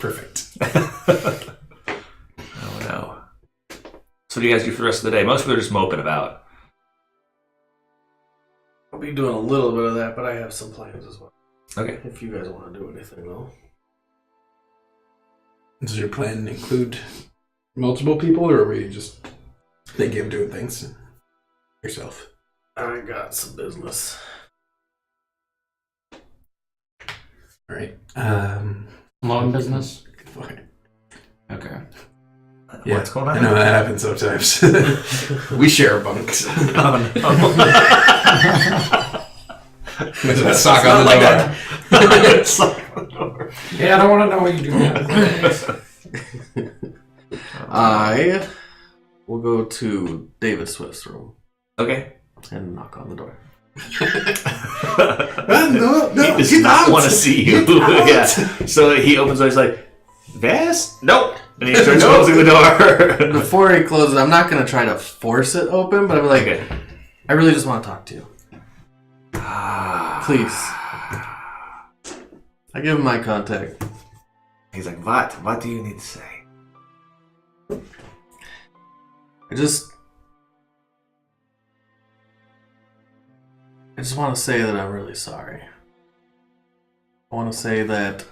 Perfect. Oh no. So what do you guys do for the rest of the day? Most people are just moping about. I'll be doing a little bit of that, but I have some plans as well. Okay. If you guys want to do anything, though. Does your plan include multiple people, or are we just thinking of doing things yourself? I got some business. All right. Loan business? Fine. Okay. Yeah, What's going on? I know that happens sometimes. We share bunks. Oh no. With a sock on the door. Sock on the door. Yeah, I don't want to know what you do now. I will go to David Swift's room Okay. and knock on the door. No, He does get not out! want to see you. Get out! Yeah. So he opens the door, he's like, Vest? Nope. And he starts closing the door. Before he closes, I'm not going to try to force it open, but I'm like, Okay. I really just want to talk to you. Please. I give him my contact. He's like, what? What do you need to say? I just want to say that I'm really sorry. I want to say that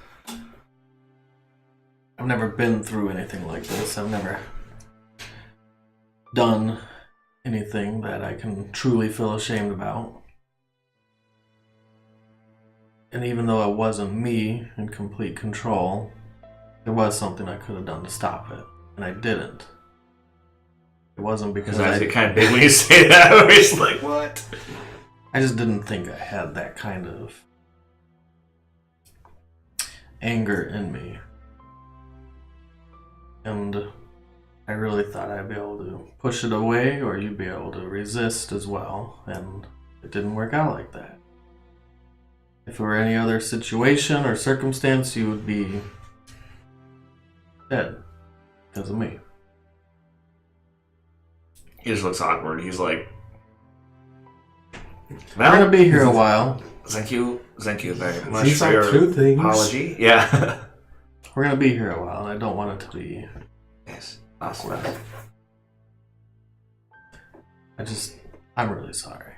I've never been through anything like this. I've never done anything that I can truly feel ashamed about. And even though it wasn't me in complete control, there was something I could have done to stop it, and I didn't. It wasn't because His eyes get kind of big when you say that. He's like, what? I just didn't think I had that kind of anger in me. And I really thought I'd be able to push it away, or you'd be able to resist as well, and it didn't work out like that. If it were any other situation or circumstance, you would be dead because of me. He just looks awkward. He's like, We're gonna be here a while. Thank you very much These for are your true things. apology. Yeah. We're gonna be here a while, and I don't want it to be Yes. Awesome. awkward. I'm really sorry.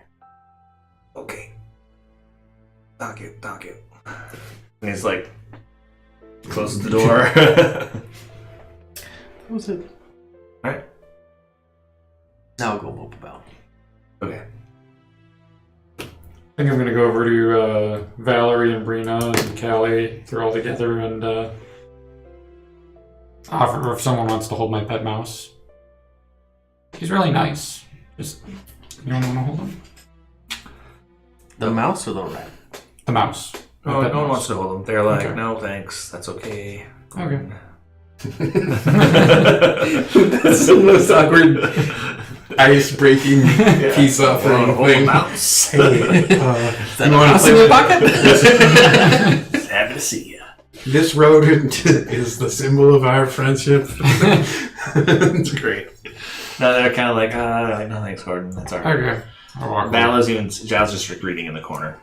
Okay. Thank you. And he's like, closes the door. That was it. Alright. Now go mope about. Okay. I think I'm gonna go over to Valerie and Brina and Callie. They're all together and offer if someone wants to hold my pet mouse. He's really nice. Just you don't want to hold him? The mouse or the rat? The mouse. No one Pet mouse. wants to hold them. They're like, Okay. no, thanks. That's okay. Okay. That's the most awkward ice-breaking peace offering Hold thing. mouse. Hey, Is that you a wanna mouse play in your with- pocket? Happy to see you. This road is the symbol of our friendship. It's great. No, they're kind of like, no thanks, Gordon. That's all right. Okay. I'll walk away. Val is even, Jal's just reading in the corner.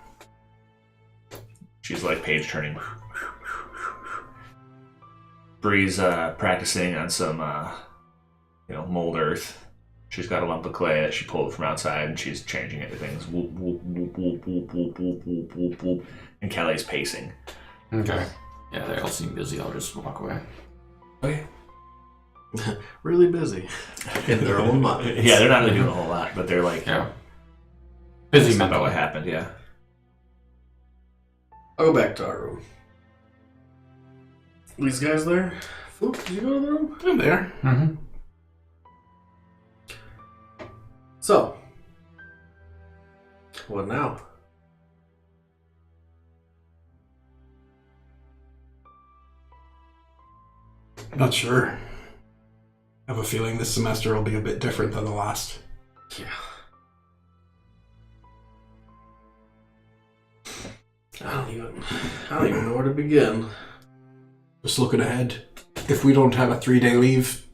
She's like page turning. Bree's practicing on some, mold earth. She's got a lump of clay that she pulled from outside, and she's changing it to things. Whoop, whoop, whoop, whoop, whoop, whoop, whoop, whoop, whoop, whoop. And Kelly's pacing. Okay. Yeah, they all seem busy. I'll just walk away. Okay. Really busy in their own minds. Yeah, they're not really doing a whole lot, but they're like, Yeah. Busy about what mentally. happened, yeah. I'll go back to our room. These guys there? Fluke, did you go to the room? I'm there. Mm-hmm. So, what now? Not sure. I have a feeling this semester will be a bit different than the last. Yeah. I don't even know where to begin. Just looking ahead. If we don't have a 3-day leave,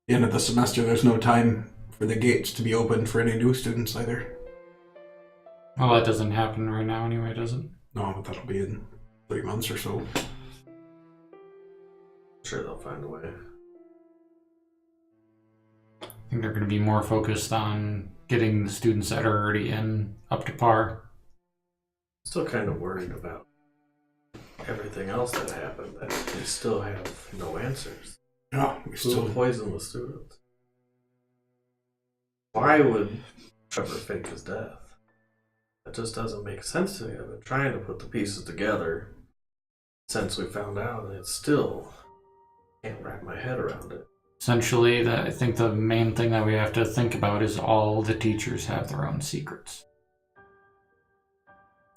the end of the semester, there's no time for the gates to be open for any new students either. Well, that doesn't happen right now anyway, does it? No, but that'll be in 3 months or so. Sure, they'll find a way. I think they're going to be more focused on getting the students that are already in up to par. Still kind of worried about everything else that happened. That we still have no answers. Yeah, we Who still... poisoned the students? Why would Trevor fake his death? That just doesn't make sense to me. I've been trying to put the pieces together since we found out, and it still can't wrap my head around it. Essentially, I think the main thing that we have to think about is all the teachers have their own secrets.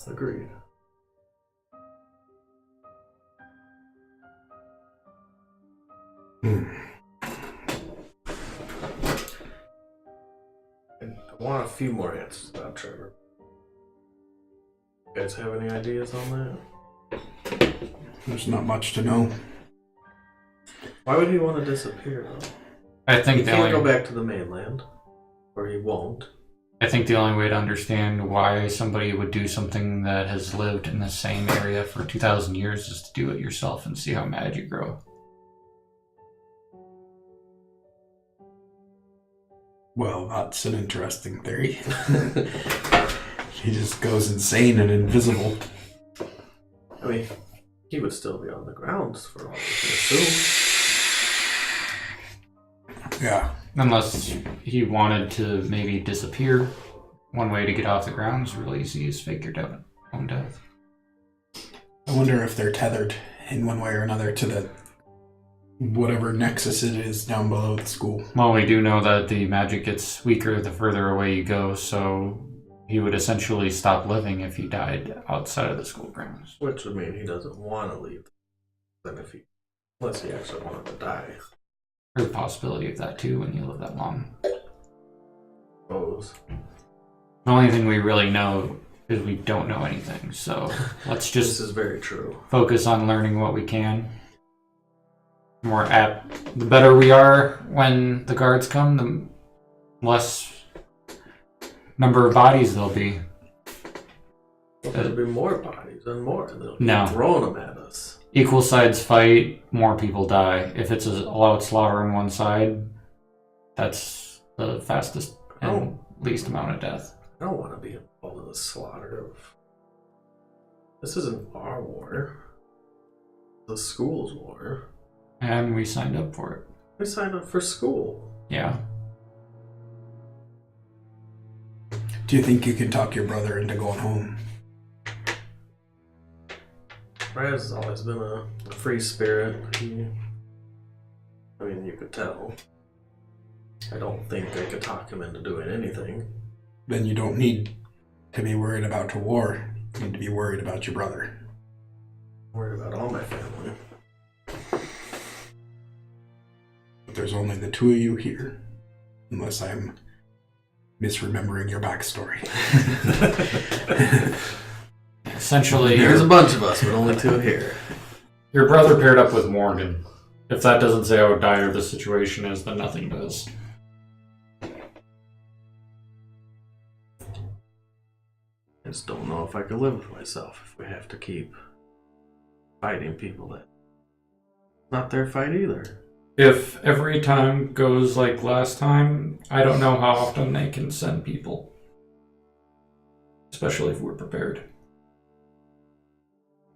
Agreed. I want a few more answers about Trevor. You guys have any ideas on that? There's not much to know. Why would he want to disappear, though? I think He can't go back to the mainland. Or he won't. I think the only way to understand why somebody would do something that has lived in the same area for 2,000 years is to do it yourself and see how mad you grow. Well, that's an interesting theory. He just goes insane and invisible. I mean, he would still be on the grounds for all we can assume. Yeah. Unless he wanted to maybe disappear. One way to get off the ground is really easy, is fake your own death. I wonder if they're tethered in one way or another to the whatever nexus it is down below the school. Well, we do know that the magic gets weaker the further away you go, so he would essentially stop living if he died outside of the school grounds. Which would mean he doesn't want to leave. Unless he actually wanted to die. There's a possibility of that too when you live that long. Suppose. The only thing we really know is we don't know anything, so let's This just is very true. focus on learning what we can. The better we are when the guards come, the less number of bodies there'll be. Well, there'll be more bodies and more. They'll No. keep throwing them at us. Equal sides fight, more people die. If it's a loud slaughter on one side, that's the fastest and least amount of death. I don't want to be involved in the slaughter of... This isn't our war. The school's war. And we signed up for it. We signed up for school. Yeah. Do you think you can talk your brother into going home? Raz has always been a free spirit. You could tell. I don't think I could talk him into doing anything. Then you don't need to be worried about a war. You need to be worried about your brother. I'm worried about all my family. But there's only the two of you here. Unless I'm misremembering your backstory. Essentially, There's a bunch of us, but only two here. your brother paired up with Morgan. If that doesn't say how dire the situation is, then nothing does. I just don't know if I could live with myself if we have to keep fighting people that not their fight either. If every time goes like last time, I don't know how often they can send people. Especially if we're prepared.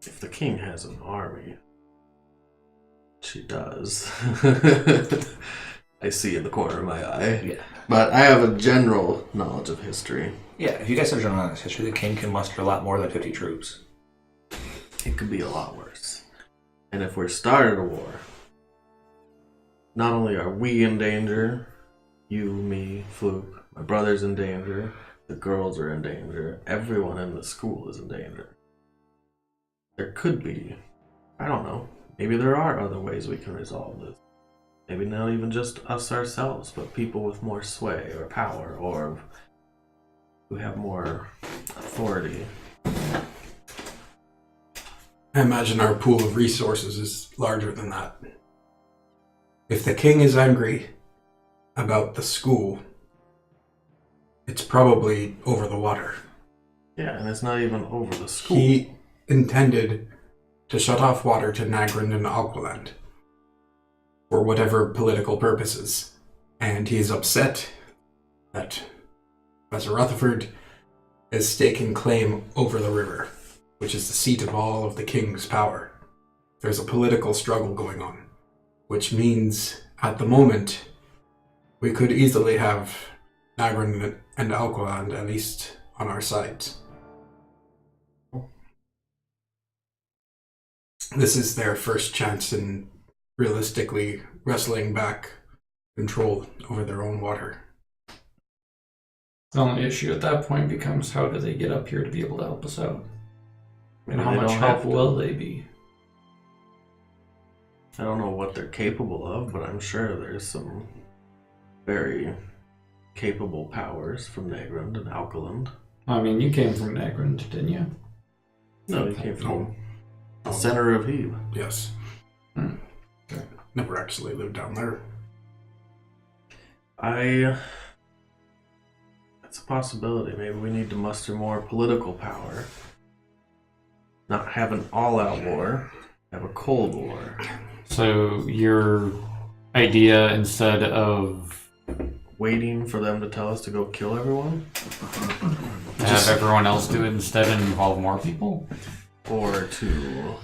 If the king has an army, she does. I see in the corner of my eye. Yeah. But I have a general knowledge of history. Yeah, if you guys have general honest history, the king can muster a lot more than 50 troops. It could be a lot worse. And if we're started a war, not only are we in danger, you, me, Fluke, My brother's in danger. The girls are in danger. Everyone in the school is in danger. There could be, I don't know, maybe there are other ways we can resolve this. Maybe not even just us ourselves, but people with more sway or power or who have more authority. I imagine our pool of resources is larger than that. If the king is angry about the school, it's probably over the water. Yeah, and it's not even over the school. He intended to shut off water to Nagrand and Alqualand for whatever political purposes, and he is upset that Professor Rutherford is staking claim over the river, which is the seat of all of the king's power. There's a political struggle going on, which means at the moment we could easily have Nagrand and Alqualand at least on our sides. This is their first chance in realistically wrestling back control over their own water. The only issue at that point becomes how do they get up here to be able to help us out? And how They much don't help have to. will they be? I don't know what they're capable of, but I'm sure there's some very capable powers from Nagrand and Alkaland. I mean, you came from Nagrand, didn't you? No, they came from the center of Hebe. Yes. Okay. Never actually lived down there. That's a possibility. Maybe we need to muster more political power. Not have an all-out war, have a Cold War. So your idea, instead of Waiting for them to tell us to go kill everyone? to have everyone else do it instead and involve more people? Or to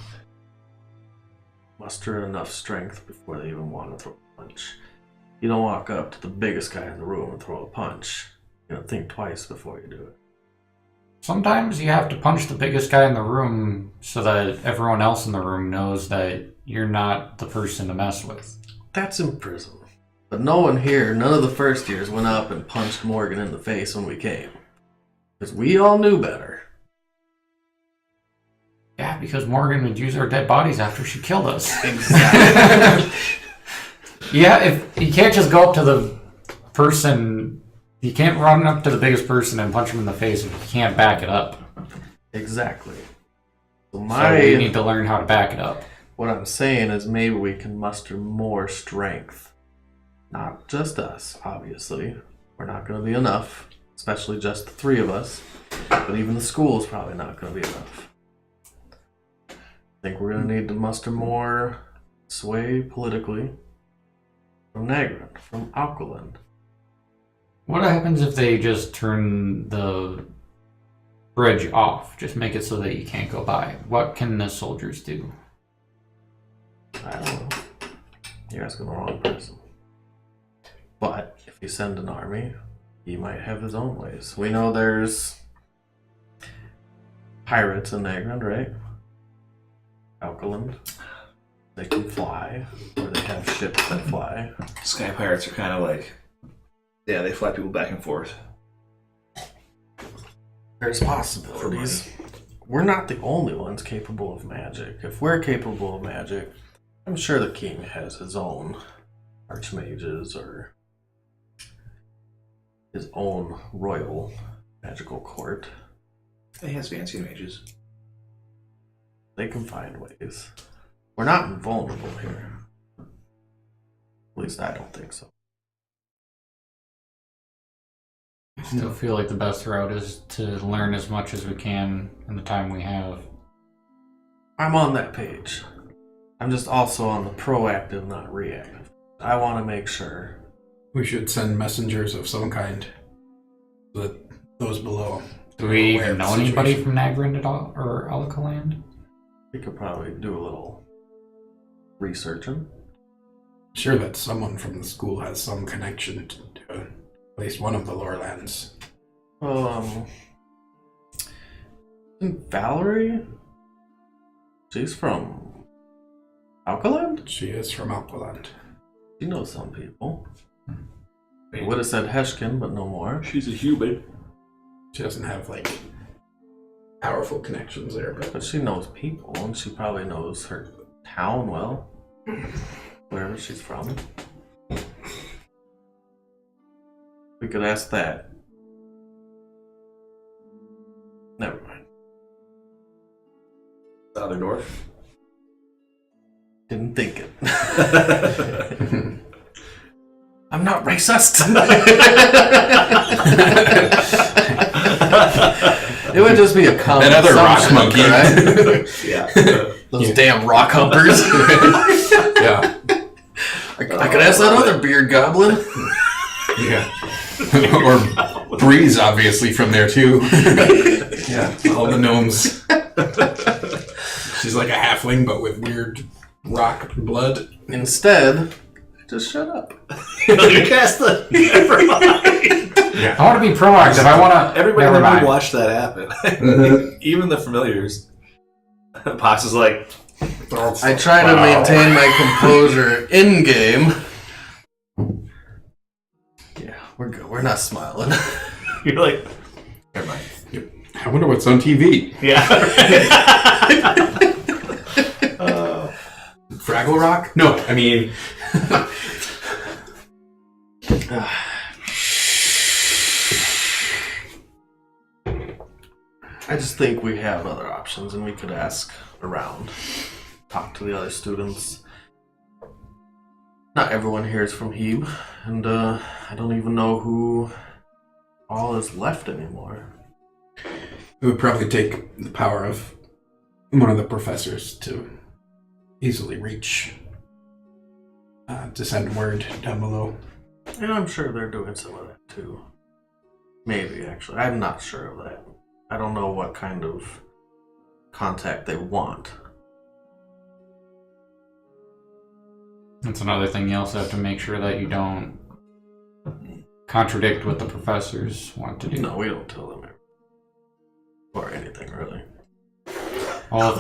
muster enough strength before they even want to throw a punch. You don't walk up to the biggest guy in the room and throw a punch. You don't think twice before you do it. Sometimes you have to punch the biggest guy in the room so that everyone else in the room knows that you're not the person to mess with. That's in prison. But no one here, none of the first years went up and punched Morgan in the face when we came. Because we all knew better. Yeah, because Morgan would use our dead bodies after she killed us. Exactly. Yeah, if you can't just go up to the person, you can't run up to the biggest person and punch him in the face if you can't back it up. Exactly. So So we need to learn how to back it up. what I'm saying is maybe we can muster more strength. Not just us, obviously. We're not going to be enough, especially just the three of us. But even the school is probably not going to be enough. I think we're going to need to muster more sway politically from Nagrand, from Alkaland. What happens if they just turn the bridge off? Just make it so that you can't go by. What can the soldiers do? I don't know. You're asking the wrong person. But if you send an army, he might have his own ways. We know there's pirates in Nagrand, right? Alkaland. They can fly, or they have ships that fly. Sky pirates are kind of like, yeah, they fly people back and forth. There's possibilities. We're not the only ones capable of magic. If we're capable of magic, I'm sure the king has his own archmages or his own royal magical court. He has fancy mages. They can find ways. We're not invulnerable here. At least I don't think so. I still feel like the best route is to learn as much as we can in the time we have. I'm on that page. I'm just also on the proactive, not reactive. I want to make sure. We should send messengers of some kind so that those below. Do we are aware even of the know anybody situation. from Nagrand at all, or Alkaland? We could probably do a little researching. Sure that someone from the school has some connection to at least one of the Lorelands. Isn't Valerie? She's from Alkaland? She is from Alqualand. She knows some people. Maybe would have said Heshkin, but no more. She's a human. She doesn't have, like, powerful connections there, But she knows people, and she probably knows her town well. Wherever she's from. We could ask that. Never mind. The other door. Didn't think it. I'm not racist. It would just be a common That other rock assumption, monkey. right? Yeah. Those damn rock humpers. Yeah. I could ask that other beard goblin. Yeah. Or Breeze, obviously, from there, too. Yeah, all the gnomes. She's like a halfling, but with weird rock blood. Instead, just shut up. Cast the. Never mind. Yeah. I want to be proactive. I want to. Everybody in Never the room mind. watched that happen. Even the familiars. Pox is like. I try to maintain my composure in game. Yeah, we're good. We're not smiling. You're like. Never mind. I wonder what's on TV. Yeah. Fraggle Rock? No, I mean... I just think we have other options, and we could ask around, talk to the other students. Not everyone here is from Hebe, and I don't even know who all is left anymore. It would probably take the power of one of the professors to easily reach, to send word down below. And I'm sure they're doing some of that too. Maybe, actually. I'm not sure of that. I don't know what kind of contact they want. That's another thing. You also have to make sure that you don't contradict what the professors want to do. No, we don't tell them everything. Or anything, really. Well,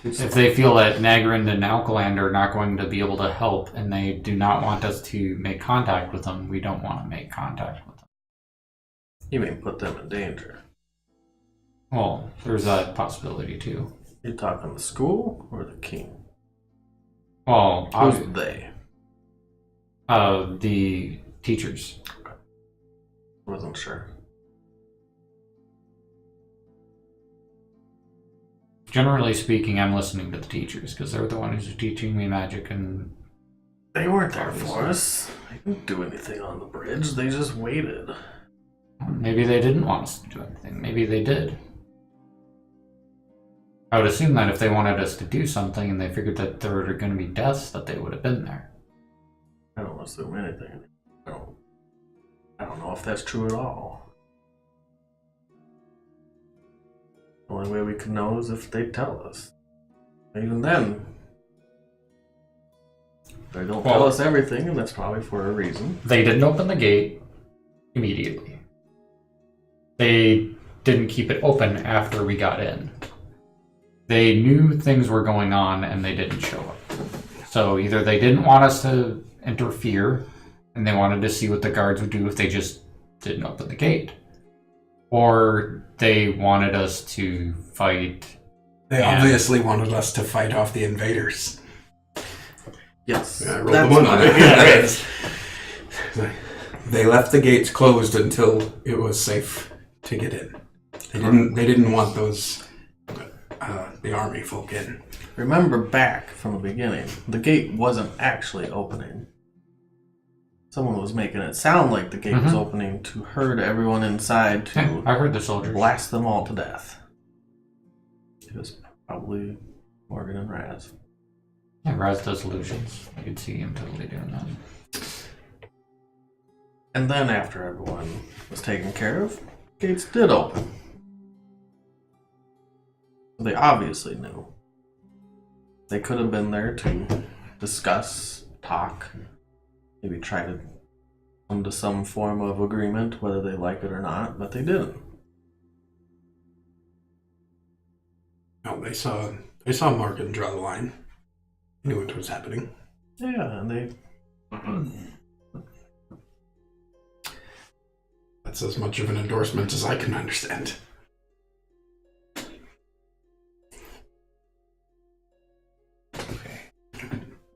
if they feel that Nagrind and Alkaland are not going to be able to help, and they do not want us to make contact with them, we don't want to make contact with them. You mean put them in danger? Well, there's that possibility too. You talking the school or the king? Well, Who's they? the teachers. Wasn't sure. Generally speaking, I'm listening to the teachers because they're the ones who are teaching me magic, and They weren't there for us. They didn't do anything on the bridge. They just waited. maybe they didn't want us to do anything. Maybe they did. I would assume that if they wanted us to do something and they figured that there were going to be deaths, that they would have been there. I don't assume anything. I don't know if that's true at all. The only way we could know is if they tell us. Even then, they don't tell us everything, and that's probably for a reason. They didn't open the gate immediately. They didn't keep it open after we got in. They knew things were going on and they didn't show up. So either they didn't want us to interfere and they wanted to see what the guards would do if they just didn't open the gate, or they wanted us to fight. They obviously wanted us to fight off the invaders. Yes. Yeah, I rolled the one on it. They left the gates closed until it was safe to get in. They didn't want those the army folk in. Remember back from the beginning, the gate wasn't actually opening. Someone was making it sound like the gate was opening to herd everyone inside to Yeah, I heard the soldiers. blast them all to death. It was probably Morgan and Raz. Yeah, Raz does illusions. I could see him totally doing that. And then after everyone was taken care of, gates did open. They obviously knew. They could have been there to discuss, talk, maybe try to come to some form of agreement, whether they like it or not, but they didn't. No, they saw Morgan draw the line. Knew what was happening. Yeah, and That's as much of an endorsement as I can understand.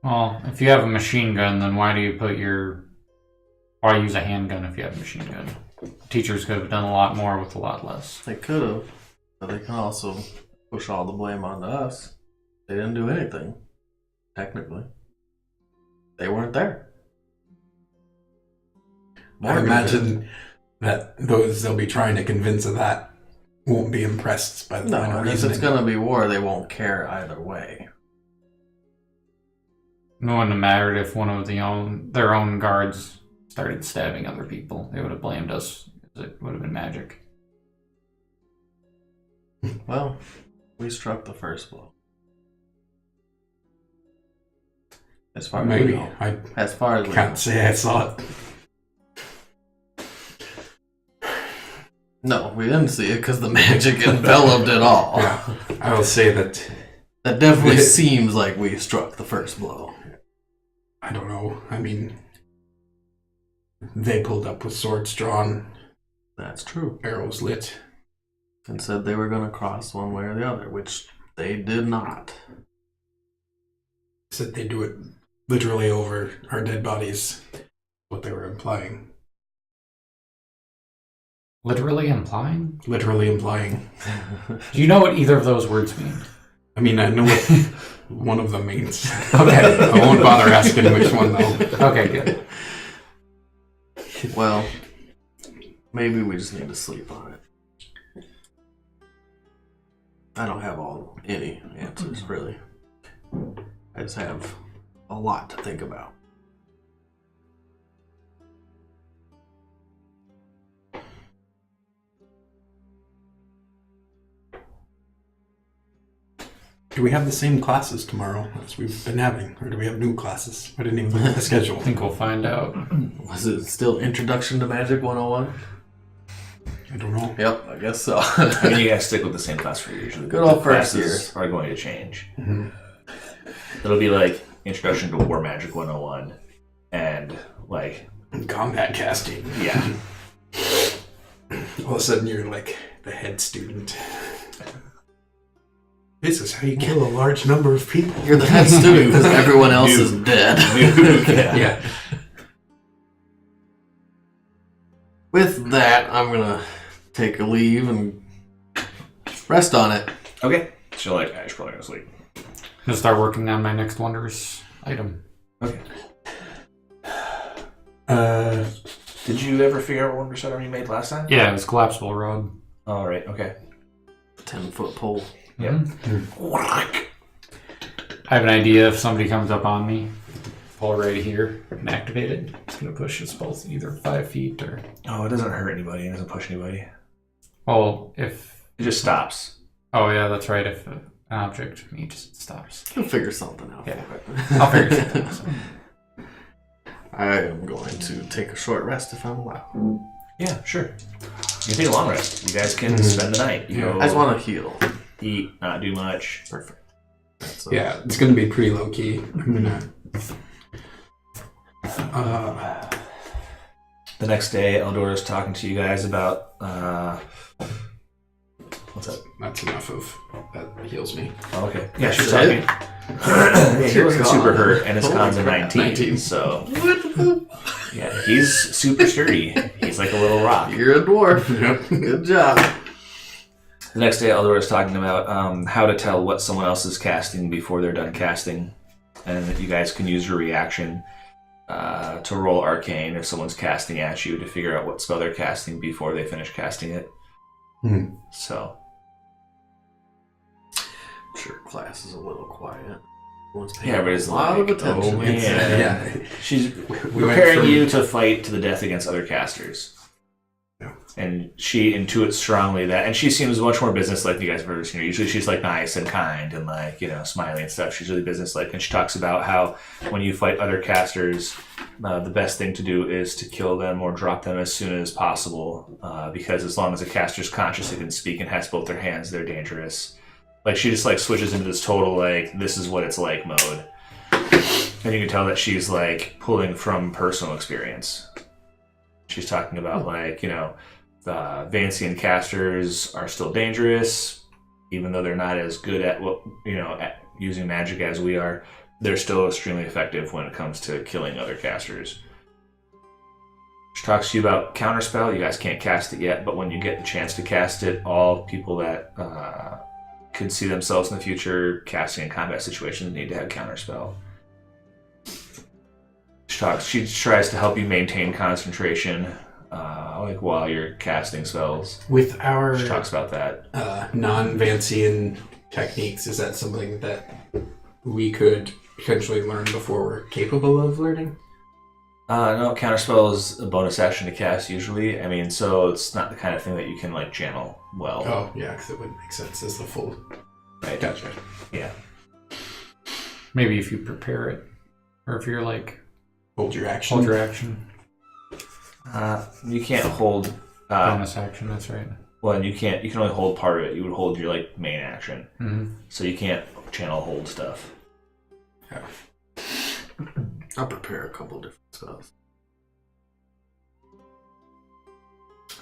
Well, if you have a machine gun, then why use a handgun if you have a machine gun? Teachers could have done a lot more with a lot less. They could have, but they can also push all the blame onto us. They didn't do anything, technically. They weren't there. I imagine that those they'll be trying to convince of that won't be impressed by the No, line of and if reasoning. it's gonna be war, they won't care either way. It wouldn't have mattered if one of their own guards started stabbing other people. They would have blamed us. It would have been magic. Well, we struck the first blow. As far as we Maybe. know. I As far as we can't know. say I saw it. No, we didn't see it because the magic enveloped it all. Yeah, I will say that That definitely seems like we struck the first blow. I don't know. I mean, they pulled up with swords drawn, That's true. arrows lit. And said they were going to cross one way or the other, which they did not. Said they do it literally over our dead bodies. What they were implying. Literally implying? Literally implying. Do you know what either of those words mean? I mean, I know what one of them means. Okay. I won't bother asking which one though. Okay, good. Well, maybe we just need to sleep on it. I don't have any answers, really. I just have a lot to think about. Do we have the same classes tomorrow as we've been having? Or do we have new classes? I didn't even look at the schedule. I think we'll find out. Was it still Introduction to Magic 101? I don't know. Yep, I guess so. I mean, you guys stick with the same class for usually. Good old The first classes are going to change. Mhm. It'll be like Introduction to War Magic 101 and like, Combat casting. yeah. All of a sudden you're like the head student. This is how you kill a large number of people. You're the head student because everyone else is dead. Yeah. With that, I'm gonna take a leave and rest on it. Okay. So like, I should probably go to sleep. I'm gonna start working on my next wonders item. Okay. Did Did you ever figure out what wonder item you made last time? Yeah, it was collapsible rod. All right. Okay. 10-foot pole. Yep. I have an idea if somebody comes up on me, pull right here and activate it. It's gonna push us both either 5 feet or. Oh, it doesn't hurt anybody. It doesn't push anybody. Oh, if. It just stops. Oh, yeah, that's right. If an object meets, it stops. We'll figure something out. Yeah. for it. I'll figure something out. So. I am going to take a short rest if I'm allowed. Yeah, sure. You can take a long rest. You guys can spend the night. You Yeah. go I just want to heal. eat, not do much. Perfect. That's, Yeah, it's gonna be pretty low key. I'm gonna. The next day, Eldora's talking to you guys about what's up? That's enough of that heals me. Oh, okay. Yeah, she's That's talking. Yeah, he wasn't super hurt, and his Holy con's a crap, 19, so yeah, he's super sturdy. He's like a little rock. You're a dwarf. Yep. Good job. The next day, Eldora's talking about how to tell what someone else is casting before they're done casting, and that you guys can use your reaction to roll Arcane if someone's casting at you to figure out what spell they're casting before they finish casting it. Mhm. So, I'm sure class is a little quiet. Everyone's paying yeah, but it's a lot like, of attention. oh man, Yeah. she's We went preparing from- you to fight to the death against other casters. Yeah. And she intuits strongly that, and she seems much more businesslike than you guys have ever seen her. Usually she's like nice and kind and like, you know, smiley and stuff. She's really businesslike, and she talks about how when you fight other casters, the best thing to do is to kill them or drop them as soon as possible, because as long as a caster's conscious and can speak and has both their hands, they're dangerous. Like, she just like switches into this total like, this is what it's like mode. And you can tell that she's like pulling from personal experience. She's talking about like, the Vancian casters are still dangerous, even though they're not as good at at using magic as we are. They're still extremely effective when it comes to killing other casters. She talks to you about Counterspell. You guys can't cast it yet, but when you get the chance to cast it, all people that could see themselves in the future casting in combat situations need to have Counterspell. She tries to help you maintain concentration, like while you're casting spells. With our She talks about that. non-Vancian techniques, is that something that we could potentially learn before we're capable of learning? No, Counterspell is a bonus action to cast usually. I mean, so it's not the kind of thing that you can like channel well. Oh, yeah, because it wouldn't make sense as the full. Right. Gotcha. Yeah. Maybe if you prepare it, or if you're like Hold your action. hold your action, You can't hold. bonus action. That's right. Well, you can't. You can only hold part of it. You would hold your like main action, Mm-hmm. so you can't channel hold stuff. Yeah. I'll prepare a couple different spells.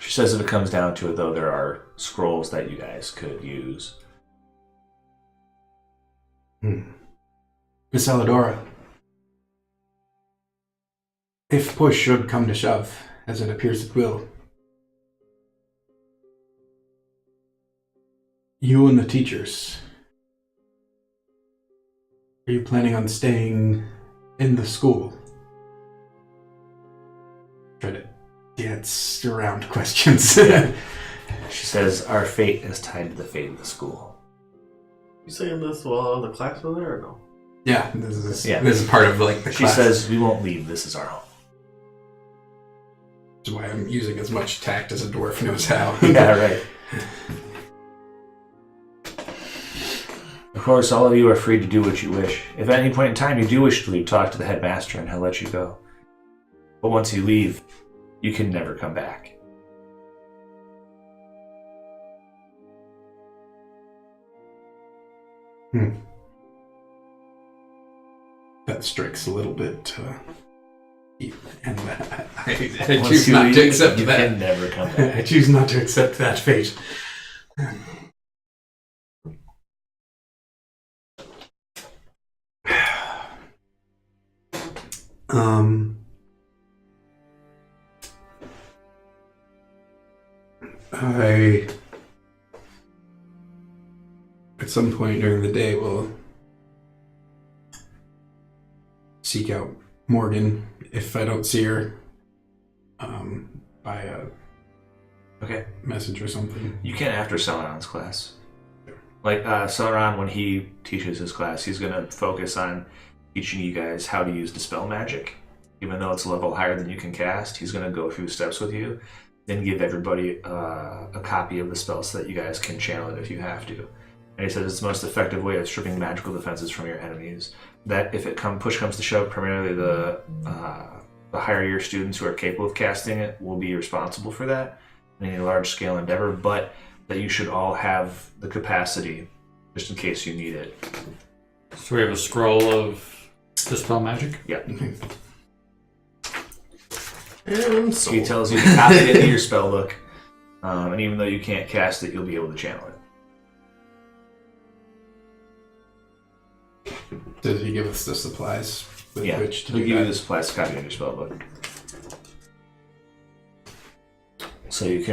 She says if it comes down to it, though, there are scrolls that you guys could use. Miss Alidora, if push should come to shove, as it appears it will, you and the teachers, are you planning on staying in the school? Try to dance around questions. She says our fate is tied to the fate of the school. You saying this while the class was there or no? Yeah, this is part of like the She class. says we won't leave. This is our home. That's why I'm using as much tact as a dwarf knows how. Yeah, right. Of course, all of you are free to do what you wish. If at any point in time you do wish to leave, talk to the headmaster and he'll let you go. But once you leave, you can never come back. That strikes a little bit. And I Once choose you not leave, to accept you that. can never come back. I choose not to accept that fate. I, at some point during the day, will seek out Morgan if I don't see her by a Okay. message or something. You can after Celeron's class. Like, Celeron, when he teaches his class, he's going to focus on teaching you guys how to use Dispel Magic. Even though it's a level higher than you can cast, he's going to go through steps with you, then give everybody a copy of the spell so that you guys can channel it if you have to. And he says it's the most effective way of stripping magical defenses from your enemies. That if push comes to shove, primarily the higher year students who are capable of casting it will be responsible for that in any large-scale endeavor, but that you should all have the capacity just in case you need it. So we have a scroll of Dispel Magic. Yep. And So he tells you to copy it into your spell book, and even though you can't cast it, you'll be able to channel it. Does he give us the supplies with Yeah, which to he'll do give you that? the supplies to copy in your spell book. So you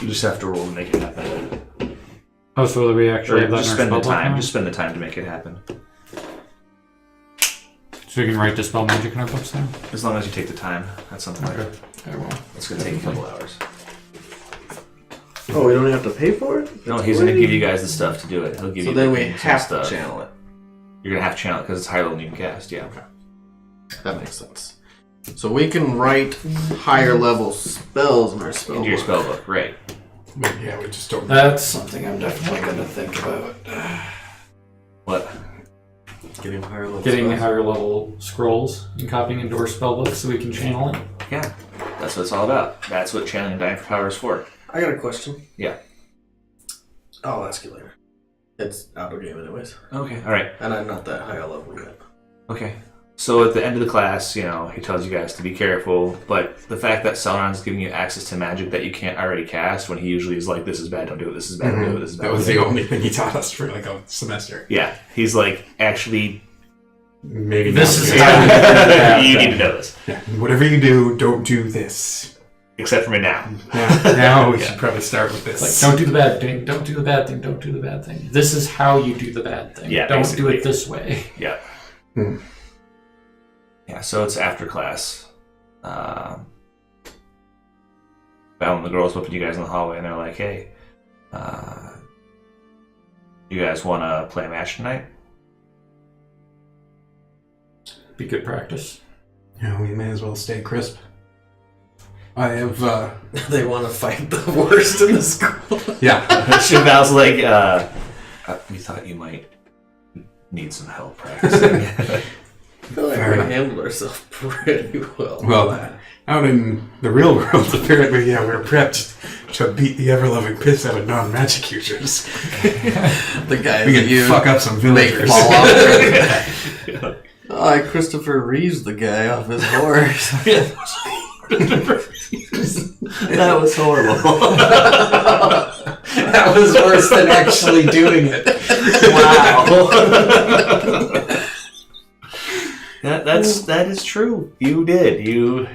just have to roll to make it happen. Oh, so that we actually Or have that just in our spend the spell book time. now? Just spend the time to make it happen. So we can write Dispel Magic in our books now? As long as you take the time at some point. Okay. I will. It's going to take a couple hours. oh, we don't have to pay for it? No, he's going to give you guys the stuff to do it. He'll give So you then the we things and have to stuff. channel it. You're going to have to channel it because it's higher level than you can cast, yeah. That makes sense. So we can write higher level spells in our spell Into your book. spell book, right. But yeah, we just don't. That's something I'm definitely going to think about. What? Getting higher level Getting spells. higher level scrolls and copying into our spell book so we can channel it. Yeah, that's what it's all about. That's what channeling Dying for Power is for. I got a question. Yeah. I'll ask you later. It's out of game anyways. Okay, alright. And I'm not that high a level yet. Okay. So at the end of the class, he tells you guys to be careful, but the fact that Sauron's giving you access to magic that you can't already cast when he usually is like, this is bad, don't do it, this is bad, don't do it, this is bad. That was the only thing he taught us for like a semester. Yeah, he's like, actually, Maybe This not. is how you do that you thing. need to know this. Yeah. Whatever you do, don't do this. Except for me now. Now we should probably start with this. Like, don't do the bad thing, don't do the bad thing, don't do the bad thing. This is how you do the bad thing. Yeah, don't basically. do it this way. Yeah. Hmm. Yeah, so it's after class. Found the girls whipping you guys in the hallway, and they're like, hey, you guys want to play a match tonight? Be good practice. We may as well stay crisp. I have, They want to fight the worst in the school. yeah. Cheval's like, we thought you might need some help practicing. I feel like Fair we enough. handled ourselves pretty well. Well, out in the real world, apparently, we're prepped to beat the ever-loving piss out of non-magic users. The guys We that can you fuck up some make villagers. fall off. I Christopher Reeves the guy off his horse. That was horrible. That was worse than actually doing it. Wow. that is true. You did. You.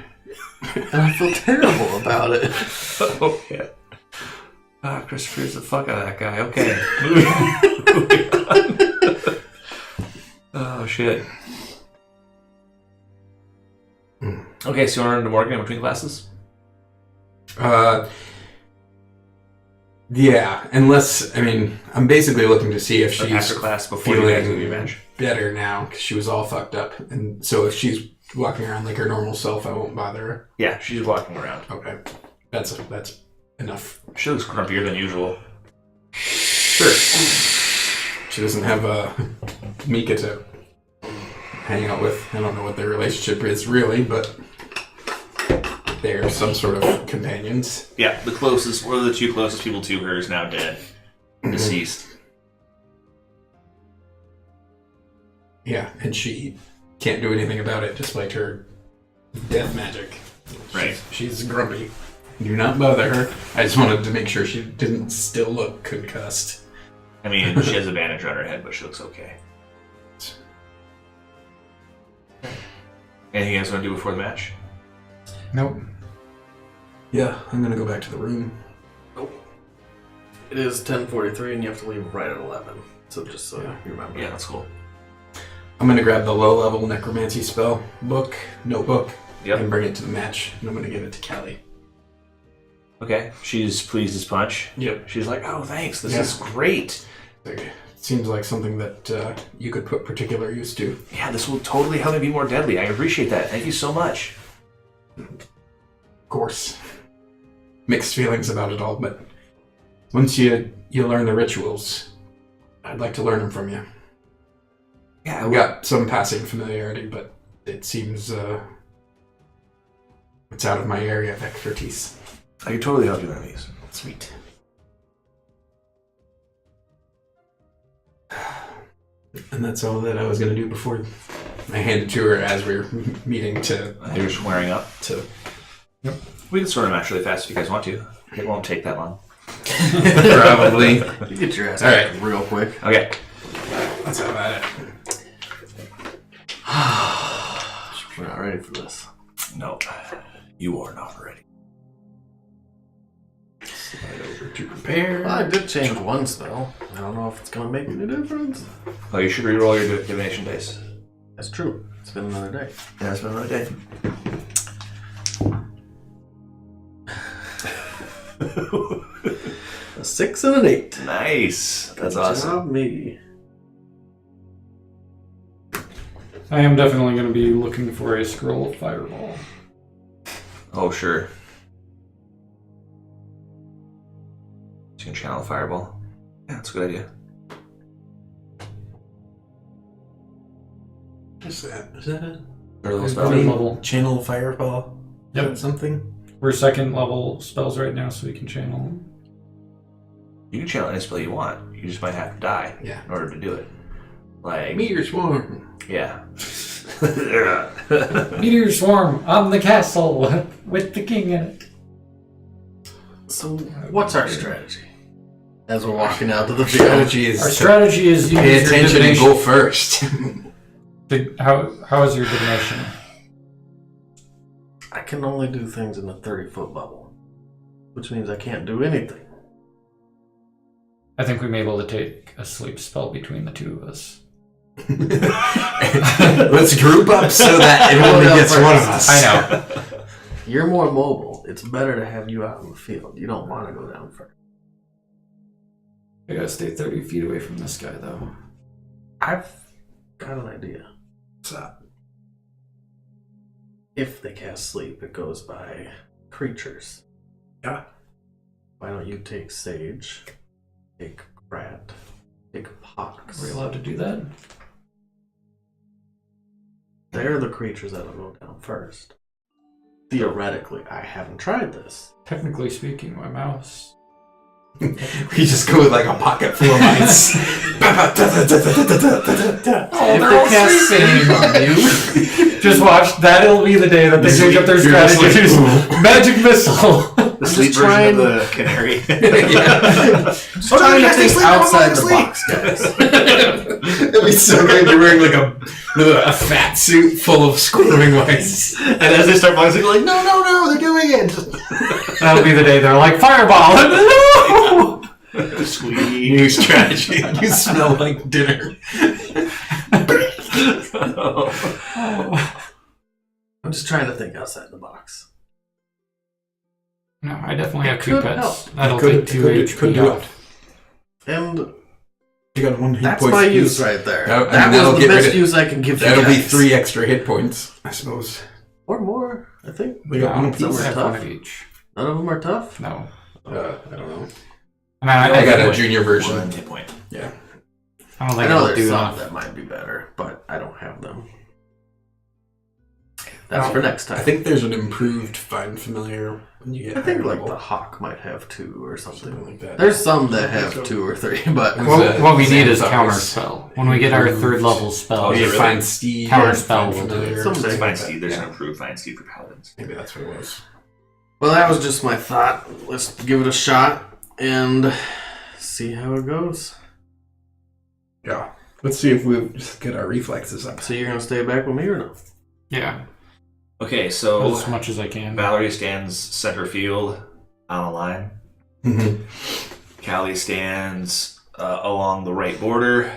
And I feel terrible about it. Oh yeah. Christopher's the fuck out of that guy. Okay. Moving on. Oh shit. Okay, so you want to run to Morgan in between classes? Yeah, unless, I'm basically looking to see if Or she's after class before you guys do feeling your match? better now, because she was all fucked up. And so if she's walking around like her normal self, I won't bother her. Yeah, she's walking around. Okay. That's enough. She looks grumpier than usual. Sure. She doesn't have Mika to hang out with. I don't know what their relationship is really, but they're some sort of companions. Yeah, one of the two closest people to her is now dead. Deceased. Yeah, and she can't do anything about it despite her death magic. Right. She's grumpy. Do not bother her. I just wanted to make sure she didn't still look concussed. I mean, she has a bandage on her head, but she looks okay. Anything you guys want to do before the match? Nope. Yeah, I'm gonna go back to the room. It is 10:43 and you have to leave right at 11. So just so you remember. Yeah, that's cool. I'm gonna grab the low-level necromancy spell notebook, Yep. and bring it to the match, and I'm gonna give it to Kelly. Okay. She's pleased as punch. Yep. She's like, oh, thanks. This Yeah. is great. It seems like something that you could put particular use to. Yeah, this will totally help me be more deadly. I appreciate that. Thank you so much. Of course. Mixed feelings about it all, but once you learn the rituals, I'd like to learn them from you. Yeah, I've got some passing familiarity, but it seems it's out of my area of expertise. I can totally help you learn these. Sweet. And that's all that I was going to do before I handed to her as we were meeting to... You're swearing up. Yep. We can sort them out really fast if you guys want to. It won't take that long. Probably. You get your ass All right. kicked real quick. Okay. Let's have at it. We're not ready for this. No, you are not ready. Slide over to prepare. Well, I did change one spell. I don't know if it's going to make any difference. Oh, you should reroll your divination dice. That's true. It's been another day. Yeah, it's been another day. A 6 and an 8. Nice. That's Good awesome. job, me. I am definitely going to be looking for a scroll of fireball. Oh, sure. So you can channel a fireball. Yeah, that's a good idea. What's that? Is that a Early Third spell. level. channel fireball? Is Yep. that something? We're second level spells right now, so we can channel them. You can channel any spell you want. You just might have to die Yeah. in order to do it. Like, Meteor swarm. yeah. Meteor swarm on the castle with the king in it. So, what's our strategy? As we're walking out to the field. Strategy is Our strategy is use pay your attention and divination. go first. How is your divination? I can only do things in a 30-foot bubble, which means I can't do anything. I think we may be able to take a sleep spell between the two of us. Let's group up so that it only gets one of us. I know. You're more mobile. It's better to have you out in the field. You don't want to go down first. I gotta stay 30 feet away from this guy, though. I've got an idea. What's that? If they cast sleep, it goes by creatures. Yeah. Why don't you take Sage, take Krat, take Pox? Are we allowed to do that? They're the creatures that'll go down first. Theoretically, I haven't tried this. Technically speaking, my mouse. We just go with like a pocket full of mice. If they cast Sage on you, Just watch. That'll be the day that they change up their You're just like, strategies. ooh. Magic missile. The sleep just version trying- of the canary. just trying to think outside the box, guys. It'd be so good. You're wearing like a fat suit full of squirming mice. And as they start boxing, you're like, no, they're doing it. That'll be the day they're like fireball. No! Squeeze. New strategy. You smell like dinner. I'm just trying to think outside the box. No, I definitely have two could pets. help. That'll Could- take 2 could HP do it. off. And You got one hit that's point my piece. use right there. That- That that'll was the get rid best of- use I can give you That'll be guys. 3 extra hit points, I suppose. Or more, I think. We got one some apiece. are I have tough. one of each. None of them are tough. No. I don't know. And I I got a don't junior version. 1 hit point. Yeah. think I know it'll there's do some enough. that might be better, but I don't have them. That's for next time. I think there's an improved Find Familiar when you get I think higher like level. the Hawk might have 2 or Something something. like that. There's some that have 2 or 3, but What we need is Xanthars. counter spell. When we get our third level spell, Oh, You yeah, really? Find Steed. Counter or spell Find will do Familiar it. or Someday. something Find like Steed. that. There's Yeah. an improved Find Steed for paladins. Maybe that's what it was. well, that was just my thought. Let's give it a shot and see how it goes. Yeah. Let's see if we just get our reflexes up. So you're gonna stay back with me or no? yeah, Okay, so as much as I can. Valerie stands center field on a line. Mm-hmm. Callie stands along the right border,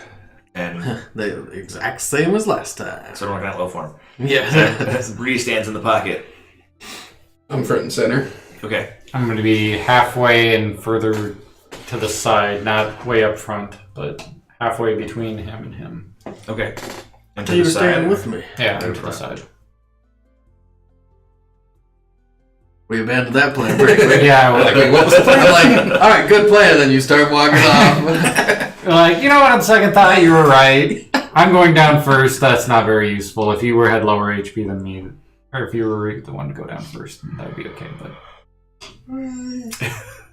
and The exact same as last time. so we're working out low form. Yeah. Bree stands in the pocket. I'm front and center. Okay, I'm going to be halfway and further to the side, not way up front, but halfway between him and him. okay. And So to you the were staying side. with me. Yeah, to the side. We abandoned that plan pretty quick. Yeah, Like, wait, what was the plan? I'm like, all right, good plan. And then you start walking off. like, you know what, on second thought, you were right. I'm going down first. That's not very useful. If you had lower HP than me, or if you were the one to go down first, that would be okay. But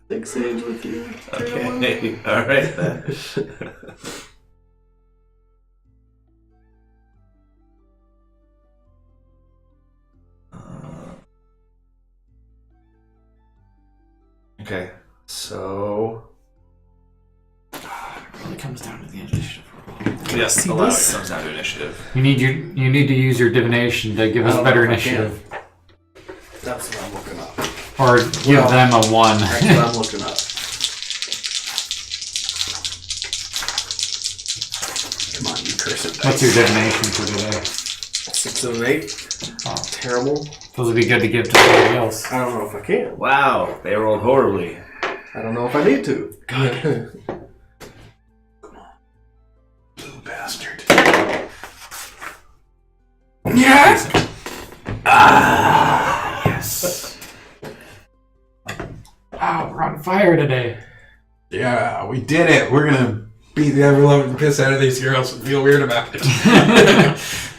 Take Sage with you. Okay, all right then. Okay, so it really comes down to the initiative roll. yes, allow it comes down to initiative. You need to use your divination to give I us don't better know if I can. initiative, That's what I'm looking up. or give them a 1. That's what I'm looking up. Come on, you cursed What's your divination for today? 6 and an 8. Oh, Terrible. those would be good to give to somebody else. I don't know if I can. Wow, they rolled horribly. I don't know if I need to. Little bastard. Yeah. Yes. Wow, we're on fire today. Yeah, we did it. We're gonna beat the ever-loving piss out of these girls and feel weird about it.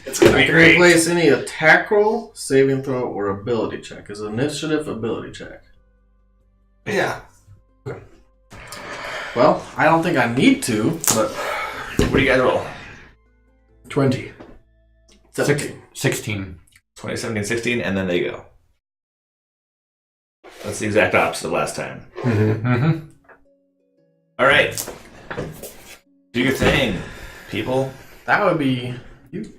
It's gonna be I can great. replace any attack roll, saving throw, or ability check. Is initiative ability check. Yeah. Well, I don't think I need to, but What do you guys roll? 20. 16. 20, 17, 16, and then they go. That's the exact opposite of last time. Mm-hmm. All right. Do your thing, people. That would be you.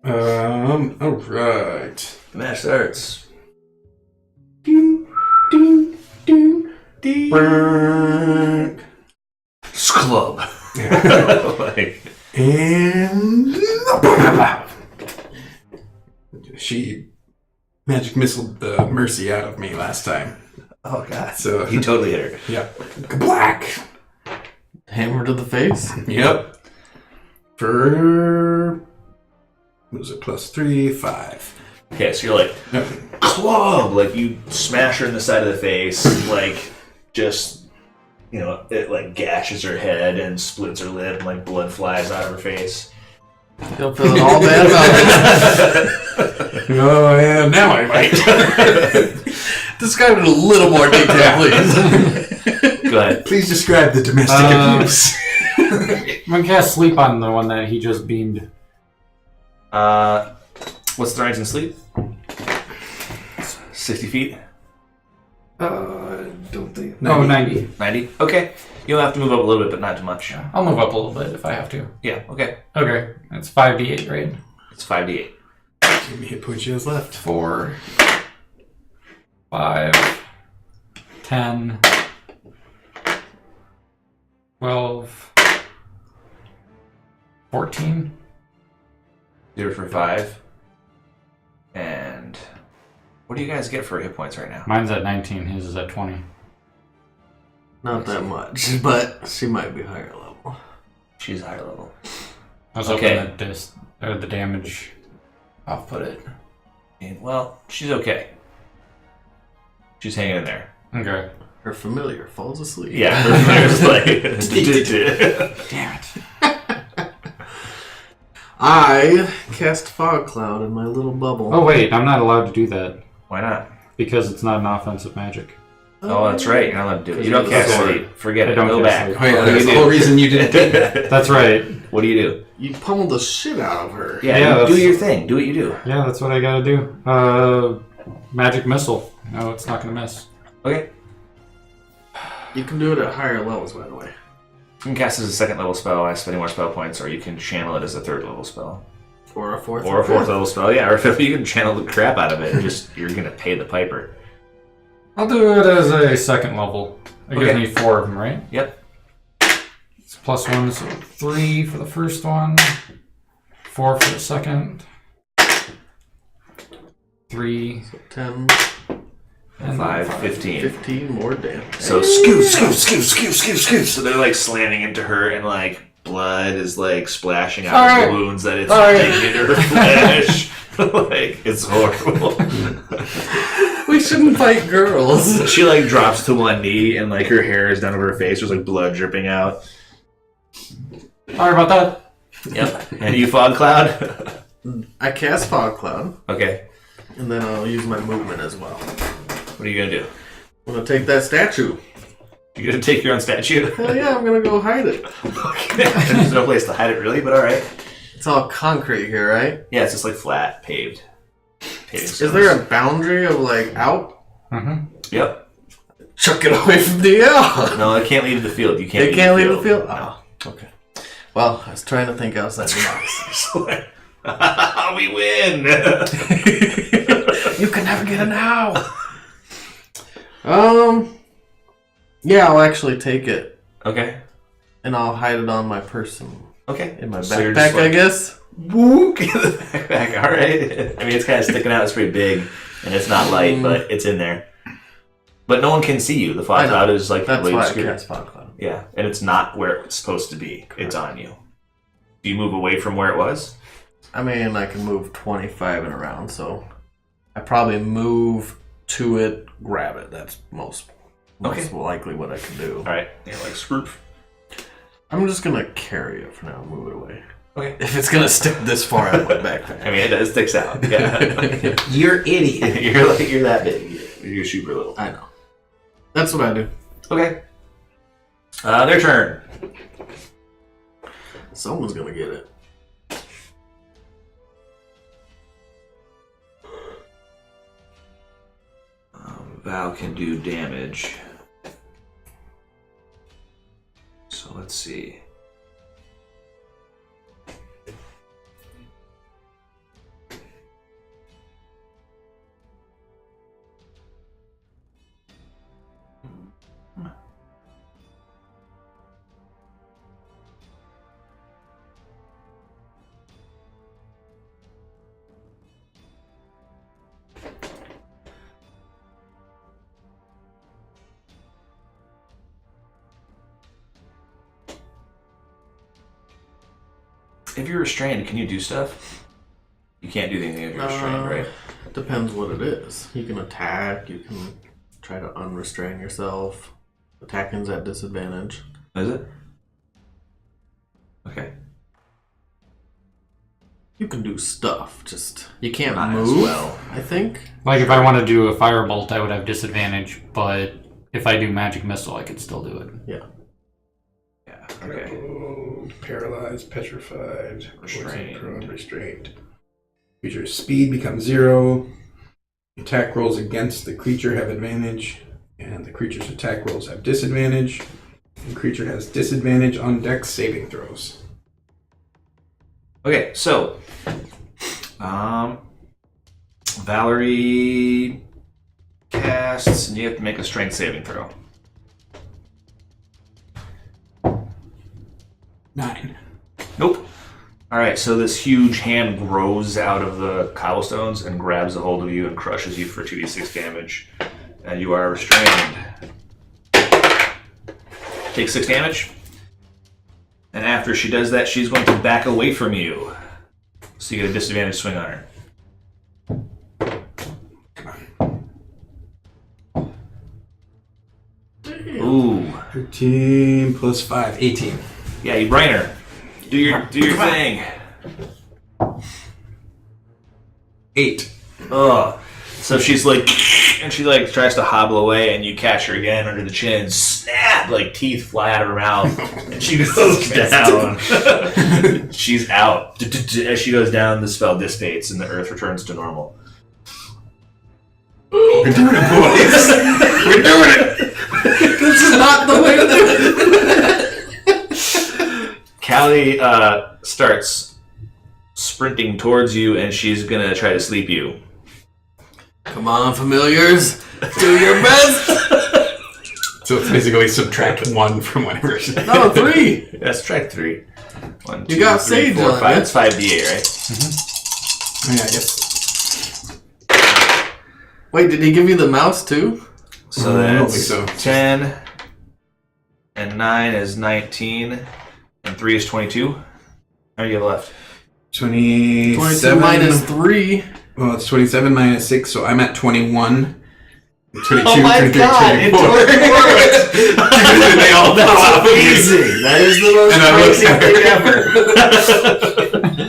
All right. The match starts. Club. Like, And she magic missiled the mercy out of me last time. oh god. So He totally hit her. yeah, black. Hammer to the face. Yep. For what was it? +3, 5. Okay, so you're like, Yep. club! Like, you smash her in the side of the face, like, just, you know, it, like, gashes her head and splits her lip, and, like, blood flies out of her face. You'll feel it all bad about it. Oh yeah, now I might. Describe it in a little more detail, please. Go ahead. Please describe the domestic abuse. I'm gonna cast sleep on the one that he just beamed. What's the range in sleep? 60 feet? Don't think. 90. Oh, 90. 90? Okay. You'll have to move up a little bit, but not too much. I'll move up a little bit if I have to. Yeah, okay. Okay, that's 5d8, right? It's 5d8. How many hit points she has left? 4, 5, 10, 12, 14. 0 for 5. And what do you guys get for hit points right now? Mine's at 19, his is at 20. Not that much, but she might be higher level. She's higher level. I was Okay. hoping that the damage off-put it. And, well, she's okay. She's hanging in there. Okay. Her familiar falls asleep. Yeah, there's like... Damn it. I cast fog cloud in my little bubble. Oh, wait, I'm not allowed to do that Why not? because it's not an offensive magic. Oh, that's right. You're not allowed to do it. You don't cast sleep. Forget I it. don't Go cast back. sleep. Oh yeah, What do that's you the do? whole reason you didn't take that. That's right. What do you do? You pummel the shit out of her. Yeah, Yeah, do that's- your thing. Do what you do. Yeah, that's what I gotta do. Magic missile. No, it's not gonna miss. Okay. You can do it at higher levels, by the way. You can cast it as a second level spell by spending more spell points, or you can channel it as a third level spell. Or a fourth. Or a fourth level spell, yeah. Or if you can channel the crap out of it, just you're gonna pay the piper. I'll do it as a second level. It gives Okay. me 4 of them, right? Yep. It's +1, so 3 for the first one, 4 for the second, 3, 10, and 5, 15. 15 more damage. So scoop. So they're like slamming into her, and like blood is like splashing out of Alright. the wounds that it's Alright. digging into her flesh. Like it's horrible. We shouldn't fight girls. She like drops to one knee, and like her hair is down over her face. There's like blood dripping out. Sorry about that. Yep. And you fog cloud. I cast fog cloud, Okay. and then I'll use my movement as well. What are you gonna do? I'm gonna take that statue. You gonna take your own statue? Hell yeah, I'm gonna go hide it. There's no place to hide it, really, but all right. It's all concrete here, right? Yeah, it's just like flat, paved. Is there a boundary of like out? Mm-hmm. Yep. Chuck it away from the air. No, it can't leave the field. You can't. They can't leave the field. No. Oh, okay. Well, I was trying to think outside the box. We win. You can never get it now. Yeah, I'll actually take it Okay. and I'll hide it on my person Okay. in my So you're backpack, just like, I guess. Whoop, in the backpack. All right. I mean, it's kind of sticking out. It's pretty big, and it's not light, but it's in there. But no one can see you. The I fog know. cloud is like That's really why I obscure. cast fog cloud. Yeah, and it's not where it's supposed to be. It's on you. Do you move away from where it was? I mean, I can move 25 and around, so I probably move to it, grab it. That's most likely what I can do. All right. Yeah, like scroop. I'm just gonna carry it for now, move it away. Okay. If it's gonna stick this far out of my backpack. I mean, it does sticks out. Yeah. You're idiot. you're that big. You're super little. I know. That's what I do. Okay. Their turn. Someone's gonna get it. Val can do damage. So let's see. If you're restrained, can you do stuff? You can't do anything if you're restrained, right? Depends what it is. You can attack, you can try to unrestrain yourself. Attacking's at disadvantage. Is it? Okay. You can do stuff, just you can't Not as move, well. I think. Like if I want to do a firebolt, I would have disadvantage, but if I do magic missile, I could still do it. Yeah. Yeah, okay. Grappled, paralyzed, petrified, Restrained. prone, restrained. Creature's speed becomes 0. Attack rolls against the creature have advantage, and the creature's attack rolls have disadvantage. The creature has disadvantage on dex saving throws. Okay, so Valerie casts, and you have to make a strength saving throw. 9. Nope. All right, so this huge hand grows out of the cobblestones and grabs a hold of you and crushes you for 2d6 damage, and you are restrained. Take 6 damage, and after she does that, she's going to back away from you, so you get a disadvantage swing on her. Ooh. 13 plus 5, 18. Yeah, you brain her. Do your thing. 8. Ugh. So she's like, and she like tries to hobble away, and you catch her again under the chin. Snap! Like teeth fly out of her mouth, and she goes down. She's out. As she goes down, the spell dissipates, and the earth returns to normal. We're doing it, boys. We're doing it. This is not the way to do it. Callie starts sprinting towards you, and she's gonna try to sleep you. Come on, familiars. Do your best. So it's basically subtract 1 from whatever. No, 3. That's track 3. 1, 2, You got 3, sage 4, on 5. it. It's 5d8, right? Yeah, I guess. Wait, did he give you the mouse too? So I don't that's think so. 10, and 9 is 19, and 3 is 22. How many do you have left? 27 22 minus 3. Well, it's 27 minus 6, so I'm at 21. 22, Oh my 23, god, 24. it totally worked! They all fell off of you. Amazing! That is the most And I crazy thing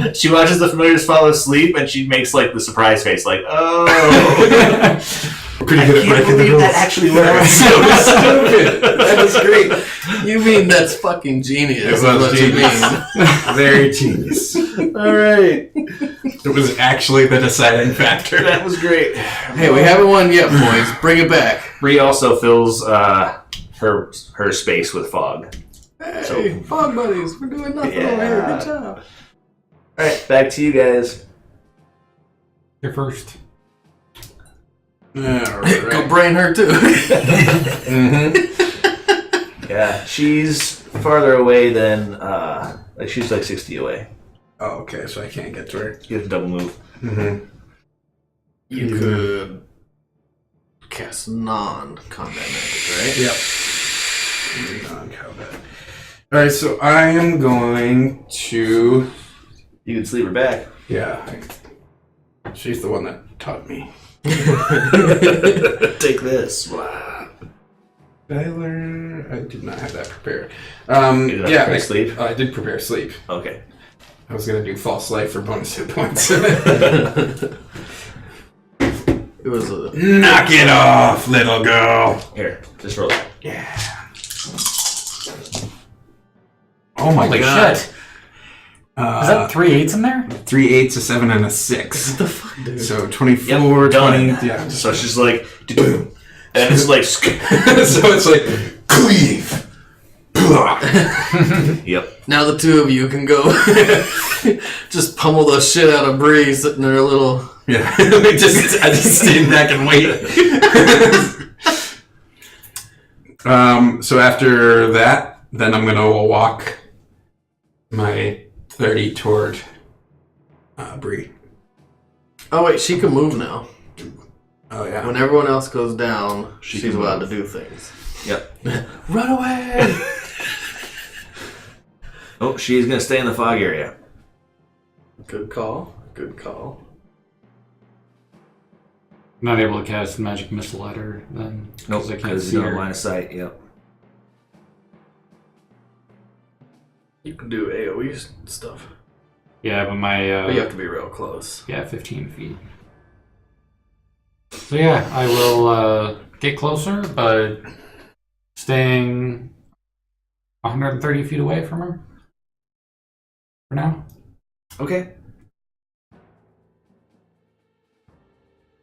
ever. She watches the familiars fall asleep, and she makes like the surprise face, like, oh. We're pretty I good at can't breaking the believe rules. that actually works. So stupid. That was great. You mean that's fucking genius? It is was what you genius. mean. Very genius. All right. It was actually the deciding factor. That was great. Hey, we haven't won yet, boys. Bring it back. Bree also fills her space with fog. Hey, So- fog buddies, we're doing nothing over here. Good job. All right, back to you guys. You're first. Go Alright. brain her too. Yeah, she's farther away than like she's like 60 away. Oh, okay, so I can't get to her. You have to double move. Mm-hmm. You could cast non-combat magic, right? Yep. Non-combat. Alright, so I am going to... You can sleep her back. Yeah. She's the one that taught me. Take this. Did I learn? I did not have that prepared. You did not Yeah, prepare sleep? I did prepare sleep. Okay. I was going to do false life for bonus hit points. It was a Knock it off, little girl. Here, just roll it. Yeah. Oh my Holy god. shit. Is that 3 8s in there? 3 8s, a 7, and a 6. what the fuck, dude? So 24, Yep, 20. done. Yeah. So she's like, And it's like, So it's like, cleave. yep. Now the two of you can go just pummel the shit out of Bree sitting there a little. Yeah, I just stand back and wait. So after that, then I'm gonna walk my 30 toward Bree. Oh wait, she can move now. Oh yeah. When everyone else goes down, She she's can allowed move. to do things. Yep. Run away! Oh, she's gonna stay in the fog area. Good call. Good call. Not able to cast magic missile at her then. Nope, I can't because see you don't her. line of sight. Yep. You can do AoE stuff. Yeah, but my But you have to be real close. 15 feet. So yeah, I will get closer, but staying 130 feet away from her for now. Okay.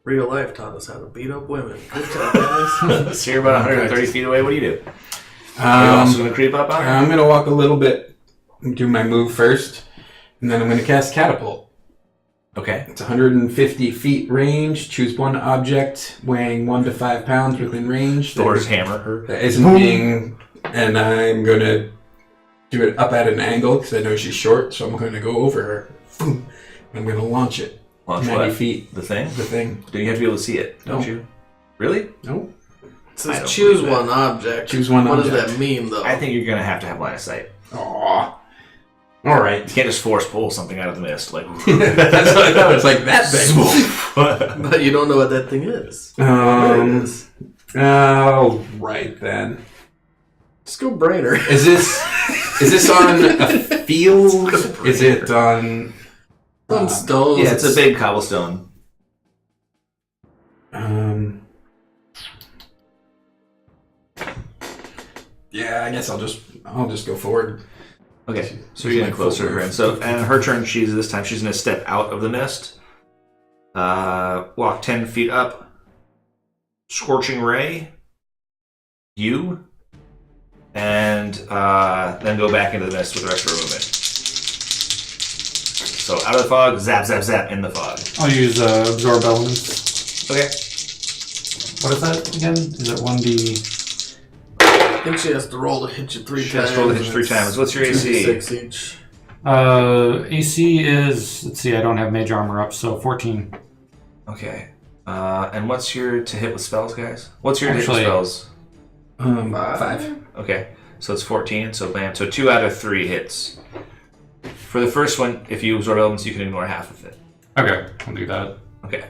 Real life taught us how to beat up women. Good job, guys. So you're about 130 feet away. What do you do? Are you also gonna creep up on her? I'm gonna walk a little bit, do my move first, and then I'm gonna cast Catapult. Okay. It's 150 feet range. Choose one object weighing 1 to 5 pounds within range. Thor's hammer her. That isn't being, and I'm gonna do it up at an angle because I know she's short, so I'm gonna go over her. Boom. I'm gonna launch it. Launch 90 what? feet. The thing? The thing. Do you have to be able to see it? Don't No. you? Really? No. It I says don't choose believe that. one object. Choose one What object. does that mean, though? I think you're gonna have to have line of sight. Aww. All right. You can't just force pull something out of the mist. Like That's what I know. It's like that thing. But you don't know what that thing is. There it is. All right then. Just go brainer. Is this on a field? Is it on? On stones. Yeah, it's a big cobblestone. Yeah, I guess I'll just go forward. Okay, so She's you're getting like full closer to her, move. and her turn. This time she's gonna step out of the mist, walk 10 feet up, scorching ray, you, and then go back into the mist with the rest of her movement. So out of the fog, zap, zap, zap in the fog. I'll use absorb elements. Okay. What is that again? Is it 1d? I think she has to roll to hit you 3 times. She has to roll to hit you 3 times. What's your AC? 6 each. AC is, let's see, I don't have mage armor up, so 14. Okay. And what's your to hit with spells, guys? What's your to hit with Actually- spells? 5. Okay, so it's 14. So bam. So 2 out of 3 hits. For the first one, if you absorb elements, you can ignore half of it. Okay, I'll do that. Okay.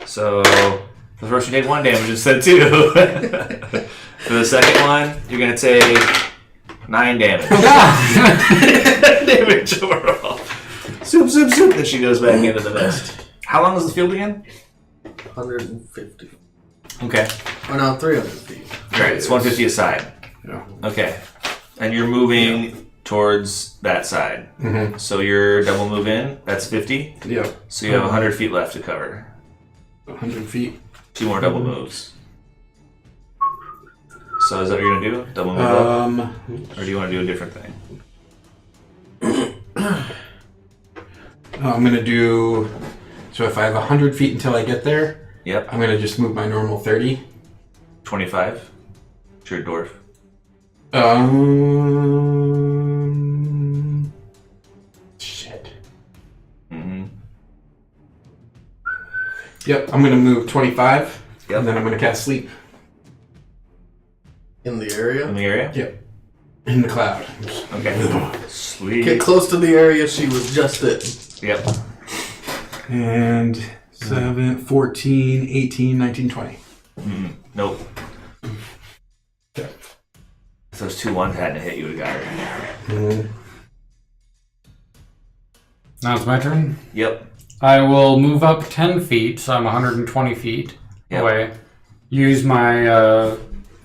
So for the first one, you take 1 damage instead of 2. For the second one, you're gonna take 9 damage. Damage overall. Soup, soup, soup. Then she goes back into the mist. How long is the field again? 150. Okay. Or no, 300 feet. Alright, it's 150 aside. Yeah. Okay. And you're moving towards that side. Mm-hmm. So your double move in, that's 50. Yeah. So you have 100 feet left to cover. 100 feet. 2 more double moves. So is that what you're gonna do? Double move up? Or do you want to do a different thing? I'm gonna do. So if I have 100 feet until I get there, Yep. I'm gonna just move my normal 30. 25. It's your dwarf. Shit. Mm-hmm. Yep. I'm gonna move 25. Yep. And then I'm gonna cast sleep In the area. In the area? Yep. in the cloud. Okay. Sweet. Get close to the area she was just in. Yep. And 7, 14, 18, 19, 20. Nope. Okay. If those 2 ones hadn't hit, you would have got her. Mm-hmm. Now it's my turn. Yep. I will move up 10 feet, so I'm 120 feet Yep. away. Use my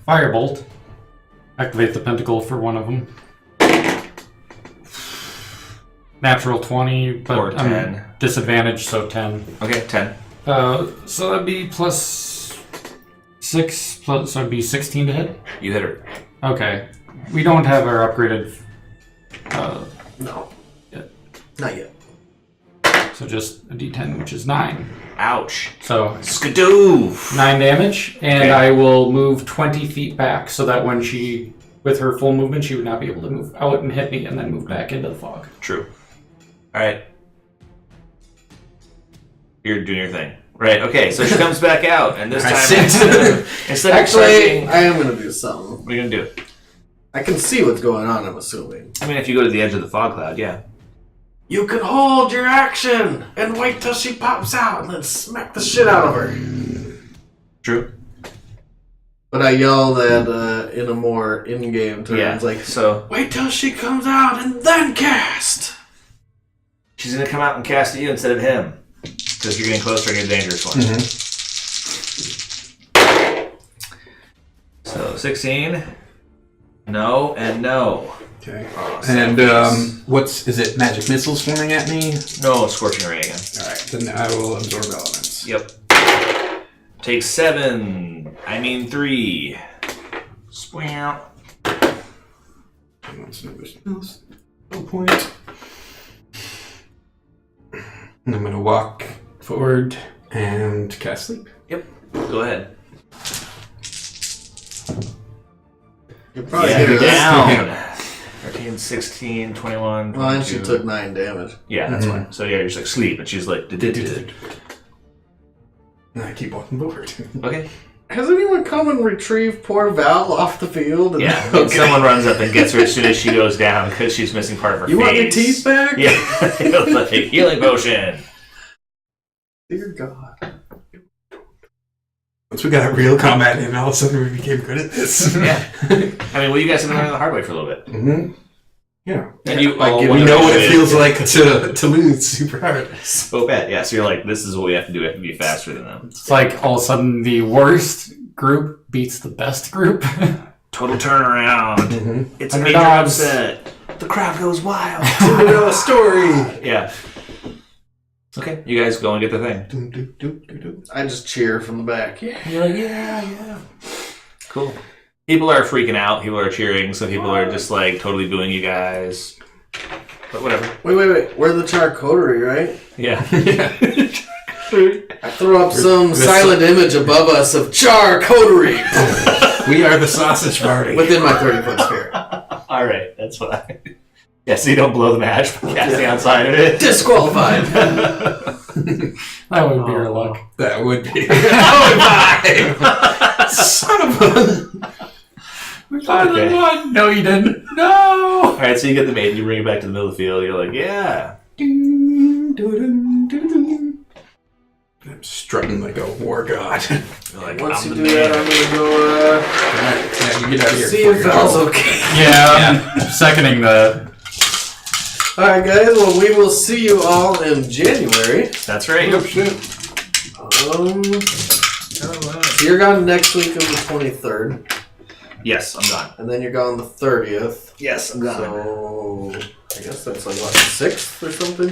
firebolt. Activate the pentacle for one of them. Natural 20, but Or 10. I'm disadvantaged, so 10. Okay, 10. So that'd be plus 6 plus, so it'd be 16 to hit? You hit her. Okay. We don't have our upgraded, No. Yeah. Not yet. so just a d10, which is 9. Ouch. So Skadoof. 9 damage, and Okay. I will move 20 feet back so that when she, with her full movement, she would not be able to move out and hit me and then move back into the fog. True. All right. You're doing your thing. Right, okay, so she comes back out, and this time, instead of Actually, charging, I am going to do something. what are you going to do? I can see what's going on, I'm assuming. I mean, if you go to the edge of the fog cloud, yeah. You can hold your action and wait till she pops out and then smack the shit out of her. True. But I yelled at in a more in-game terms, Yeah, like, so wait till she comes out and then cast. she's going to come out and cast at you instead of him. Because you're getting closer and you're the dangerous one. So 16. No and no. Okay. Oh, And face. is it magic missiles forming at me? No, scorching ray again. All right, then I will absorb elements. Yep. Take 7. I mean 3. Squaw. No point. And I'm gonna walk forward and cast sleep. Yep. Go ahead. You're probably Yeah, hitting you're this. down. 13, 16, 21, Well, and she 22. took 9 damage. Yeah, that's fine. So yeah, you're just like sleep, and she's like, "Did." And I keep walking forward. Okay. Has anyone come and retrieved poor Val off the field? And Yeah. And someone runs up and gets her as soon as she goes down because she's missing part of her You face. want your teeth back? Yeah. Like healing potion. Dear God. Once we got real combat in, all of a sudden we became good at this. Yeah. I mean, well, you guys have been learning the hard way for a little bit. Mm-hmm. Yeah. And you Like, all we We wonder know what if it feels like to lose super hard. So bad. Yeah, so you're like, this is what we have to do. We have to be faster than them. It's like all of a sudden the worst group beats the best group. Total turnaround. Mm-hmm. It's a major Underdogs. upset. The crowd goes wild. Cinderella story. Yeah. Okay, you guys go and get the thing. I just cheer from the back. Yeah. You're like, yeah. Cool. People are freaking out. People are cheering. Some people are just like totally booing you guys. But whatever. Wait. We're the charcuterie, right? Yeah. I throw up some silent image above us of charcuterie We are the sausage party. within my 30-foot sphere. All right, that's fine. Yeah, so you don't blow the match by casting outside of it. Disqualified. That would be your luck. That would be. Oh, son of a. We finally Okay. won! No, you didn't. No! All right, so you get the maiden, you bring it back to the middle of the field. You're like, yeah. I'm strutting like a war god. You're like, Once I'm you the do man. that, I'm gonna Yeah, you get out of go here. see if Val's okay. Yeah, I'm seconding that. Alright, guys. Well, we will see you all in January. That's right. So you're gone next week on the 23rd, Yes, I'm gone. and then you're gone the 30th. Yes, I'm So I guess that's like what, 6th or something.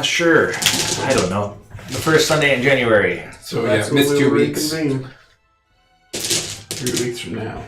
Sure. I don't know. The first Sunday in January. So That's yeah, when missed we 2 will weeks. reconvene. 3 weeks from now.